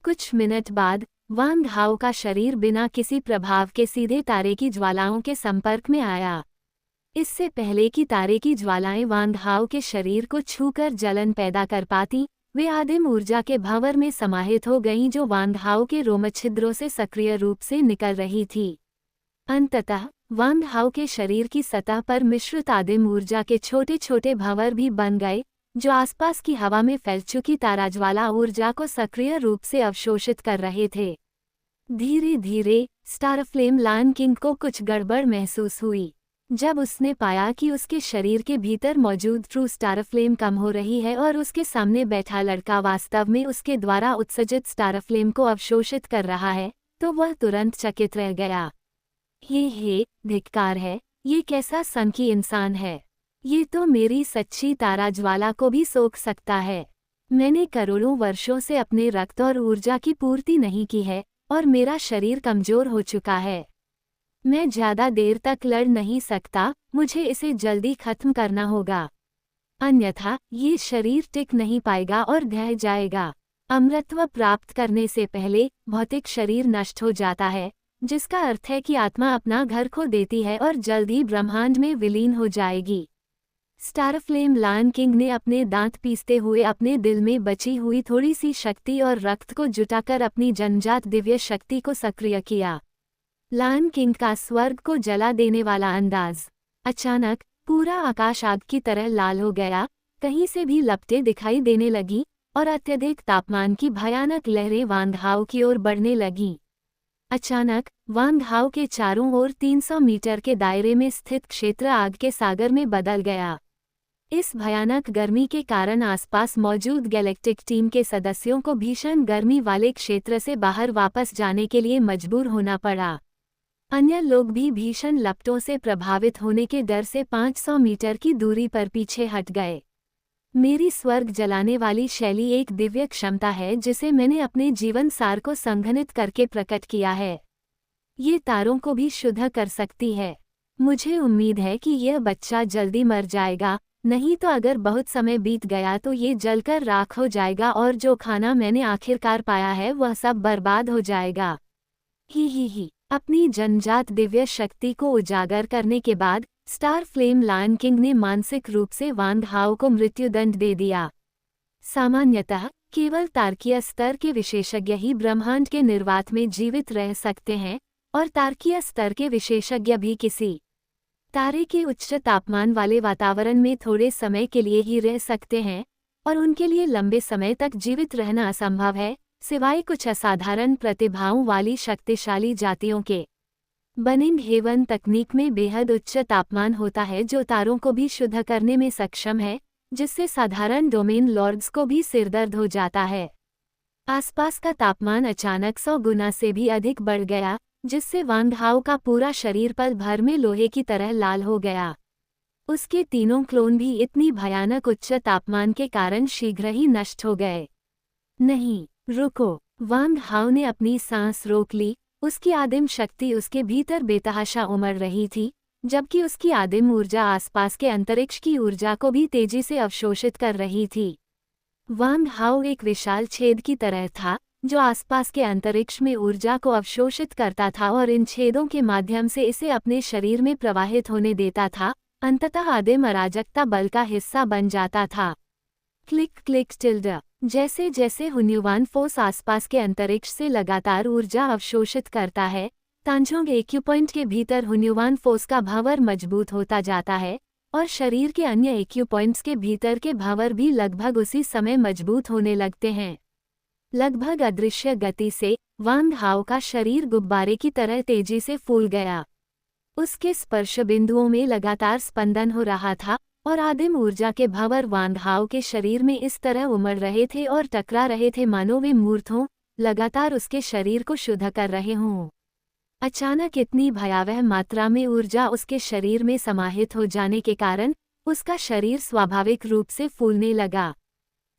कुछ मिनट बाद वांग हाओ का शरीर बिना किसी प्रभाव के सीधे तारे की ज्वालाओं के संपर्क में आया। इससे पहले कि तारे की ज्वालाएं वांग हाओ के शरीर को छूकर जलन पैदा कर पाती, वे आदिम ऊर्जा के भंवर में समाहित हो गईं जो वांग हाओ के रोमछिद्रों से सक्रिय रूप से निकल रही थी। अंततः वांग हाओ के शरीर की सतह पर मिश्रित आदिम ऊर्जा के छोटे छोटे भंवर भी बन गए, जो आसपास की हवा में फैल चुकी ताराज्वाला ऊर्जा को सक्रिय रूप से अवशोषित कर रहे थे। धीरे धीरे स्टारफ्लेम लायन किंग को कुछ गड़बड़ महसूस हुई। जब उसने पाया कि उसके शरीर के भीतर मौजूद ट्रू स्टारफ्लेम कम हो रही है और उसके सामने बैठा लड़का वास्तव में उसके द्वारा उत्सर्जित स्टारफ्लेम को अवशोषित कर रहा है, तो वह तुरंत चकित रह गया। हे धिक्कार है, ये कैसा सनकी इंसान है! ये तो मेरी सच्ची ताराज्वाला को भी सोख सकता है। मैंने करोड़ों वर्षों से अपने रक्त और ऊर्जा की पूर्ति नहीं की है और मेरा शरीर कमजोर हो चुका है। मैं ज्यादा देर तक लड़ नहीं सकता, मुझे इसे जल्दी खत्म करना होगा, अन्यथा ये शरीर टिक नहीं पाएगा और ढह जाएगा। अमरत्व प्राप्त करने से पहले भौतिक शरीर नष्ट हो जाता है, जिसका अर्थ है कि आत्मा अपना घर खो देती है और जल्द ही ब्रह्मांड में विलीन हो जाएगी। स्टारफ्लेम लायन किंग ने अपने दांत पीसते हुए अपने दिल में बची हुई थोड़ी सी शक्ति और रक्त को जुटाकर अपनी जन्मजात दिव्य शक्ति को सक्रिय किया। लायन किंग का स्वर्ग को जला देने वाला अंदाज। अचानक पूरा आकाश आग की तरह लाल हो गया, कहीं से भी लपटें दिखाई देने लगी और अत्यधिक तापमान की भयानक लहरें वांगहाओ की ओर बढ़ने लगीं। अचानक वांगहाओ के चारों ओर 300 मीटर के दायरे में स्थित क्षेत्र आग के सागर में बदल गया। इस भयानक गर्मी के कारण आसपास मौजूद गैलेक्टिक टीम के सदस्यों को भीषण गर्मी वाले क्षेत्र से बाहर वापस जाने के लिए मजबूर होना पड़ा। अन्य लोग भी भीषण लपटों से प्रभावित होने के डर से 500 मीटर की दूरी पर पीछे हट गए। मेरी स्वर्ग जलाने वाली शैली एक दिव्य क्षमता है जिसे मैंने अपने जीवन सार को संघनित करके प्रकट किया है। ये तारों को भी शुद्ध कर सकती है। मुझे उम्मीद है कि यह बच्चा जल्दी मर जाएगा, नहीं तो अगर बहुत समय बीत गया तो ये जलकर राख हो जाएगा और जो खाना मैंने आखिरकार पाया है वह सब बर्बाद हो जाएगा। ही। अपनी जन्मजात दिव्य शक्ति को उजागर करने के बाद स्टारफ्लेम लायन किंग ने मानसिक रूप से वांगहाओ को मृत्युदंड दे दिया। सामान्यतः केवल तारकीय स्तर के विशेषज्ञ ही ब्रह्मांड के निर्वात में जीवित रह सकते हैं और तारकीय स्तर के विशेषज्ञ भी किसी तारे के उच्च तापमान वाले वातावरण में थोड़े समय के लिए ही रह सकते हैं और उनके लिए लंबे समय तक जीवित रहना असंभव है, सिवाय कुछ असाधारण प्रतिभाओं वाली शक्तिशाली जातियों के। बर्निंग हेवन तकनीक में बेहद उच्च तापमान होता है जो तारों को भी शुद्ध करने में सक्षम है, जिससे साधारण डोमेन लॉर्ड्स को भी सिरदर्द हो जाता है। आसपास का तापमान अचानक 100 गुना से भी अधिक बढ़ गया, जिससे वांगहाओ का पूरा शरीर पल भर में लोहे की तरह लाल हो गया। उसके तीनों क्लोन भी इतनी भयानक उच्च तापमान के कारण शीघ्र ही नष्ट हो गए। नहीं, रुको! वांगहाओ ने अपनी सांस रोक ली। उसकी आदिम शक्ति उसके भीतर बेतहाशा उमड़ रही थी, जबकि उसकी आदिम ऊर्जा आसपास के अंतरिक्ष की ऊर्जा को भी तेजी से अवशोषित कर रही थी। वांगहाओ एक विशाल छेद की तरह था, जो आसपास के अंतरिक्ष में ऊर्जा को अवशोषित करता था और इन छेदों के माध्यम से इसे अपने शरीर में प्रवाहित होने देता था, अंततः आदिम अराजकता बल का हिस्सा बन जाता था। Click click tilde. जैसे जैसे हुन्युवान फोर्स आसपास के अंतरिक्ष से लगातार ऊर्जा अवशोषित करता है, तांजोंग एक्यूपॉइंट के भीतर हुन्युवान फोर्स का भावर मजबूत होता जाता है और शरीर के अन्य एक्यूपॉइंट्स के भीतर के भावर भी लगभग उसी समय मजबूत होने लगते हैं। लगभग अदृश्य गति से वांगहाओ का शरीर गुब्बारे की तरह तेजी से फूल गया। उसके स्पर्श बिंदुओं में लगातार स्पंदन हो रहा था और आदिम ऊर्जा के भंवर वांगहाओ के शरीर में इस तरह उमड़ रहे थे और टकरा रहे थे मानो वे मूर्त हों, लगातार उसके शरीर को शुद्ध कर रहे हों। अचानक इतनी भयावह मात्रा में ऊर्जा उसके शरीर में समाहित हो जाने के कारण उसका शरीर स्वाभाविक रूप से फूलने लगा।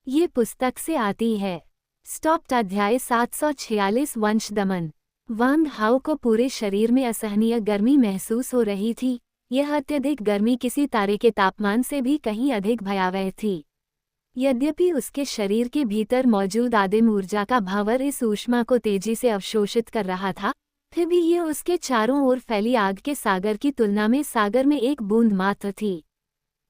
ये पुस्तक से आती है। स्टॉप्ड अध्याय 746 वंशदमन। वांगहाओ को पूरे शरीर में असहनीय गर्मी महसूस हो रही थी। यह अत्यधिक गर्मी किसी तारे के तापमान से भी कहीं अधिक भयावह थी। यद्यपि उसके शरीर के भीतर मौजूद आदिम ऊर्जा का भावर इस ऊष्मा को तेजी से अवशोषित कर रहा था, फिर भी यह उसके चारों ओर फैली आग के सागर की तुलना में सागर में एक बूंद मात्र थी।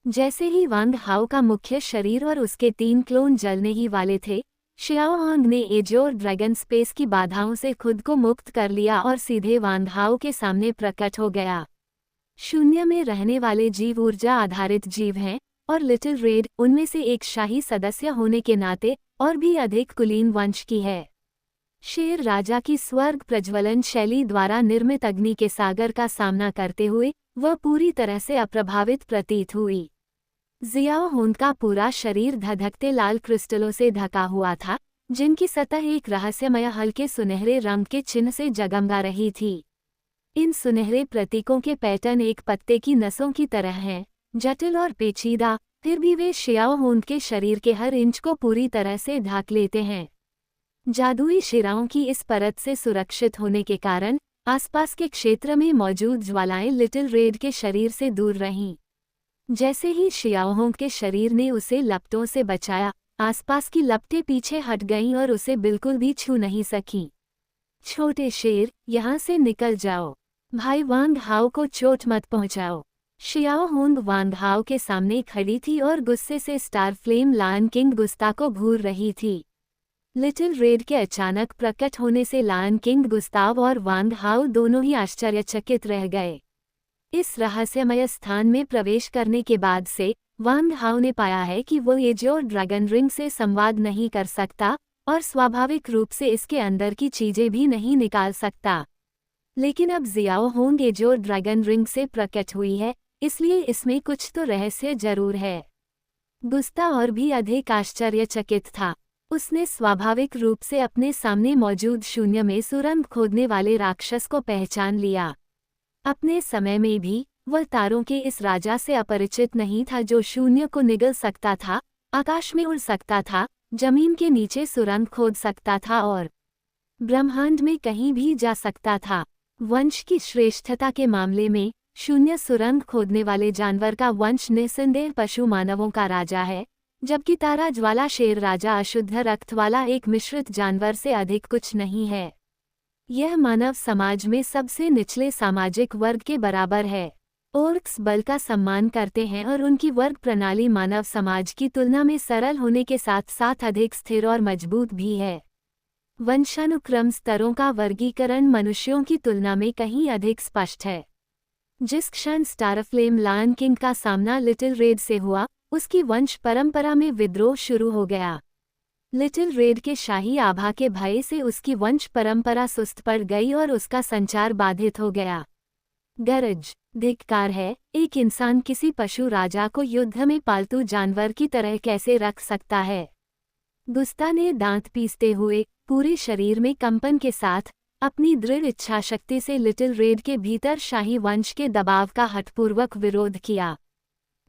जैसे ही वांगहाओ का मुख्य शरीर और उसके 3 क्लोन जलने ही वाले थे, शियाओहांग ने एजोर ड्रैगन स्पेस की बाधाओं से खुद को मुक्त कर लिया और सीधे वांगहाओ के सामने प्रकट हो गया। शून्य में रहने वाले जीव ऊर्जा आधारित जीव हैं और लिटिल रेड उनमें से एक शाही सदस्य होने के नाते और भी अधिक कुलीन वंश की है। शेर राजा की स्वर्ग प्रज्वलन शैली द्वारा निर्मित अग्नि के सागर का सामना करते हुए वह पूरी तरह से अप्रभावित प्रतीत हुई। जियाओहोंग का पूरा शरीर धधकते लाल क्रिस्टलों से ढका हुआ था, जिनकी सतह एक रहस्यमय हल्के सुनहरे रंग के चिन्ह से जगमगा रही थी। इन सुनहरे प्रतीकों के पैटर्न एक पत्ते की नसों की तरह हैं, जटिल और पेचीदा, फिर भी वे शियाओहोंग के शरीर के हर इंच को पूरी तरह से ढक लेते हैं। जादुई शिराओं की इस परत से सुरक्षित होने के कारण आसपास के क्षेत्र में मौजूद ज्वालाएं लिटिल रेड के शरीर से दूर रहीं। जैसे ही शियाओहोंग के शरीर ने उसे लपटों से बचाया, आसपास की लपटें पीछे हट गईं और उसे बिल्कुल भी छू नहीं सकीं। छोटे शेर, यहाँ से निकल जाओ। भाई वांगहाओ को चोट मत पहुँचाओ। शियाओ होंग वांग हाओ के सामने खड़ी थी और गुस्से से स्टार फ्लेम लायन किंग गुस्ता को घूर रही थी। लिटिल रेड के अचानक प्रकट होने से लायन किंग गुस्ताव और वांग हाओ दोनों ही आश्चर्यचकित रह गए। इस रहस्यमय स्थान में प्रवेश करने के बाद से वांग हाओ ने पाया है कि वो एजोर ड्रैगन रिंग से संवाद नहीं कर सकता और स्वाभाविक रूप से इसके अंदर की चीजें भी नहीं निकाल सकता। लेकिन अब Xiao Hong Azure Dragon ring से प्रकट हुई है, इसलिए इसमें कुछ तो रहस्य जरूर है। गुस्ता और भी अधिक आश्चर्यचकित था। उसने स्वाभाविक रूप से अपने सामने मौजूद शून्य में सुरंग खोदने वाले राक्षस को पहचान लिया। अपने समय में भी वह तारों के इस राजा से अपरिचित नहीं था जो शून्य को निगल सकता था, आकाश में उड़ सकता था, जमीन के नीचे सुरंग खोद सकता था और ब्रह्मांड में कहीं भी जा सकता था। वंश की श्रेष्ठता के मामले में शून्य सुरंग खोदने वाले जानवर का वंश निस्संदेह पशु मानवों का राजा है, जबकि तारा ज्वाला शेर राजा अशुद्ध रक्त वाला एक मिश्रित जानवर से अधिक कुछ नहीं है। यह मानव समाज में सबसे निचले सामाजिक वर्ग के बराबर है। ओर्क्स बल का सम्मान करते हैं और उनकी वर्ग प्रणाली मानव समाज की तुलना में सरल होने के साथ साथ अधिक स्थिर और मजबूत भी है। वंशानुक्रम स्तरों का वर्गीकरण मनुष्यों की तुलना में कहीं अधिक स्पष्ट है। जिस क्षण स्टारफ्लेम लायन किंग का सामना लिटिल रेड से हुआ, उसकी वंश परंपरा में विद्रोह शुरू हो गया। लिटिल रेड के शाही आभा के भय से उसकी वंश परंपरा सुस्त पड़ गई और उसका संचार बाधित हो गया। गरज, धिक्कार है, एक इंसान किसी पशु राजा को युद्ध में पालतू जानवर की तरह कैसे रख सकता है? गुस्ता ने दांत पीसते हुए पूरे शरीर में कंपन के साथ अपनी दृढ़ इच्छाशक्ति से लिटिल रेड के भीतर शाही वंश के दबाव का हठपूर्वक विरोध किया।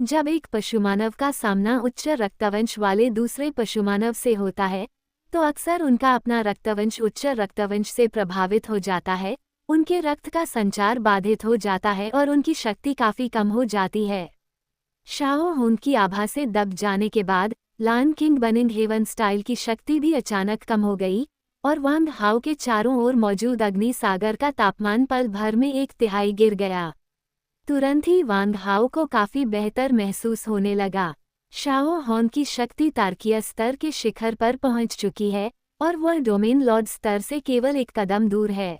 जब एक पशुमानव का सामना उच्च रक्तवंश वाले दूसरे पशुमानव से होता है, तो अक्सर उनका अपना रक्तवंश उच्च रक्तवंश से प्रभावित हो जाता है, उनके रक्त का संचार बाधित हो जाता है और उनकी शक्ति काफी कम हो जाती है। शाओ होंग की आभा से दब जाने के बाद lion king Warring haven style की शक्ति भी अचानक कम हो गई और वांग हाओ के चारों ओर मौजूद अग्नि सागर का तापमान पल भर में 1/3 गिर गया। तुरंत ही वांग हाओ को काफी बेहतर महसूस होने लगा। शाओ होंग की शक्ति तारकीय स्तर के शिखर पर पहुंच चुकी है और वह डोमेन लॉर्ड स्तर से केवल एक कदम दूर है।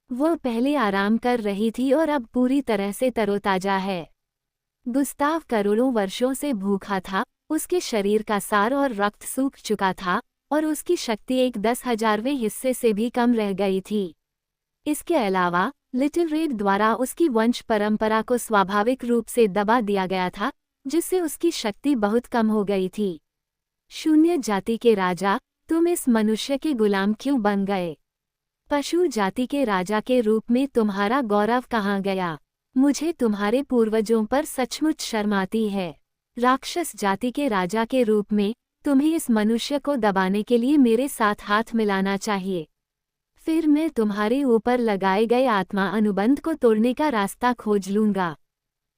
वह पहले आराम कर रही थी और अब पूरी तरह से तरोताजा है। गुस्ताव करोड़ों वर्षों से भूखा था, उसके शरीर का सार और रक्त सूख चुका था और उसकी शक्ति एक 10,000वें हिस्से से भी कम रह गई थी। इसके अलावा लिटिल रेड द्वारा उसकी वंश परंपरा को स्वाभाविक रूप से दबा दिया गया था, जिससे उसकी शक्ति बहुत कम हो गई थी। शून्य जाति के राजा, तुम इस मनुष्य के गुलाम क्यों बन गए? पशु जाति के राजा के रूप में तुम्हारा गौरव कहाँ गया? मुझे तुम्हारे पूर्वजों पर सचमुच शर्म आती है। राक्षस जाति के राजा के रूप में तुम्हें इस मनुष्य को दबाने के लिए मेरे साथ हाथ मिलाना चाहिए। फिर मैं तुम्हारे ऊपर लगाए गए आत्मा अनुबंध को तोड़ने का रास्ता खोज लूंगा।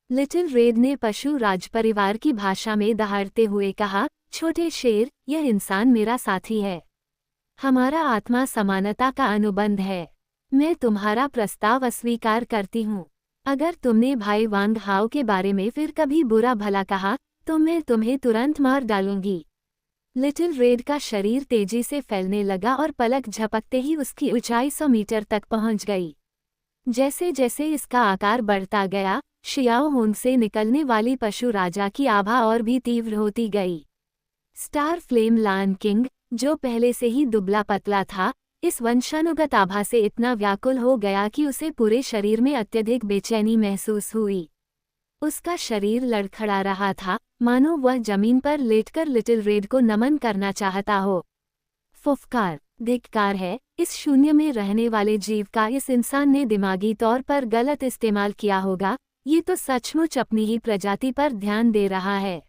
लिटिल रेड ने पशु राजपरिवार की भाषा में दहाड़ते हुए कहा, छोटे शेर, यह इंसान मेरा साथी है। हमारा आत्मा समानता का अनुबंध है। मैं तुम्हारा प्रस्ताव अस्वीकार करती हूँ। अगर तुमने भाई वांग हाओ के बारे में फिर कभी बुरा भला कहा, तो मैं तुम्हें तुरंत मार डालूंगी। लिटिल रेड का शरीर तेजी से फैलने लगा और पलक झपकते ही उसकी ऊंचाई 100 मीटर तक पहुंच गई। जैसे जैसे इसका आकार बढ़ता गया, शियाओ होंग से निकलने वाली पशु राजा की आभा और भी तीव्र होती गई। स्टार फ्लेम लायन किंग, जो पहले से ही दुबला पतला था, इस वंशानुगत आभा से इतना व्याकुल हो गया कि उसे पूरे शरीर में अत्यधिक बेचैनी महसूस हुई। उसका शरीर लड़खड़ा रहा था, मानो वह जमीन पर लेटकर लिटिल रेड को नमन करना चाहता हो। फुफकार, धिक्कार है, इस शून्य में रहने वाले जीव का इस इंसान ने दिमागी तौर पर गलत इस्तेमाल किया होगा। ये तो सचमुच अपनी ही प्रजाति पर ध्यान दे रहा है।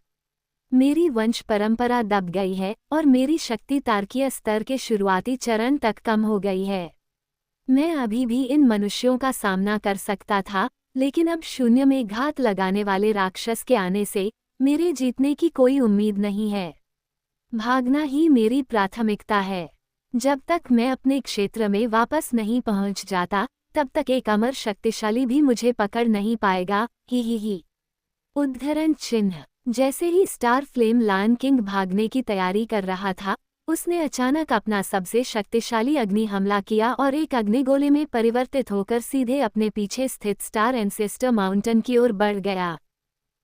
मेरी वंश परंपरा दब गई है और मेरी शक्ति तारकीय स्तर के शुरुआती चरण तक कम हो गई है। मैं अभी भी इन मनुष्यों का सामना कर सकता था, लेकिन अब शून्य में घात लगाने वाले राक्षस के आने से मेरे जीतने की कोई उम्मीद नहीं है। भागना ही मेरी प्राथमिकता है। जब तक मैं अपने क्षेत्र में वापस नहीं पहुंच जाता, तब तक एक अमर शक्तिशाली भी मुझे पकड़ नहीं पाएगा। ही। उद्धरण चिन्ह। जैसे ही स्टार फ्लेम लायन किंग भागने की तैयारी कर रहा था, उसने अचानक अपना सबसे शक्तिशाली अग्नि हमला किया और एक अग्निगोले में परिवर्तित होकर सीधे अपने पीछे स्थित स्टार एंसेस्टर माउंटेन की ओर बढ़ गया।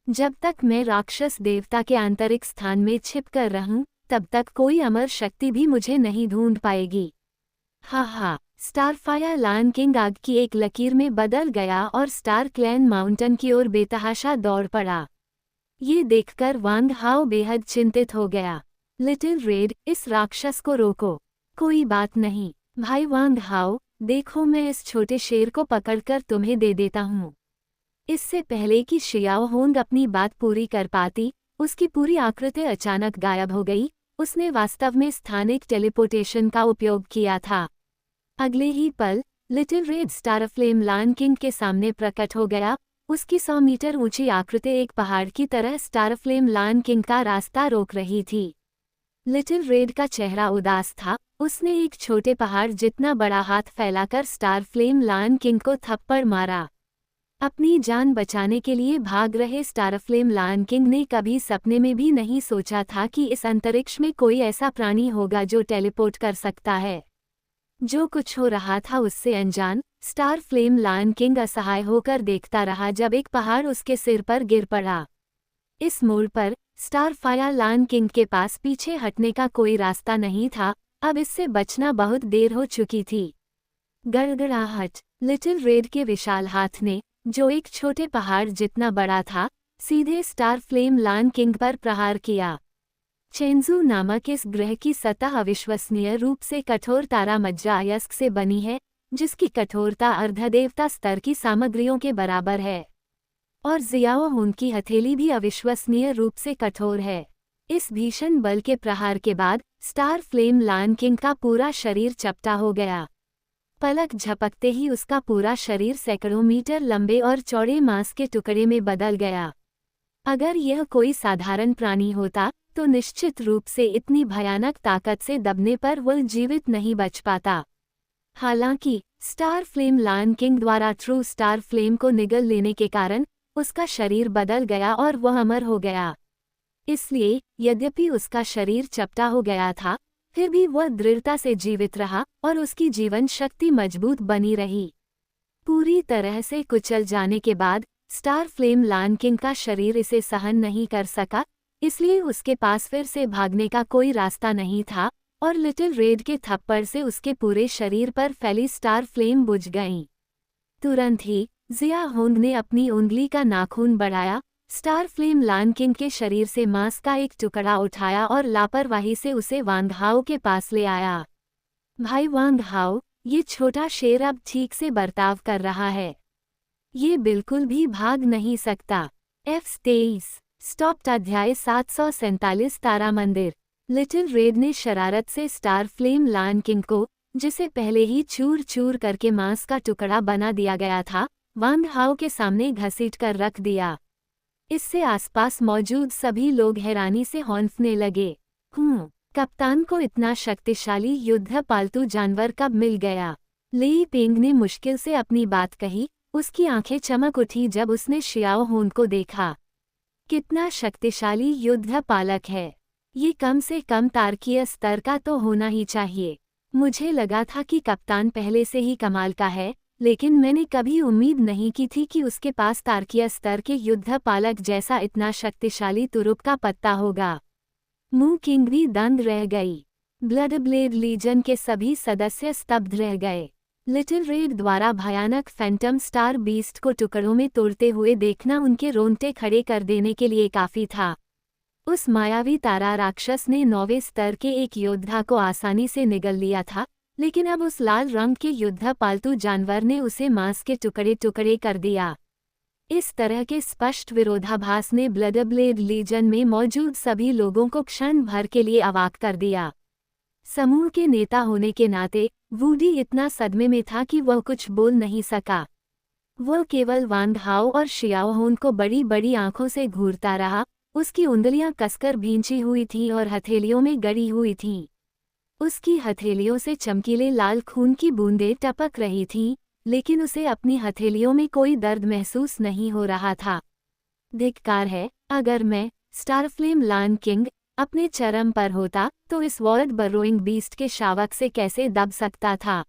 जब तक मैं राक्षस देवता के आंतरिक स्थान में छिप कर रहूं, तब तक कोई अमर शक्ति भी मुझे नहीं ढूंढ पाएगी। हा। स्टारफायर लायन किंग आग की एक लकीर में बदल गया और स्टार क्लैन माउंटेन की ओर बेतहाशा दौड़ पड़ा। ये देखकर वांग हाओ बेहद चिंतित हो गया। लिटिल रेड, इस राक्षस को रोको। कोई बात नहीं भाई वांग हाओ, देखो मैं इस छोटे शेर को पकड़कर तुम्हें दे देता हूँ। इससे पहले कि शियाओ होंग अपनी बात पूरी कर पाती, उसकी पूरी आकृति अचानक गायब हो गई। उसने वास्तव में स्थानिक टेलीपोर्टेशन का उपयोग किया था। अगले ही पल Little Red Star Flame Lion King के सामने प्रकट हो गया। उसकी 100 मीटर ऊंची आकृति एक पहाड़ की तरह स्टार फ्लेम लायन किंग का रास्ता रोक रही थी। लिटिल रेड का चेहरा उदास था। उसने एक छोटे पहाड़ जितना बड़ा हाथ फैलाकर स्टार फ्लेम लायन किंग को थप्पड़ मारा। अपनी जान बचाने के लिए भाग रहे स्टार फ्लेम लायन किंग ने कभी सपने में भी नहीं सोचा था कि इस अंतरिक्ष में कोई ऐसा प्राणी होगा जो टेलीपोर्ट कर सकता है। जो कुछ हो रहा था उससे अनजान स्टार फ्लेम लायन किंग असहाय होकर देखता रहा जब एक पहाड़ उसके सिर पर गिर पड़ा। इस मोड़ पर स्टार फायर लायन किंग के पास पीछे हटने का कोई रास्ता नहीं था। अब इससे बचना बहुत देर हो चुकी थी। गड़गड़ाहट। लिटिल रेड के विशाल हाथ ने, जो एक छोटे पहाड़ जितना बड़ा था, सीधे स्टार फ्लेम लायन किंग पर प्रहार किया। चेंजू नामक इस ग्रह की सतह अविश्वसनीय रूप से कठोर तारामज्जा अयस्क से बनी है, जिसकी कठोरता अर्धदेवता स्तर की सामग्रियों के बराबर है। और जियाओ हुन की हथेली भी अविश्वसनीय रूप से कठोर है। इस भीषण बल के प्रहार के बाद स्टार फ्लेम लायन किंग का पूरा शरीर चपटा हो गया। पलक झपकते ही उसका पूरा शरीर सैकड़ों मीटर लंबे और चौड़े मांस के टुकड़े में बदल गया। अगर यह कोई साधारण प्राणी होता तो निश्चित रूप से इतनी भयानक ताकत से दबने पर वह जीवित नहीं बच पाता। हालांकि स्टार फ्लेम लायन किंग द्वारा ट्रू स्टार फ्लेम को निगल लेने के कारण उसका शरीर बदल गया और वह अमर हो गया। इसलिए यद्यपि उसका शरीर चपटा हो गया था, फिर भी वह दृढ़ता से जीवित रहा और उसकी जीवन शक्ति मजबूत बनी रही। पूरी तरह से कुचल जाने के बाद स्टार फ्लेम लायन किंग का शरीर इसे सहन नहीं कर सका, इसलिए उसके पास फिर से भागने का कोई रास्ता नहीं था और लिटिल रेड के थप्पड़ से उसके पूरे शरीर पर फैली स्टार फ्लेम बुझ गईं। तुरंत ही जिया होंग ने अपनी उंगली का नाखून बढ़ाया, स्टार फ्लेम लायन किंग के शरीर से मांस का एक टुकड़ा उठाया और लापरवाही से उसे वांग हाओ के पास ले आया। भाई वांग हाओ, ये छोटा शेर अब ठीक से बर्ताव कर रहा है। ये बिल्कुल भी भाग नहीं सकता। F23 stopped. अध्याय 747 तारा मंदिर। लिटिल रेड ने शरारत से स्टार फ्लेम लायन किंग को, जिसे पहले ही चूर चूर करके मांस का टुकड़ा बना दिया गया था, वांग हाओ के सामने घसीट कर रख दिया। इससे आसपास मौजूद सभी लोग हैरानी से हौंफने लगे। कप्तान को इतना शक्तिशाली युद्ध पालतू जानवर कब मिल गया? ली पेंग ने मुश्किल से अपनी बात कही। उसकी आंखें चमक उठी जब उसने शियाओ होन को देखा। कितना शक्तिशाली युद्ध पालक है! ये कम से कम तारकीय स्तर का तो होना ही चाहिए। मुझे लगा था कि कप्तान पहले से ही कमाल का है, लेकिन मैंने कभी उम्मीद नहीं की थी कि उसके पास तारकीय स्तर के युद्ध पालक जैसा इतना शक्तिशाली तुरुप का पत्ता होगा। मू किंग भी दंग रह गई। ब्लड ब्लेड लीजन के सभी सदस्य स्तब्ध रह गए। लिटिल रेड द्वारा भयानक फैंटम स्टार बीस्ट को टुकड़ों में तोड़ते हुए देखना उनके रोंगटे खड़े कर देने के लिए काफी था। उस मायावी तारा राक्षस ने 9वें स्तर के एक योद्धा को आसानी से निगल लिया था, लेकिन अब उस लाल रंग के युद्ध पालतू जानवर ने उसे मांस के टुकड़े टुकड़े कर दिया। इस तरह के स्पष्ट विरोधाभास ने ब्लड ब्लेड लीजन में मौजूद सभी लोगों को क्षण भर के लिए अवाक कर दिया। समूह के नेता होने के नाते वूडी इतना सदमे में था कि वह कुछ बोल नहीं सका। वह केवल वांग हाओ और शियाओ होन को बड़ी बड़ी आंखों से घूरता रहा। उसकी उंगलियां कसकर भींची हुई थीं और हथेलियों में गड़ी हुई थीं। उसकी हथेलियों से चमकीले लाल खून की बूंदें टपक रही थीं, लेकिन उसे अपनी हथेलियों में कोई दर्द महसूस नहीं हो रहा था। धिक्कार है, अगर मैं, स्टारफ्लेम लायन किंग, अपने चरम पर होता तो इस वर्ल्ड बर्रोइंग बीस्ट के शावक से कैसे दब सकता था।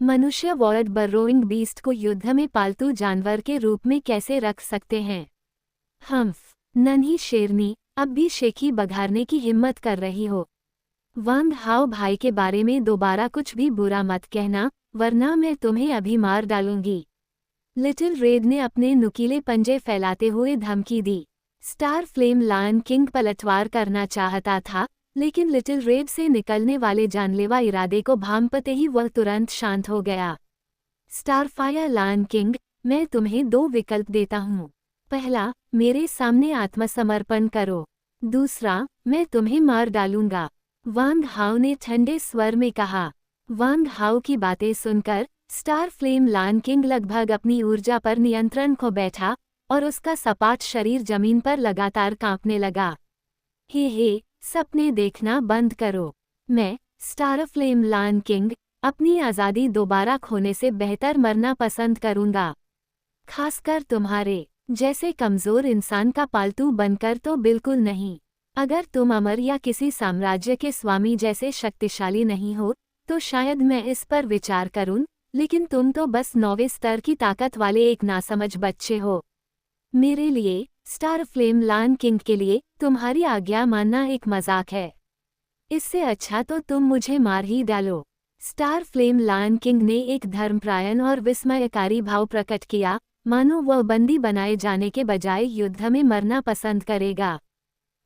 मनुष्य वर्ल्ड बर्रोइंग बीस्ट को युद्ध में पालतू जानवर के रूप में कैसे रख सकते हैं। हम्फ, नन्ही शेरनी, अब भी शेखी बघारने की हिम्मत कर रही हो। वांग हाओ भाई के बारे में दोबारा कुछ भी बुरा मत कहना, वरना मैं तुम्हें अभी मार डालूंगी। लिटिल रेड ने अपने नुकीले पंजे फैलाते हुए धमकी दी। स्टार फ्लेम लायन किंग पलटवार करना चाहता था, लेकिन लिटिल रेड से निकलने वाले जानलेवा इरादे को भांपते ही वह तुरंत शांत हो गया। स्टारफायर लायन किंग, मैं तुम्हें 2 विकल्प देता हूँ। पहला, मेरे सामने आत्मसमर्पण करो। दूसरा, मैं तुम्हें मार डालूंगा। वांग हाओ ने ठंडे स्वर में कहा। वांग हाओ की बातें सुनकर स्टार फ्लेम लायन किंग लगभग अपनी ऊर्जा पर नियंत्रण खो बैठा और उसका सपाट शरीर जमीन पर लगातार कांपने लगा। हे, सपने देखना बंद करो। मैं, स्टार फ्लेम लायन किंग, अपनी आज़ादी दोबारा खोने से बेहतर मरना पसंद करूंगा। खासकर तुम्हारे जैसे कमज़ोर इंसान का पालतू बनकर तो बिल्कुल नहीं। अगर तुम अमर या किसी साम्राज्य के स्वामी जैसे शक्तिशाली नहीं हो तो शायद मैं इस पर विचार करूं, लेकिन तुम तो बस 9वें स्तर की ताकत वाले एक नासमझ बच्चे हो। मेरे लिए, स्टार फ्लेम लायन किंग के लिए, तुम्हारी आज्ञा मानना एक मजाक है। इससे अच्छा तो तुम मुझे मार ही डालो। स्टार फ्लेम लायन किंग ने एक धर्मप्रायण और विस्मयकारी भाव प्रकट किया, मानो वह बंदी बनाए जाने के बजाय युद्ध में मरना पसंद करेगा।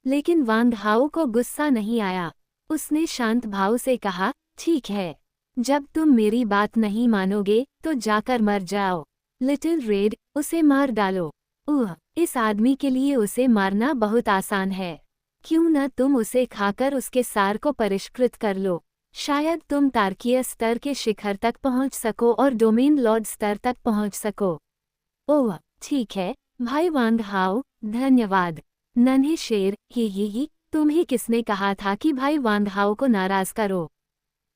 लेकिन वांग हाओ को गुस्सा नहीं आया। उसने शांत भाव से कहा, ठीक है, जब तुम मेरी बात नहीं मानोगे तो जाकर मर जाओ। लिटिल रेड, उसे मार डालो। इस आदमी के लिए उसे मारना बहुत आसान है। क्यों न तुम उसे खाकर उसके सार को परिष्कृत कर लो। शायद तुम तार्कीय स्तर के शिखर तक पहुंच सको और डोमेन लॉर्ड स्तर तक पहुंच सको। ठीक है, भाई वांग हाओ, धन्यवाद। नन्हे शेर, ही, तुम्हें किसने कहा था कि भाई वांग हाओ को नाराज करो?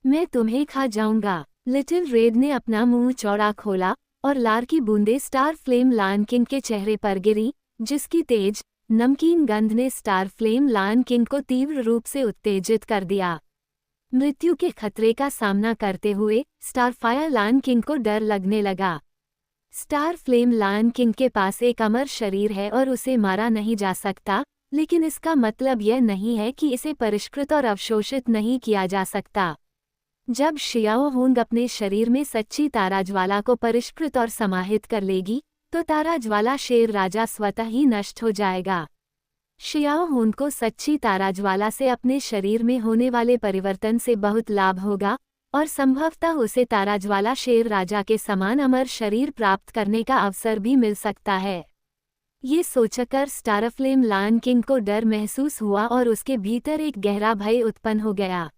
मैं तुम्हें खा जाऊंगा। लिटिल रेड ने अपना मुंह चौड़ा खोला और लार की बूंदें स्टार फ्लेम लायन किंग के चेहरे पर गिरी, जिसकी तेज, नमकीन गंध ने स्टार फ्लेम लायन किंग को तीव्र रूप से उत्तेजित कर दिया। मृत्यु के खतरे का सामना करते हुए स्टारफायर लायन किंग को डर लगने लगा। स्टार फ्लेम लायन किंग के पास एक अमर शरीर है और उसे मारा नहीं जा सकता, लेकिन इसका मतलब यह नहीं है कि इसे परिष्कृत और अवशोषित नहीं किया जा सकता। जब शियाओ होंग अपने शरीर में सच्ची ताराज्वाला को परिष्कृत और समाहित कर लेगी, तो ताराज्वाला शेर राजा स्वतः ही नष्ट हो जाएगा। शियाओ होंग को सच्ची ताराज्वाला से अपने शरीर में होने वाले परिवर्तन से बहुत लाभ होगा और संभवतः उसे ताराज्वाला शेर राजा के समान अमर शरीर प्राप्त करने का अवसर भी मिल सकता है। ये सोचकर स्टारफ्लेम लायन किंग को डर महसूस हुआ और उसके भीतर एक गहरा भय उत्पन्न हो गया।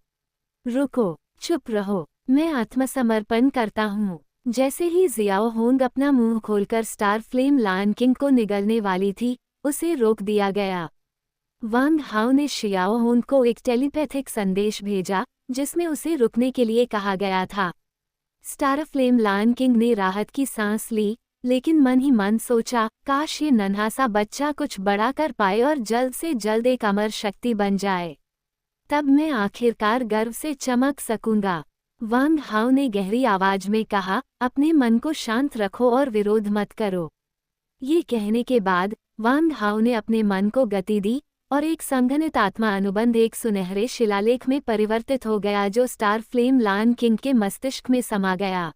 रुको, चुप रहो, मैं आत्मसमर्पण करता हूँ। जैसे ही जियाओ होंग अपना मुंह खोलकर स्टार फ्लेम लायन किंग को निगलने वाली थी, उसे रोक दिया गया। वांग हाओ ने शियाओ होंग को एक टेलीपैथिक संदेश भेजा, जिसमें उसे रुकने के लिए कहा गया था। स्टार फ्लेम लायन किंग ने राहत की सांस ली, लेकिन मन ही मन सोचा, काश ये नन्हा सा बच्चा कुछ बड़ा कर पाए और जल्द से जल्द एक अमर शक्ति बन जाए। तब मैं आखिरकार गर्व से चमक सकूंगा। वांग हाओ ने गहरी आवाज में कहा, अपने मन को शांत रखो और विरोध मत करो। ये कहने के बाद वांग हाओ ने अपने मन को गति दी और एक संघनित आत्मा अनुबंध एक सुनहरे शिलालेख में परिवर्तित हो गया, जो स्टार फ्लेम लायन किंग के मस्तिष्क में समा गया।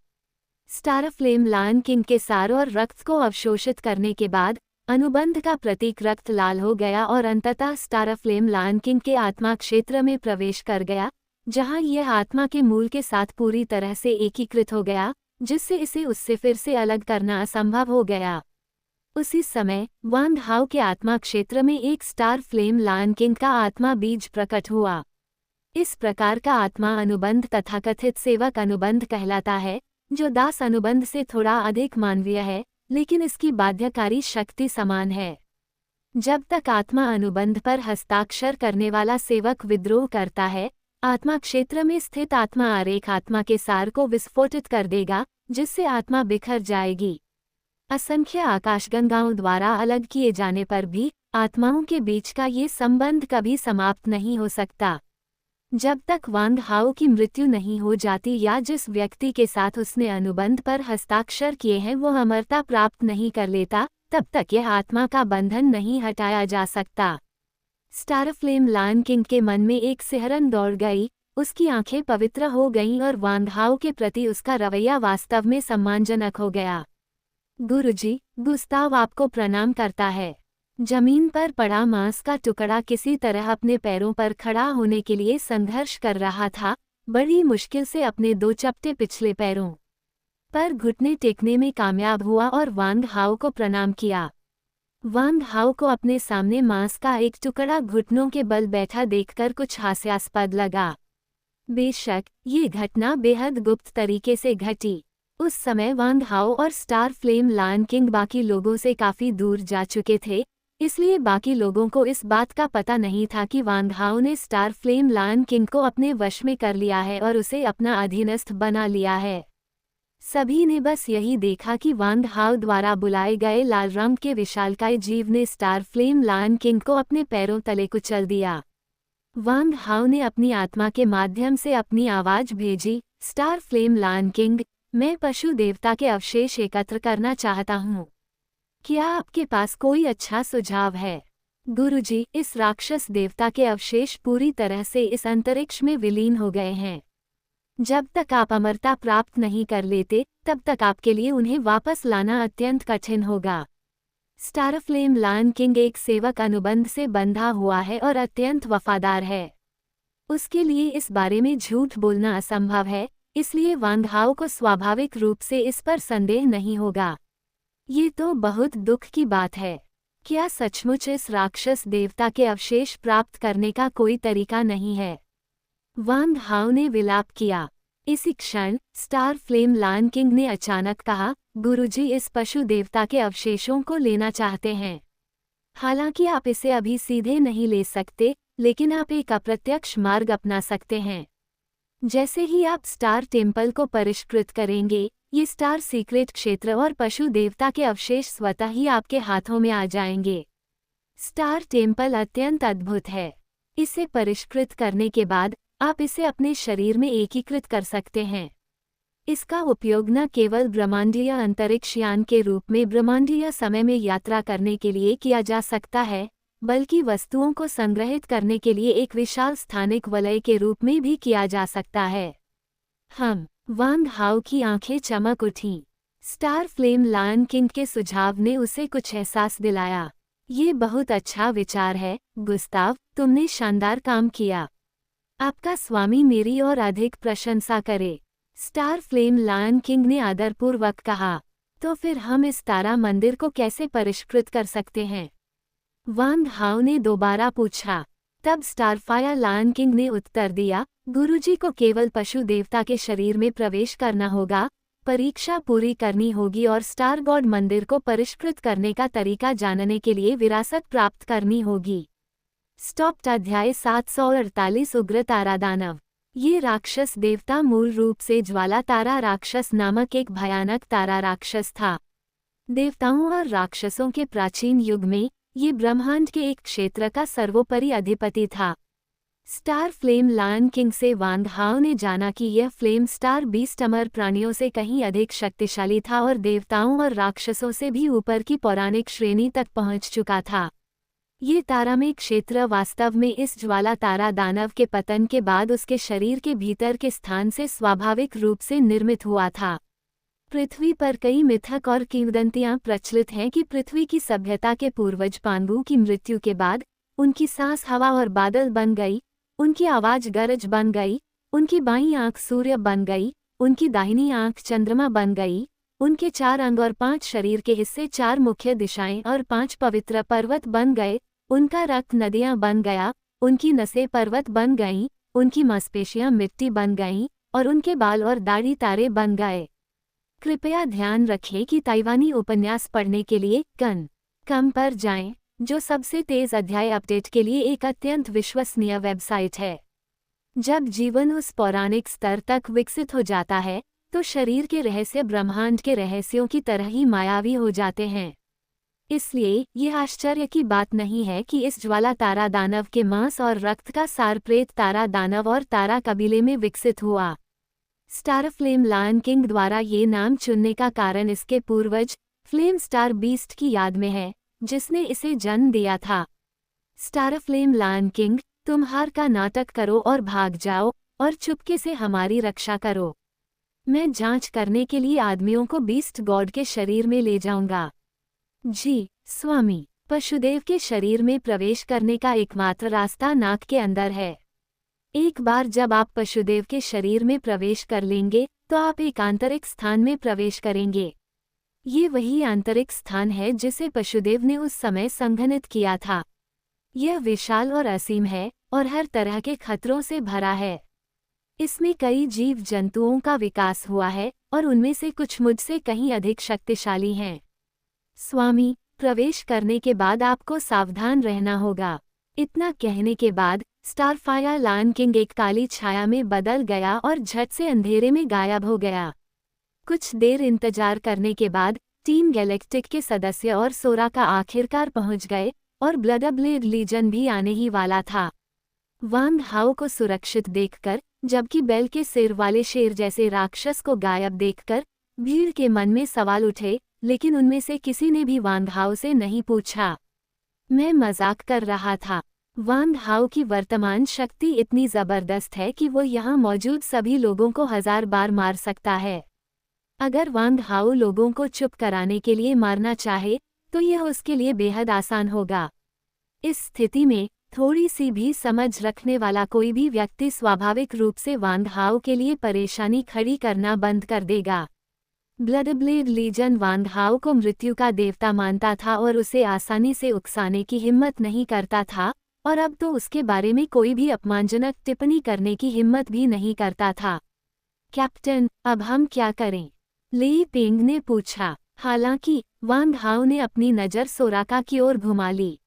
स्टार फ्लेम लायन किंग के सार और रक्त को अवशोषित करने के बाद अनुबंध का प्रतीक रक्त लाल हो गया और अंततः स्टार फ्लेम लायन किंग के आत्मा क्षेत्र में प्रवेश कर गया, जहां यह आत्मा के मूल के साथ पूरी तरह से एकीकृत हो गया, जिससे इसे उससे फिर से अलग करना असंभव हो गया। उसी समय वांग हाओ के आत्मा क्षेत्र में एक स्टार फ्लेम लायन किंग का आत्मा बीज प्रकट हुआ। इस प्रकार का आत्मा अनुबंध तथाकथित सेवक अनुबंध कहलाता है, जो दास अनुबंध से थोड़ा अधिक मानवीय है, लेकिन इसकी बाध्यकारी शक्ति समान है। जब तक आत्मा अनुबंध पर हस्ताक्षर करने वाला सेवक विद्रोह करता है, आत्मा क्षेत्र में स्थित आत्मा आरेख आत्मा के सार को विस्फोटित कर देगा, जिससे आत्मा बिखर जाएगी। असंख्य आकाशगंगाओं द्वारा अलग किए जाने पर भी आत्माओं के बीच का ये संबंध कभी समाप्त नहीं हो सकता। जब तक वांग हाओ की मृत्यु नहीं हो जाती या जिस व्यक्ति के साथ उसने अनुबंध पर हस्ताक्षर किए हैं वो अमरता प्राप्त नहीं कर लेता, तब तक यह आत्मा का बंधन नहीं हटाया जा सकता। स्टारफ्लेम लायन किंग के मन में एक सिहरन दौड़ गई, उसकी आंखें पवित्र हो गईं और वांग हाओ के प्रति उसका रवैया वास्तव में सम्मानजनक हो गया। गुरुजी, गुस्ताव आपको प्रणाम करता है। जमीन पर पड़ा मांस का टुकड़ा किसी तरह अपने पैरों पर खड़ा होने के लिए संघर्ष कर रहा था, बड़ी मुश्किल से अपने दो चपटे पिछले पैरों पर घुटने टेकने में कामयाब हुआ और वांग हाओ को प्रणाम किया। वांग हाओ को अपने सामने मांस का एक टुकड़ा घुटनों के बल बैठा देखकर कुछ हास्यास्पद लगा। बेशक ये घटना बेहद गुप्त तरीके से घटी। उस समय वांग हाओ और स्टार फ्लेम लायन किंग बाकी लोगों से काफी दूर जा चुके थे, इसलिए बाकी लोगों को इस बात का पता नहीं था कि वांग हाओ ने स्टार फ्लेम लायन किंग को अपने वश में कर लिया है और उसे अपना अधीनस्थ बना लिया है। सभी ने बस यही देखा कि वांग हाओ द्वारा बुलाए गए लाल रंग के विशालकाय जीव ने स्टार फ्लेम लायन किंग को अपने पैरों तले कुचल दिया। वांग हाओ ने अपनी आत्मा के माध्यम से अपनी आवाज भेजी, स्टार फ्लेम लायन किंग, मैं पशु देवता के अवशेष एकत्र करना चाहता हूँ। क्या आपके पास कोई अच्छा सुझाव है? गुरुजी, इस राक्षस देवता के अवशेष पूरी तरह से इस अंतरिक्ष में विलीन हो गए हैं। जब तक आप अमरता प्राप्त नहीं कर लेते, तब तक आपके लिए उन्हें वापस लाना अत्यंत कठिन होगा। स्टारफ्लेम लायन किंग एक सेवक अनुबंध से बंधा हुआ है और अत्यंत वफादार है। उसके लिए इस बारे में झूठ बोलना असंभव है, इसलिए वांग हाओ को स्वाभाविक रूप से इस पर संदेह नहीं होगा। ये तो बहुत दुख की बात है। क्या सचमुच इस राक्षस देवता के अवशेष प्राप्त करने का कोई तरीका नहीं है? वांग हाओ ने विलाप किया। इसी क्षण स्टार फ्लेम लायन किंग ने अचानक कहा, गुरुजी, इस पशु देवता के अवशेषों को लेना चाहते हैं। हालांकि आप इसे अभी सीधे नहीं ले सकते, लेकिन आप एक अप्रत्यक्ष मार्ग अपना सकते हैं। जैसे ही आप स्टार टेम्पल को परिष्कृत करेंगे, ये स्टार सीक्रेट क्षेत्र और पशु देवता के अवशेष स्वतः ही आपके हाथों में आ जाएंगे। स्टार टेम्पल अत्यंत अद्भुत है। इसे परिष्कृत करने के बाद आप इसे अपने शरीर में एकीकृत कर सकते हैं। इसका उपयोग न केवल ब्रह्मांडीय अंतरिक्ष यान के रूप में ब्रह्मांडीय समय में यात्रा करने के लिए किया जा सकता है, बल्कि वस्तुओं को संग्रहित करने के लिए एक विशाल स्थानिक वलय के रूप में भी किया जा सकता है। वांग हाओ की आंखें चमक उठीं। स्टार फ्लेम लायन किंग के सुझाव ने उसे कुछ एहसास दिलाया। ये बहुत अच्छा विचार है, गुस्ताव, तुमने शानदार काम किया। आपका स्वामी मेरी और अधिक प्रशंसा करे। स्टार फ्लेम लायन किंग ने आदरपूर्वक कहा। तो फिर हम इस तारा मंदिर को कैसे परिष्कृत कर सकते हैं? वांग हाओ ने दोबारा पूछा। तब स्टारफायर लायन किंग ने उत्तर दिया, गुरुजी को केवल पशु देवता के शरीर में प्रवेश करना होगा, परीक्षा पूरी करनी होगी और स्टार गॉड मंदिर को परिष्कृत करने का तरीका जानने के लिए विरासत प्राप्त करनी होगी। स्टॉप्ड अध्याय 748 उग्र तारा दानव। ये राक्षस देवता मूल रूप से ज्वाला तारा राक्षस नामक एक भयानक तारा राक्षस था। देवताओं और राक्षसों के प्राचीन युग में ये ब्रह्मांड के एक क्षेत्र का सर्वोपरि अधिपति था। स्टार फ्लेम लायन किंग से वांग हाओ ने जाना कि यह फ्लेम स्टार बीस्ट अमर प्राणियों से कहीं अधिक शक्तिशाली था और देवताओं और राक्षसों से भी ऊपर की पौराणिक श्रेणी तक पहुंच चुका था। ये तारामय क्षेत्र वास्तव में इस ज्वाला तारा दानव के पतन के बाद उसके शरीर के भीतर के स्थान से स्वाभाविक रूप से निर्मित हुआ था। पृथ्वी पर कई मिथक और किंवदंतियां प्रचलित हैं कि पृथ्वी की सभ्यता के पूर्वज पांडु की मृत्यु के बाद उनकी सांस हवा और बादल बन गई, उनकी आवाज गरज बन गई, उनकी बाईं आंख सूर्य बन गई, उनकी दाहिनी आंख चंद्रमा बन गई, उनके 4 अंग और 5 शरीर के हिस्से 4 मुख्य दिशाएं और 5 पवित्र पर्वत बन गए, उनका रक्त नदियां बन गया, उनकी नसें पर्वत बन गईं, उनकी मांसपेशियां मिट्टी बन गईं और उनके बाल और दाढ़ी तारे बन गए। कृपया ध्यान रखें कि ताइवानी उपन्यास पढ़ने के लिए कम पर जाएं, जो सबसे तेज अध्याय अपडेट के लिए एक अत्यंत विश्वसनीय वेबसाइट है। जब जीवन उस पौराणिक स्तर तक विकसित हो जाता है तो शरीर के रहस्य ब्रह्मांड के रहस्यों की तरह ही मायावी हो जाते हैं। इसलिए ये आश्चर्य की बात नहीं है कि इस ज्वाला तारा दानव के मांस और रक्त का सार प्रेत तारा दानव और तारा कबीले में विकसित हुआ। स्टार फ्लेम लायन किंग द्वारा ये नाम चुनने का कारण इसके पूर्वज फ्लेम स्टार बीस्ट की याद में है, जिसने इसे जन्म दिया था। स्टार फ्लेम लायन किंग, तुम हार का नाटक करो और भाग जाओ और चुपके से हमारी रक्षा करो। मैं जांच करने के लिए आदमियों को बीस्ट गॉड के शरीर में ले जाऊंगा। जी स्वामी, पशुदेव के शरीर में प्रवेश करने का एकमात्र रास्ता नाक के अंदर है। एक बार जब आप पशुदेव के शरीर में प्रवेश कर लेंगे तो आप एक आंतरिक स्थान में प्रवेश करेंगे। ये वही आंतरिक स्थान है जिसे पशुदेव ने उस समय संघनित किया था। यह विशाल और असीम है और हर तरह के खतरों से भरा है। इसमें कई जीव जंतुओं का विकास हुआ है और उनमें से कुछ मुझसे कहीं अधिक शक्तिशाली हैं। स्वामी, प्रवेश करने के बाद आपको सावधान रहना होगा। इतना कहने के बाद स्टारफायर लायन किंग एक काली छाया में बदल गया और झट से अंधेरे में गायब हो गया। कुछ देर इंतजार करने के बाद टीम गैलेक्टिक के सदस्य और सोराका आखिरकार पहुंच गए और ब्लडब्लेड लीजन भी आने ही वाला था। वांग हाओ को सुरक्षित देखकर, जबकि बेल के सिर वाले शेर जैसे राक्षस को गायब देखकर भीड़ के मन में सवाल उठे, लेकिन उनमें से किसी ने भी वांग हाओ से नहीं पूछा। मैं मजाक कर रहा था। वांग हाओ की वर्तमान शक्ति इतनी जबरदस्त है कि वो यहाँ मौजूद सभी लोगों को 1000 बार मार सकता है। अगर वांग हाओ लोगों को चुप कराने के लिए मारना चाहे तो यह उसके लिए बेहद आसान होगा। इस स्थिति में थोड़ी सी भी समझ रखने वाला कोई भी व्यक्ति स्वाभाविक रूप से वांग हाओ के लिए परेशानी खड़ी करना बंद कर देगा। ब्लडब्लेड लीजन वांग हाओ को मृत्यु का देवता मानता था और उसे आसानी से उकसाने की हिम्मत नहीं करता था, और अब तो उसके बारे में कोई भी अपमानजनक टिप्पणी करने की हिम्मत भी नहीं करता था। कैप्टन, अब हम क्या करें? ली पेंग ने पूछा। हालांकि वांग हाओ ने अपनी नज़र सोराका की ओर घुमा ली।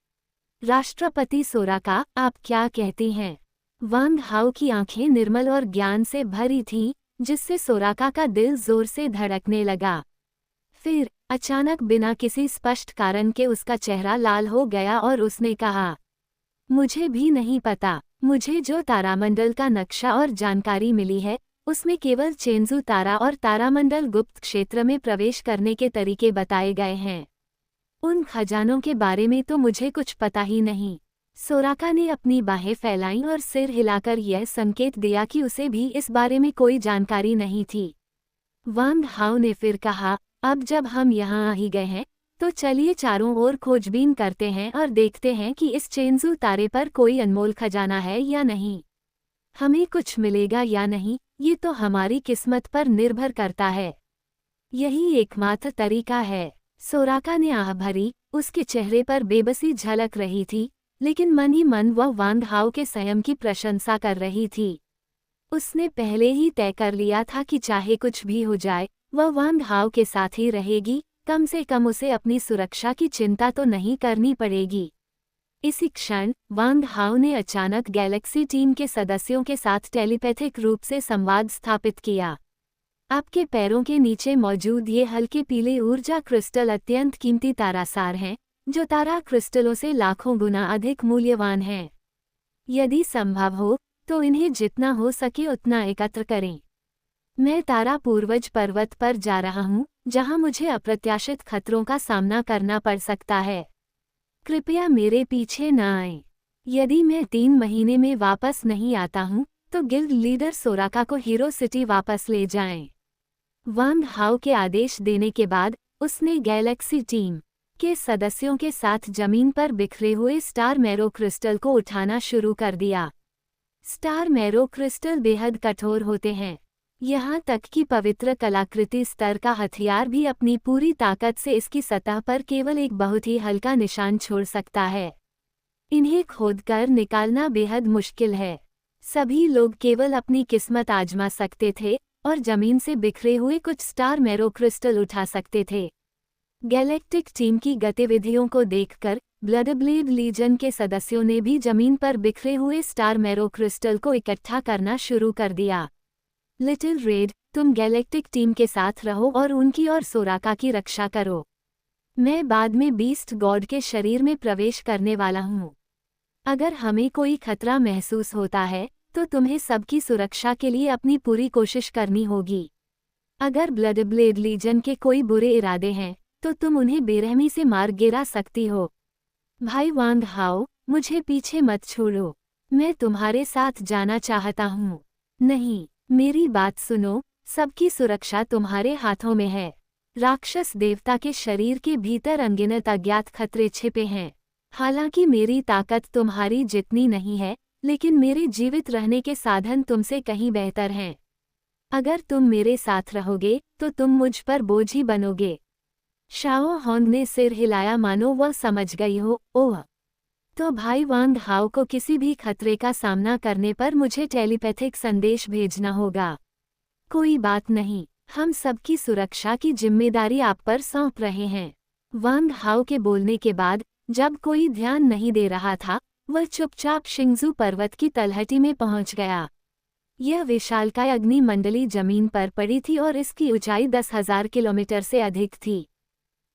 राष्ट्रपति सोराका, आप क्या कहती हैं? वांग हाओ की आंखें निर्मल और ज्ञान से भरी थीं, जिससे सोराका का दिल जोर से धड़कने लगा। फिर अचानक बिना किसी स्पष्ट कारण के उसका चेहरा लाल हो गया और उसने कहा, मुझे भी नहीं पता। मुझे जो तारामंडल का नक्शा और जानकारी मिली है उसमें केवल चेंजू तारा और तारामंडल गुप्त क्षेत्र में प्रवेश करने के तरीके बताए गए हैं। उन खजानों के बारे में तो मुझे कुछ पता ही नहीं। सोराका ने अपनी बाहें फैलाईं और सिर हिलाकर यह संकेत दिया कि उसे भी इस बारे में कोई जानकारी नहीं थी। वांग हाओ ने फिर कहा, अब जब हम यहाँ आ ही गए हैं तो चलिए चारों ओर खोजबीन करते हैं और देखते हैं कि इस चेंजू तारे पर कोई अनमोल खजाना है या नहीं। हमें कुछ मिलेगा या नहीं, ये तो हमारी किस्मत पर निर्भर करता है। यही एकमात्र तरीका है। सोराका ने आह भरी, उसके चेहरे पर बेबसी झलक रही थी, लेकिन मन ही मन वह वांग हाओ के संयम की प्रशंसा कर रही थी। उसने पहले ही तय कर लिया था कि चाहे कुछ भी हो जाए वह वांग हाओ के साथ ही रहेगी, कम से कम उसे अपनी सुरक्षा की चिंता तो नहीं करनी पड़ेगी। इसी क्षण वांग हाओ ने अचानक गैलेक्सी टीम के सदस्यों के साथ टेलीपैथिक रूप से संवाद स्थापित किया। आपके पैरों के नीचे मौजूद ये हल्के पीले ऊर्जा क्रिस्टल अत्यंत कीमती तारासार हैं, जो तारा क्रिस्टलों से लाखों गुना अधिक मूल्यवान हैं। यदि संभव हो तो इन्हें जितना हो सके उतना एकत्र करें। मैं तारा पूर्वज पर्वत पर जा रहा हूँ, जहाँ मुझे अप्रत्याशित खतरों का सामना करना पड़ सकता है। कृपया मेरे पीछे न आएं। यदि मैं 3 महीने में वापस नहीं आता हूँ तो गिल्ड लीडर सोराका को हीरो सिटी वापस ले जाएं। वांग हाओ के आदेश देने के बाद उसने गैलेक्सी टीम के सदस्यों के साथ जमीन पर बिखरे हुए स्टार मैरो क्रिस्टल को उठाना शुरू कर दिया। स्टार मैरो क्रिस्टल बेहद कठोर होते हैं, यहाँ तक कि पवित्र कलाकृति स्तर का हथियार भी अपनी पूरी ताकत से इसकी सतह पर केवल एक बहुत ही हल्का निशान छोड़ सकता है। इन्हें खोदकर निकालना बेहद मुश्किल है। सभी लोग केवल अपनी किस्मत आजमा सकते थे और जमीन से बिखरे हुए कुछ स्टार मैरो क्रिस्टल उठा सकते थे। गैलेक्टिक टीम की गतिविधियों को देखकर ब्लडब्लेड लीजन के सदस्यों ने भी जमीन पर बिखरे हुए स्टार मैरो क्रिस्टल को इकट्ठा करना शुरू कर दिया। लिटिल रेड, तुम गैलेक्टिक टीम के साथ रहो और उनकी और सोराका की रक्षा करो। मैं बाद में बीस्ट गॉड के शरीर में प्रवेश करने वाला हूँ। अगर हमें कोई खतरा महसूस होता है तो तुम्हें सबकी सुरक्षा के लिए अपनी पूरी कोशिश करनी होगी। अगर ब्लडब्लेड लीजन के कोई बुरे इरादे हैं तो तुम उन्हें बेरहमी से मार गिरा सकती हो। भाई वांग हाओ, मुझे पीछे मत छोड़ो। मैं तुम्हारे साथ जाना चाहता हूँ। नहीं, मेरी बात सुनो, सबकी सुरक्षा तुम्हारे हाथों में है। राक्षस देवता के शरीर के भीतर अनगिनत अज्ञात खतरे छिपे हैं। हालांकि मेरी ताकत तुम्हारी जितनी नहीं है, लेकिन मेरे जीवित रहने के साधन तुमसे कहीं बेहतर हैं। अगर तुम मेरे साथ रहोगे तो तुम मुझ पर बोझ ही बनोगे। शाओ होंग ने सिर हिलाया मानो वह समझ गई हो। ओह, तो भाई वांग हाओ को किसी भी खतरे का सामना करने पर मुझे टेलीपैथिक संदेश भेजना होगा। कोई बात नहीं, हम सबकी सुरक्षा की जिम्मेदारी आप पर सौंप रहे हैं। वांग हाओ के बोलने के बाद जब कोई ध्यान नहीं दे रहा था, वह चुपचाप शिंगजू पर्वत की तलहटी में पहुंच गया। यह विशालकाय अग्निमंडली जमीन पर पड़ी थी और इसकी ऊंचाई 10,000 किलोमीटर से अधिक थी।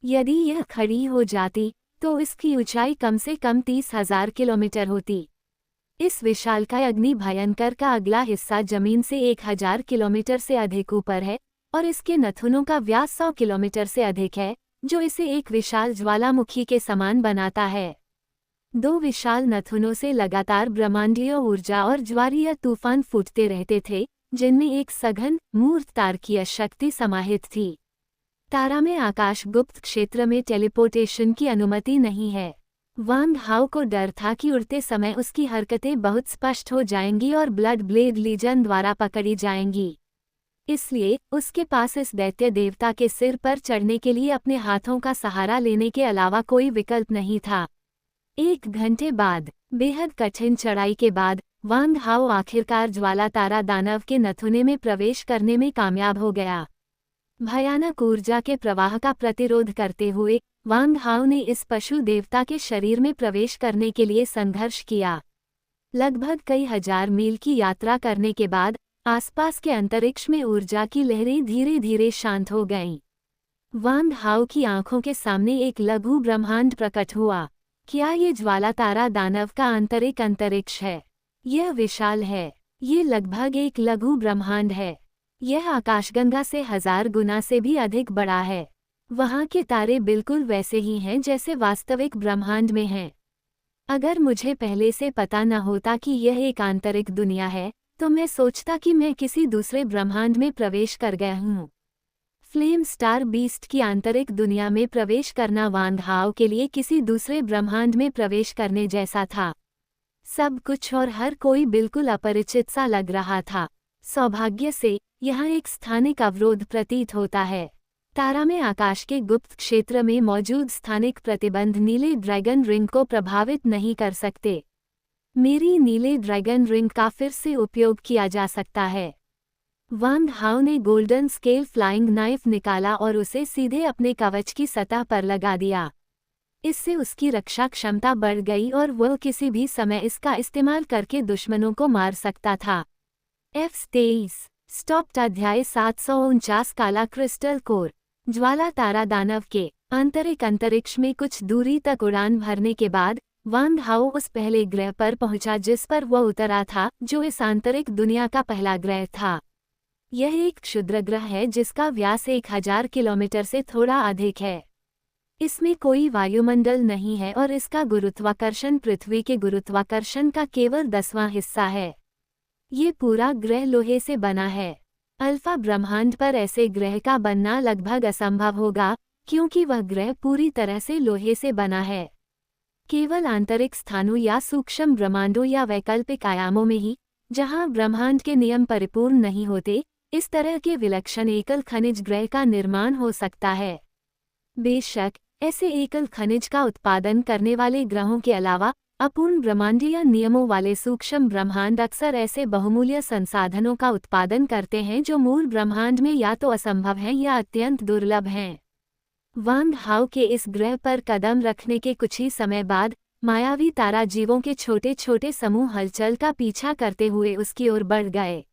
यदि यह खड़ी हो जाती तो इसकी ऊंचाई कम से कम 30,000 किलोमीटर होती। इस विशालकाय अग्नि भयंकर का अगला हिस्सा जमीन से 1,000 किलोमीटर से अधिक ऊपर है और इसके नथुनों का व्यास 100 किलोमीटर से अधिक है, जो इसे एक विशाल ज्वालामुखी के समान बनाता है। 2 विशाल नथुनों से लगातार ब्रह्मांडीय ऊर्जा और ज्वारीय तूफान फूटते रहते थे, जिनमें एक सघन मूर्त तारकीय शक्ति समाहित थी। तारा में आकाश गुप्त क्षेत्र में टेलीपोर्टेशन की अनुमति नहीं है। वांग हाओ को डर था कि उड़ते समय उसकी हरकतें बहुत स्पष्ट हो जाएंगी और ब्लड ब्लेड लीजन द्वारा पकड़ी जाएंगी। इसलिए उसके पास इस दैत्य देवता के सिर पर चढ़ने के लिए अपने हाथों का सहारा लेने के अलावा कोई विकल्प नहीं था। 1 घंटे बाद, बेहद कठिन चढ़ाई के बाद, वांग हाओ आखिरकार ज्वाला तारा दानव के नथुने में प्रवेश करने में कामयाब हो गया। भयानक ऊर्जा के प्रवाह का प्रतिरोध करते हुए वांग हाओ ने इस पशु देवता के शरीर में प्रवेश करने के लिए संघर्ष किया। लगभग कई हजार मील की यात्रा करने के बाद आसपास के अंतरिक्ष में ऊर्जा की लहरें धीरे धीरे शांत हो गईं। वांग हाओ की आंखों के सामने एक लघु ब्रह्मांड प्रकट हुआ। क्या ये ज्वाला तारा दानव का आंतरिक अंतरिक्ष है? यह विशाल है। ये लगभग एक लघु ब्रह्मांड है। यह आकाशगंगा से 1000 गुना से भी अधिक बड़ा है। वहाँ के तारे बिल्कुल वैसे ही हैं जैसे वास्तविक ब्रह्मांड में हैं। अगर मुझे पहले से पता न होता कि यह एक आंतरिक दुनिया है, तो मैं सोचता कि मैं किसी दूसरे ब्रह्मांड में प्रवेश कर गया हूँ। फ्लेम स्टार बीस्ट की आंतरिक दुनिया में प्रवेश करना वांग हाओ के लिए किसी दूसरे ब्रह्मांड में प्रवेश करने जैसा था। सब कुछ और हर कोई बिल्कुल अपरिचित सा लग रहा था। सौभाग्य से यहाँ एक स्थानिक अवरोध प्रतीत होता है। तारा में आकाश के गुप्त क्षेत्र में मौजूद स्थानिक प्रतिबंध नीले ड्रैगन रिंग को प्रभावित नहीं कर सकते। मेरी नीले ड्रैगन रिंग का फिर से उपयोग किया जा सकता है। वांग हाओ ने गोल्डन स्केल फ्लाइंग नाइफ निकाला और उसे सीधे अपने कवच की सतह पर लगा दिया। इससे उसकी रक्षा क्षमता बढ़ गई और वह किसी भी समय इसका इस्तेमाल करके दुश्मनों को मार सकता था। F23 स्टॉप्ड अध्याय 749 काला क्रिस्टल कोर। ज्वाला तारा दानव के आंतरिक अंतरिक्ष में कुछ दूरी तक उड़ान भरने के बाद वांग हाओ उस पहले ग्रह पर पहुंचा जिस पर वह उतरा था, जो इस आंतरिक दुनिया का पहला ग्रह था। यह एक क्षुद्र ग्रह है जिसका व्यास 1000 किलोमीटर से थोड़ा अधिक है। इसमें कोई वायुमंडल नहीं है और इसका गुरुत्वाकर्षण पृथ्वी के गुरुत्वाकर्षण का केवल 10वां हिस्सा है। ये पूरा ग्रह लोहे से बना है। अल्फा ब्रह्मांड पर ऐसे ग्रह का बनना लगभग असंभव होगा, क्योंकि वह ग्रह पूरी तरह से लोहे से बना है। केवल आंतरिक स्थानों या सूक्ष्म ब्रह्मांडों या वैकल्पिक आयामों में ही, जहां ब्रह्मांड के नियम परिपूर्ण नहीं होते, इस तरह के विलक्षण एकल खनिज ग्रह का निर्माण हो सकता है। बेशक ऐसे एकल खनिज का उत्पादन करने वाले ग्रहों के अलावा अपूर्ण ब्रह्मांडीय नियमों वाले सूक्ष्म ब्रह्मांड अक्सर ऐसे बहुमूल्य संसाधनों का उत्पादन करते हैं जो मूल ब्रह्मांड में या तो असंभव हैं या अत्यंत दुर्लभ हैं। वांग हाओ के इस ग्रह पर कदम रखने के कुछ ही समय बाद मायावी तारा जीवों के छोटे छोटे समूह हलचल का पीछा करते हुए उसकी ओर बढ़ गए।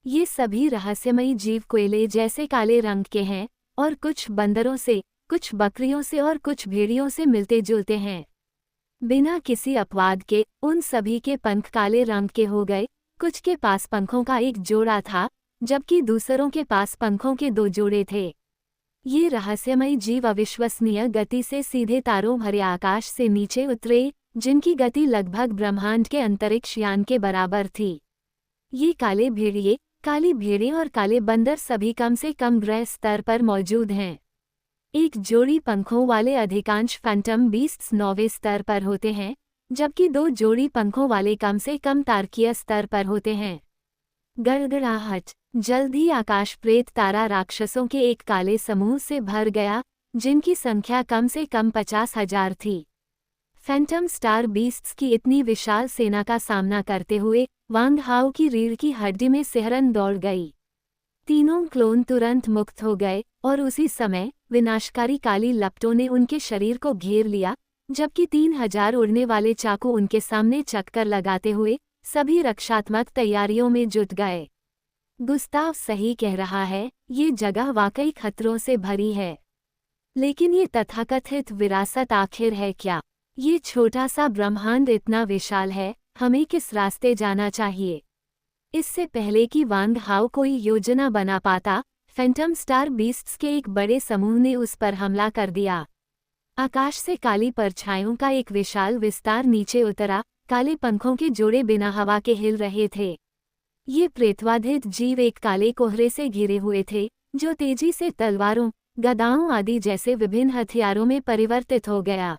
ये सभी रहस्यमयी जीव कोयले जैसे काले रंग के हैं और कुछ बंदरों से, कुछ बकरियों से और कुछ भेड़ियों से मिलते जुलते हैं। बिना किसी अपवाद के उन सभी के पंख काले रंग के हो गए। कुछ के पास पंखों का एक जोड़ा था, जबकि दूसरों के पास पंखों के 2 जोड़े थे। ये रहस्यमयी जीव अविश्वसनीय गति से सीधे तारों भरे आकाश से नीचे उतरे, जिनकी गति लगभग ब्रह्मांड के अंतरिक्ष यान के बराबर थी। ये काले भेड़िए, काली भेड़ें और काले बंदर सभी कम से कम ग्रह स्तर पर मौजूद हैं। एक जोड़ी पंखों वाले अधिकांश फैंटम बीस्ट्स 9वें स्तर पर होते हैं, जबकि 2 जोड़ी पंखों वाले कम से कम तारकीय स्तर पर होते हैं। गड़गड़ाहट। जल्द ही आकाश प्रेत तारा राक्षसों के एक काले समूह से भर गया, जिनकी संख्या कम से कम 50,000 थी। फैंटम स्टार बीस्ट्स की इतनी विशाल सेना का सामना करते हुए वांग हाओ की रीढ़ की हड्डी में सिहरन दौड़ गई। तीनों क्लोन तुरंत मुक्त हो गए और उसी समय विनाशकारी काली लपटों ने उनके शरीर को घेर लिया, जबकि 3000 उड़ने वाले चाकू उनके सामने चक्कर लगाते हुए सभी रक्षात्मक तैयारियों में जुट गए। गुस्ताव सही कह रहा है, ये जगह वाकई खतरों से भरी है। लेकिन ये तथाकथित विरासत आखिर है क्या? ये छोटा सा ब्रह्मांड इतना विशाल है, हमें किस रास्ते जाना चाहिए? इससे पहले कि वांग हाओ कोई योजना बना पाता, फैंटम स्टार बीस्ट्स के एक बड़े समूह ने उस पर हमला कर दिया। आकाश से काली परछाइयों का एक विशाल विस्तार नीचे उतरा, काले पंखों के जोड़े बिना हवा के हिल रहे थे। ये प्रेतवाधित जीव एक काले कोहरे से घिरे हुए थे, जो तेजी से तलवारों, गदाओं आदि जैसे विभिन्न हथियारों में परिवर्तित हो गया।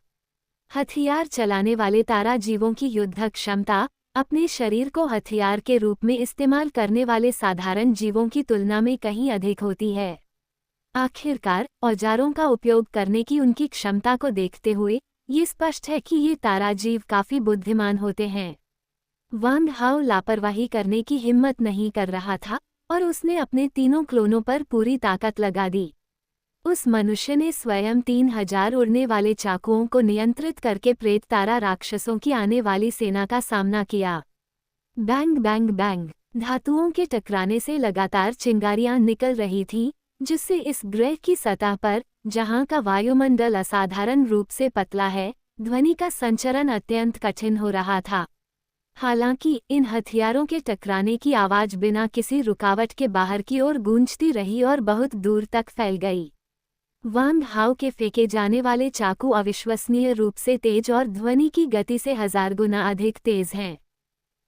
हथियार चलाने वाले तारा जीवों की युद्ध क्षमता अपने शरीर को हथियार के रूप में इस्तेमाल करने वाले साधारण जीवों की तुलना में कहीं अधिक होती है। आखिरकार औजारों का उपयोग करने की उनकी क्षमता को देखते हुए ये स्पष्ट है कि ये तारा जीव काफी बुद्धिमान होते हैं। वांग हाओ लापरवाही करने की हिम्मत नहीं कर रहा था और उसने अपने तीनों क्लोनों पर पूरी ताकत लगा दी। उस मनुष्य ने स्वयं 3000 उड़ने वाले चाकुओं को नियंत्रित करके प्रेत तारा राक्षसों की आने वाली सेना का सामना किया। बैंग बैंग बैंग, धातुओं के टकराने से लगातार चिंगारियां निकल रही थीं, जिससे इस ग्रह की सतह पर, जहां का वायुमंडल असाधारण रूप से पतला है, ध्वनि का संचरण अत्यंत कठिन हो रहा था। हालांकि इन हथियारों के टकराने की आवाज बिना किसी रुकावट के बाहर की ओर गूंजती रही और बहुत दूर तक फैल गई। वांग हाओ के फेंके जाने वाले चाकू अविश्वसनीय रूप से तेज और ध्वनि की गति से 1000 गुना अधिक तेज हैं।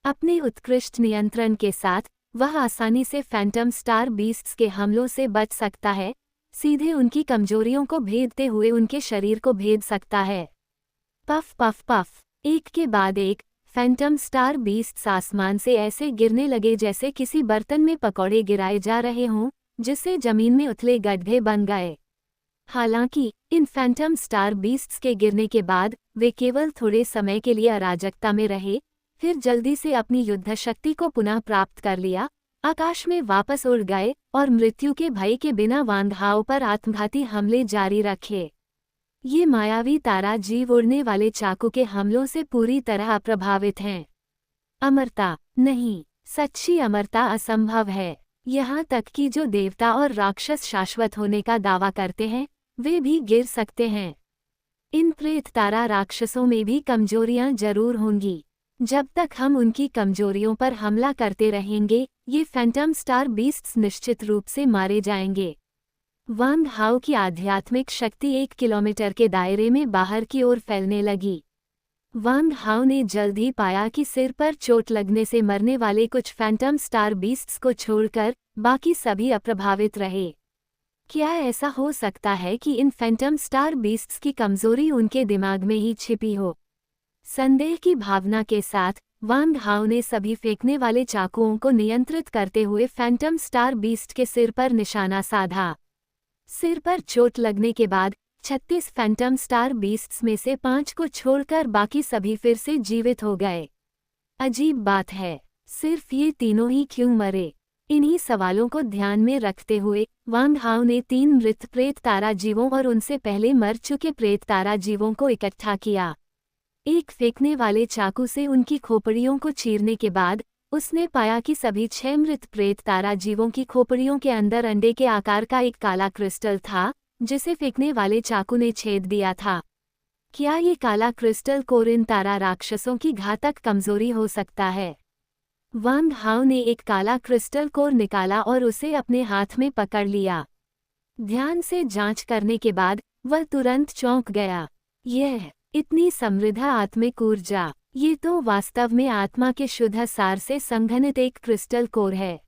अपने उत्कृष्ट नियंत्रण के साथ वह आसानी से फैंटम स्टार बीस्ट्स के हमलों से बच सकता है, सीधे उनकी कमजोरियों को भेदते हुए उनके शरीर को भेद सकता है। पफ पफ पफ, एक के बाद एक फैंटम स्टार बीस्ट्स आसमान से ऐसे गिरने लगे जैसे किसी बर्तन में पकौड़े गिराए जा रहे हों, जिससे जमीन में उथले गड्ढे बन गए। हालांकि इन फैंटम स्टार बीस्ट्स के गिरने के बाद वे केवल थोड़े समय के लिए अराजकता में रहे, फिर जल्दी से अपनी युद्ध शक्ति को पुनः प्राप्त कर लिया, आकाश में वापस उड़ गए और मृत्यु के भय के बिना वांग हाओ पर आत्मघाती हमले जारी रखे। ये मायावी तारा जीव उड़ने वाले चाकू के हमलों से पूरी तरह अप्रभावित हैं। अमरता नहीं, सच्ची अमरता असंभव है। यहाँ तक कि जो देवता और राक्षस शाश्वत होने का दावा करते हैं, वे भी गिर सकते हैं। इन प्रेत तारा राक्षसों में भी कमजोरियां जरूर होंगी। जब तक हम उनकी कमजोरियों पर हमला करते रहेंगे, ये फैंटम स्टार बीस्ट्स निश्चित रूप से मारे जाएंगे। वांग हाओ की आध्यात्मिक शक्ति 1 किलोमीटर के दायरे में बाहर की ओर फैलने लगी। वांग हाओ ने जल्द ही पाया कि सिर पर चोट लगने से मरने वाले कुछ फैंटम स्टार बीस्ट्स को छोड़कर बाकी सभी अप्रभावित रहे। क्या ऐसा हो सकता है कि इन फैंटम स्टार बीस्ट्स की कमजोरी उनके दिमाग में ही छिपी हो? संदेह की भावना के साथ वांग हाओ ने सभी फेंकने वाले चाकुओं को नियंत्रित करते हुए फैंटम स्टार बीस्ट के सिर पर निशाना साधा। सिर पर चोट लगने के बाद 36 फैंटम स्टार बीस्ट्स में से 5 को छोड़कर बाकी सभी फिर से जीवित हो गए। अजीब बात है, सिर्फ ये तीनों ही क्यों मरे? इन्हीं सवालों को ध्यान में रखते हुए वांग हाओ ने 3 मृत प्रेत तारा जीवों और उनसे पहले मर चुके प्रेत तारा जीवों को इकट्ठा किया। एक फेंकने वाले चाकू से उनकी खोपड़ियों को चीरने के बाद उसने पाया कि सभी 6 मृत प्रेत तारा जीवों की खोपड़ियों के अंदर अंडे के आकार का एक काला क्रिस्टल था, जिसे फेंकने वाले चाकू ने छेद दिया था। क्या ये काला क्रिस्टल कोर इन तारा राक्षसों की घातक कमजोरी हो सकता है? वांग हाओ ने एक काला क्रिस्टल कोर निकाला और उसे अपने हाथ में पकड़ लिया। ध्यान से जांच करने के बाद वह तुरंत चौंक गया। यह इतनी समृद्ध आत्मिक ऊर्जा, ये तो वास्तव में आत्मा के शुद्ध सार से संघनित एक क्रिस्टल कोर है।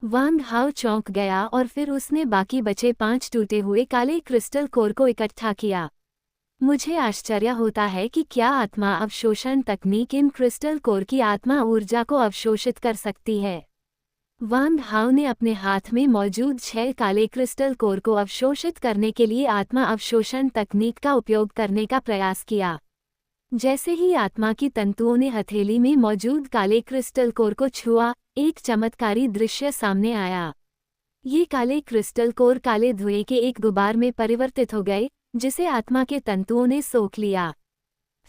वांग हाओ चौंक गया और फिर उसने बाकी बचे 5 टूटे हुए काले क्रिस्टल कोर को इकट्ठा किया। मुझे आश्चर्य होता है कि क्या आत्मा अवशोषण तकनीक इन क्रिस्टल कोर की आत्मा ऊर्जा को अवशोषित कर सकती है। वांग हाओ ने अपने हाथ में मौजूद 6 काले क्रिस्टल कोर को अवशोषित करने के लिए आत्मा अवशोषण तकनीक का उपयोग करने का प्रयास किया। जैसे ही आत्मा की तंतुओं ने हथेली में मौजूद काले क्रिस्टल कोर को छुआ, एक चमत्कारी दृश्य सामने आया। ये काले क्रिस्टल कोर काले धुएं के एक गुबार में परिवर्तित हो गए, जिसे आत्मा के तंतुओं ने सोख लिया।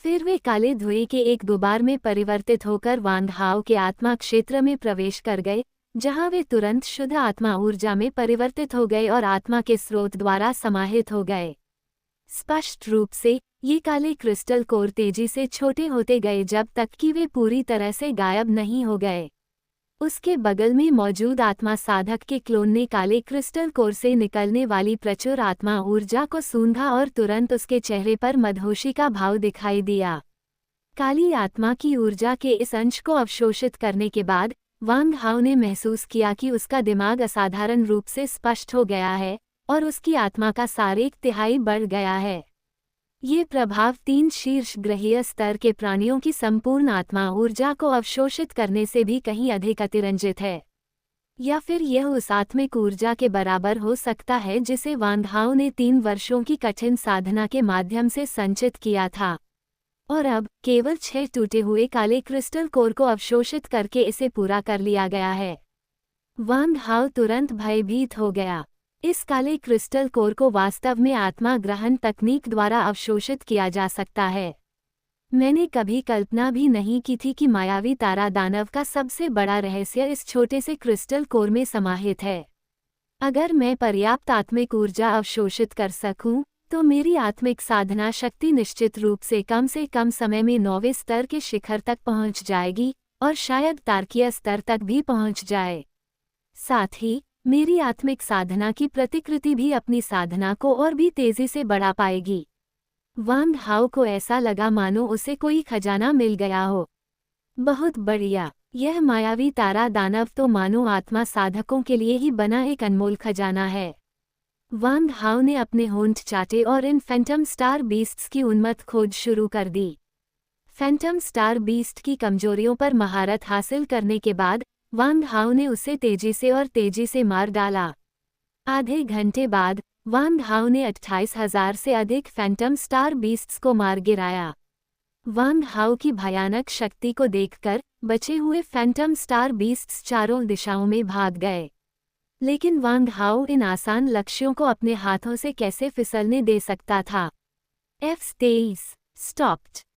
फिर वे काले धुएं के एक गुबार में परिवर्तित होकर वांग हाओ के आत्मा क्षेत्र में प्रवेश कर गए, जहां वे तुरंत शुद्ध आत्मा ऊर्जा में परिवर्तित हो गए और आत्मा के स्रोत द्वारा समाहित हो गए। स्पष्ट रूप से ये काले क्रिस्टल कोर तेजी से छोटे होते गए जब तक कि वे पूरी तरह से गायब नहीं हो गए। उसके बगल में मौजूद आत्मा साधक के क्लोन ने काले क्रिस्टल कोर से निकलने वाली प्रचुर आत्मा ऊर्जा को सूंघा और तुरंत उसके चेहरे पर मदहोशी का भाव दिखाई दिया। काली आत्मा की ऊर्जा के इस अंश को अवशोषित करने के बाद वांग हाओ ने महसूस किया कि उसका दिमाग असाधारण रूप से स्पष्ट हो गया है और उसकी आत्मा का सार 1/3 बढ़ गया है। ये प्रभाव 3 शीर्ष ग्रहीय स्तर के प्राणियों की संपूर्ण आत्मा ऊर्जा को अवशोषित करने से भी कहीं अधिक अतिरंजित है। या फिर यह उस आत्मिक ऊर्जा के बराबर हो सकता है जिसे वांग हाओ ने 3 वर्षों की कठिन साधना के माध्यम से संचित किया था, और अब केवल 6 टूटे हुए काले क्रिस्टल कोर को अवशोषित करके इसे पूरा कर लिया गया है। वांग हाओ तुरंत भयभीत हो गया। इस काले क्रिस्टल कोर को वास्तव में आत्मा ग्रहण तकनीक द्वारा अवशोषित किया जा सकता है। मैंने कभी कल्पना भी नहीं की थी कि मायावी तारा दानव का सबसे बड़ा रहस्य इस छोटे से क्रिस्टल कोर में समाहित है। अगर मैं पर्याप्त आत्मिक ऊर्जा अवशोषित कर सकूं, तो मेरी आत्मिक साधना शक्ति निश्चित रूप से कम समय में 9वें स्तर के शिखर तक पहुंच जाएगी और शायद तारकीय स्तर तक भी पहुंच जाए। साथ ही मेरी आत्मिक साधना की प्रतिकृति भी अपनी साधना को और भी तेजी से बढ़ा पाएगी। वांग हाओ को ऐसा लगा मानो उसे कोई खजाना मिल गया हो। बहुत बढ़िया, यह मायावी तारा दानव तो मानो आत्मा साधकों के लिए ही बना एक अनमोल खजाना है। वांग हाओ ने अपने होंठ चाटे और इन फैंटम स्टार बीस्ट्स की उन्मत्त खोज शुरू कर दी। फैंटम स्टार बीस्ट की कमजोरियों पर महारत हासिल करने के बाद वांग हाओ ने उसे तेजी से मार डाला। आधे घंटे बाद वांग हाओ ने 28,000 से अधिक फैंटम स्टार बीस्ट्स को मार गिराया। वांग हाओ की भयानक शक्ति को देखकर बचे हुए फैंटम स्टार बीस्ट्स चारों दिशाओं में भाग गए। लेकिन वांग हाओ इन आसान लक्ष्यों को अपने हाथों से कैसे फिसलने दे सकता था? F23 stopped.